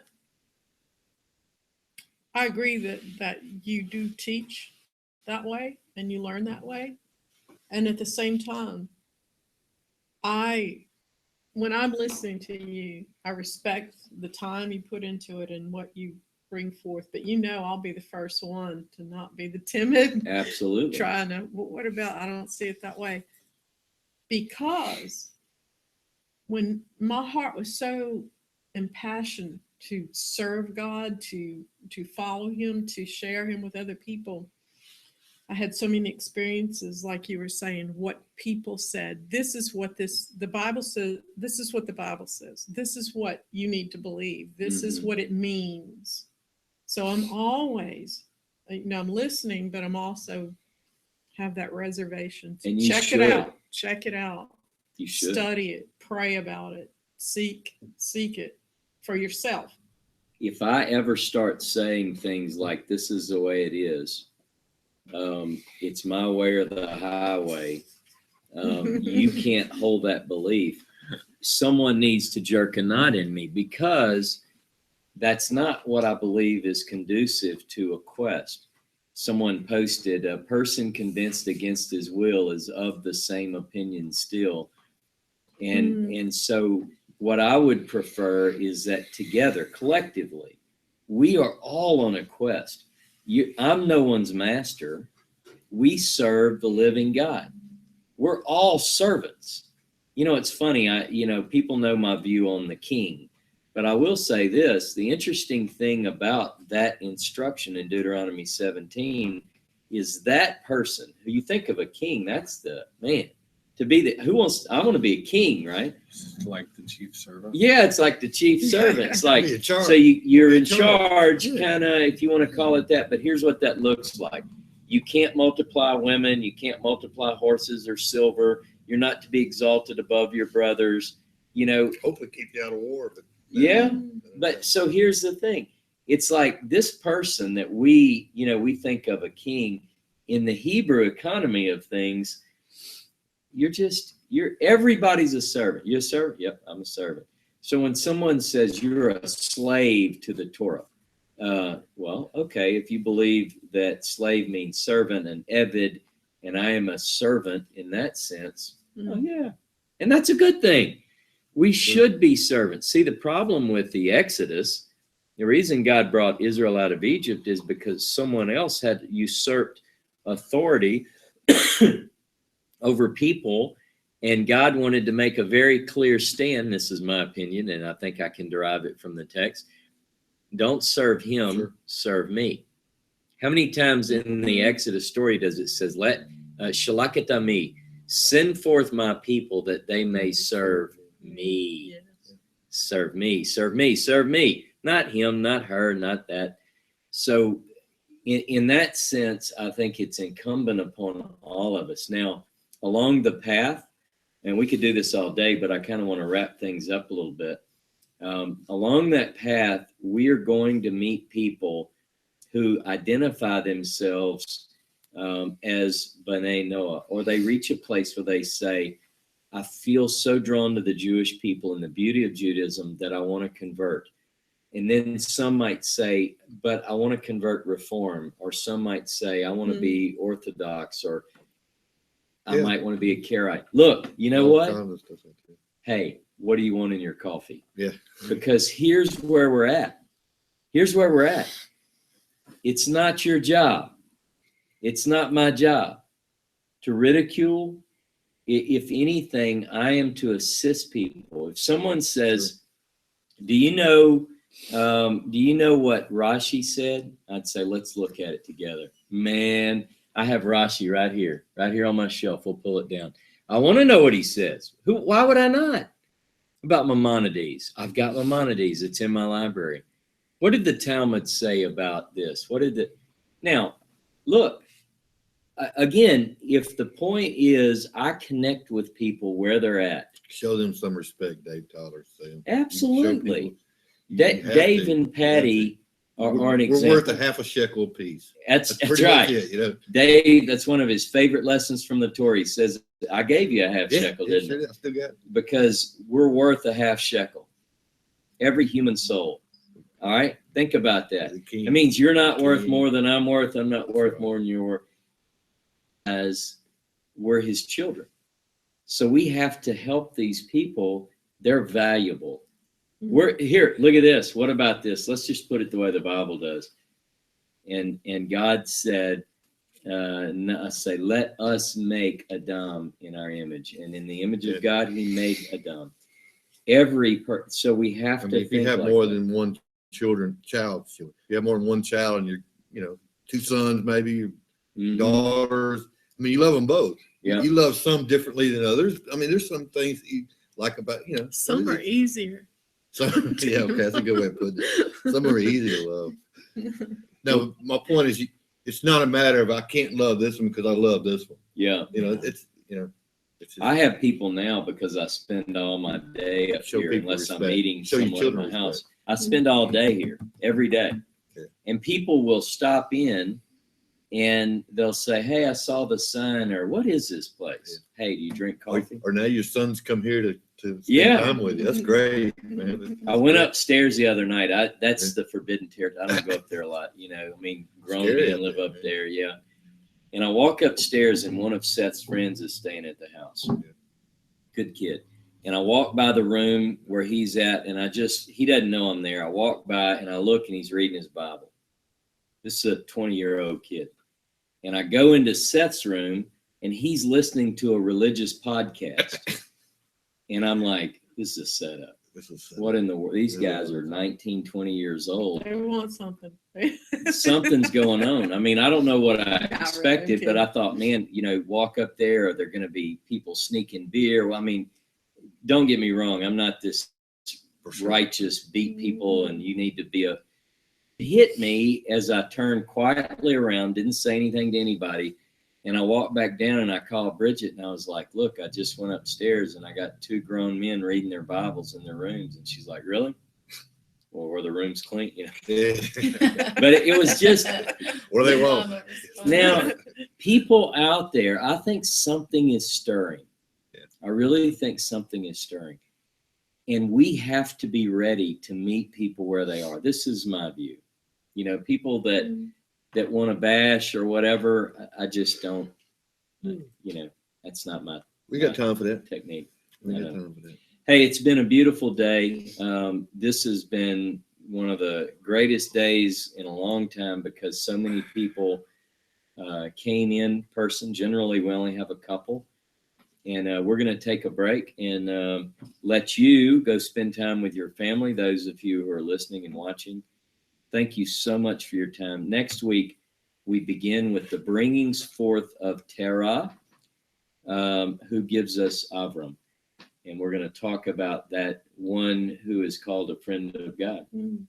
agree that you do teach that way and you learn that way. And at the same time, when I'm listening to you, I respect the time you put into it and what you bring forth. But I'll be the first one to not be the timid. Absolutely. Trying to, well, what about, I don't see it that way. Because when my heart was so impassioned to serve God, to follow him, to share him with other people, I had so many experiences, like you were saying, what people said. This is what the Bible says. This is what the Bible says. This is what you need to believe. This is what it means. So I'm always, I'm listening, but I'm also have that reservation to check it out. Check it out. You should study it, pray about it, seek it for yourself. If I ever start saying things like, this is the way it is, it's my way or the highway, you can't hold that belief. Someone needs to jerk a knot in me, because that's not what I believe is conducive to a quest. Someone posted, a person convinced against his will is of the same opinion still. And so what I would prefer is that together, collectively, we are all on a quest. I'm no one's master. We serve the living God. We're all servants. It's funny. People know my view on the king, but I will say this: the interesting thing about that instruction in Deuteronomy 17 is that person who you think of a king. That's the man to be I want to be a king, right? It's like the chief servant. Yeah, it's like the chief servant. It's like, Be in charge. so you're in charge. charge, kind of, if you want to call it that. But here's what that looks like. You can't multiply women. You can't multiply horses or silver. You're not to be exalted above your brothers. Hopefully keep you out of war. But yeah. But so here's the thing. It's like this person that we think of a king in the Hebrew economy of things. Everybody's a servant. You're a servant? Yep, I'm a servant. So when someone says you're a slave to the Torah, well, okay, if you believe that slave means servant and Eved, and I am a servant in that sense, oh yeah. And that's a good thing. We should be servants. See, the problem with the Exodus, the reason God brought Israel out of Egypt is because someone else had usurped authority over people, and God wanted to make a very clear stand. This is my opinion, and I think I can derive it from the text. Don't serve him, serve me. How many times in the Exodus story does it says, let shalakatami, send forth my people that they may serve me. Yes. Serve me, serve me, serve me. Not him, not her, not that. So in that sense, I think it's incumbent upon all of us. Now, along the path, and we could do this all day, but I kind of want to wrap things up a little bit. Along that path, we are going to meet people who identify themselves as B'nai Noah, or they reach a place where they say, I feel so drawn to the Jewish people and the beauty of Judaism that I want to convert. And then some might say, but I want to convert Reform, or some might say, I want to be Orthodox, or I might want to be a Karaite. Look, you know what? Hey, what do you want in your coffee? Yeah. Because here's where we're at. Here's where we're at. It's not your job. It's not my job to ridicule. If anything, I am to assist people. If someone says, do you know what Rashi said? I'd say, let's look at it together. Man, I have Rashi right here on my shelf. We'll pull it down. I want to know what he says. Why would I not? About Maimonides. I've got Maimonides. It's in my library. What did the Talmud say about this? Now, look, again, if the point is I connect with people where they're at, Show them some respect, Dave Tyler saying. absolutely. You have Dave to. and Patty are an We're example. worth a half a shekel apiece. That's pretty much right. it, you know. Dave, that's one of his favorite lessons from the Torah. He says, I gave you a half shekel, yeah, didn't sure I? did. I still got it. Because we're worth a half shekel. Every human soul. All right? Think about that. The king. It means you're not The worth king. more than I'm worth. I'm not worth right. more than you're worth. As we're his children. So we have to help these people. They're valuable. We're here. Look at this. What about this? Let's just put it the way the Bible does. And God said, say, let us make Adam in our image. And in the image of God, he made Adam. So we have I mean, to if you think have like more that. than one child, if you have more than one child and you're, two sons, maybe Mhm. daughters. I mean, you love them both. Yeah. You love some differently than others. I mean, there's some things that you like about, Some are easier. Some, yeah, okay, that's a good way of putting it. Some are easy to love. No, my point is, it's not a matter of I can't love this one because I love this one. Yeah. It's just, I have people now because I spend all my day up Show here people unless I'm respect. meeting Show your someone at my children house. respect. I spend all day here, every day. Yeah. And people will stop in and they'll say, hey, I saw the sign, or what is this place? Hey, do you drink coffee? or now your sons come here to spend Yeah. time with you. That's great, man. I went upstairs the other night. That's the forbidden territory. I don't go up there a lot, I mean, grown Scary men up live there, up man. there, yeah. And I walk upstairs and one of Seth's friends is staying at the house. Good kid. And I walk by the room where he's at, and he doesn't know I'm there. I walk by and I look and he's reading his Bible. This is a 20-year-old kid. And I go into Seth's room and he's listening to a religious podcast. And I'm like, this is a setup. What in the world? These guys are 19, 20 years old. They want something. Something's going on. I mean, I don't know what I Not expected, really, but I thought, man, walk up there, are there going to be people sneaking beer? Well, I mean, don't get me wrong. I'm not this righteous beat people and you need to be it hit me as I turned quietly around, didn't say anything to anybody. And I walked back down and I called Bridget and I was like, look, I just went upstairs and I got two grown men reading their Bibles in their rooms. And she's like, really? Well, were the rooms clean? Yeah. But it was just, What are they wrong? now, people out there, I think something is stirring. Yeah. I really think something is stirring. And we have to be ready to meet people where they are. This is my view. People that want to bash or whatever, I just don't, that's not my We got time for that. technique. We got time for that. Hey, it's been a beautiful day. This has been one of the greatest days in a long time because so many people came in person. Generally, we only have a couple. And we're going to take a break and let you go spend time with your family, those of you who are listening and watching. Thank you so much for your time. Next week, we begin with the bringings forth of Torah, who gives us Avram. And we're going to talk about that one who is called a friend of God. And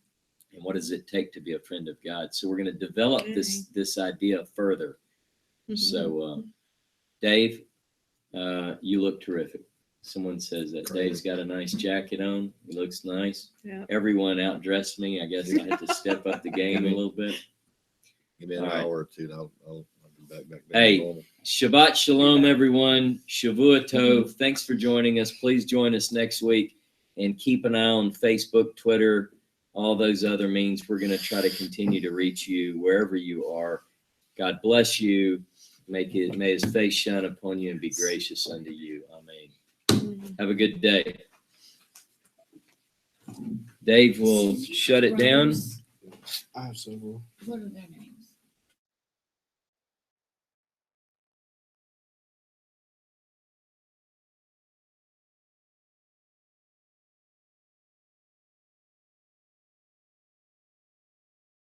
what does it take to be a friend of God? So we're going to develop this idea further. So, Dave, you look terrific. Someone says that Dave's got a nice jacket on. He looks nice. Yeah. Everyone outdressed me. I guess I had to step up the game a little bit. Give me an All right. hour or two and I'll be back. Hey. to normal. Shabbat Shalom, everyone. Shavua Tov. Thanks for joining us. Please join us next week and keep an eye on Facebook, Twitter, all those other means. We're going to try to continue to reach you wherever you are. God bless you. May his face shine upon you and be gracious unto you. Amen. Have a good day. Dave will shut it down. I have several. What are their names?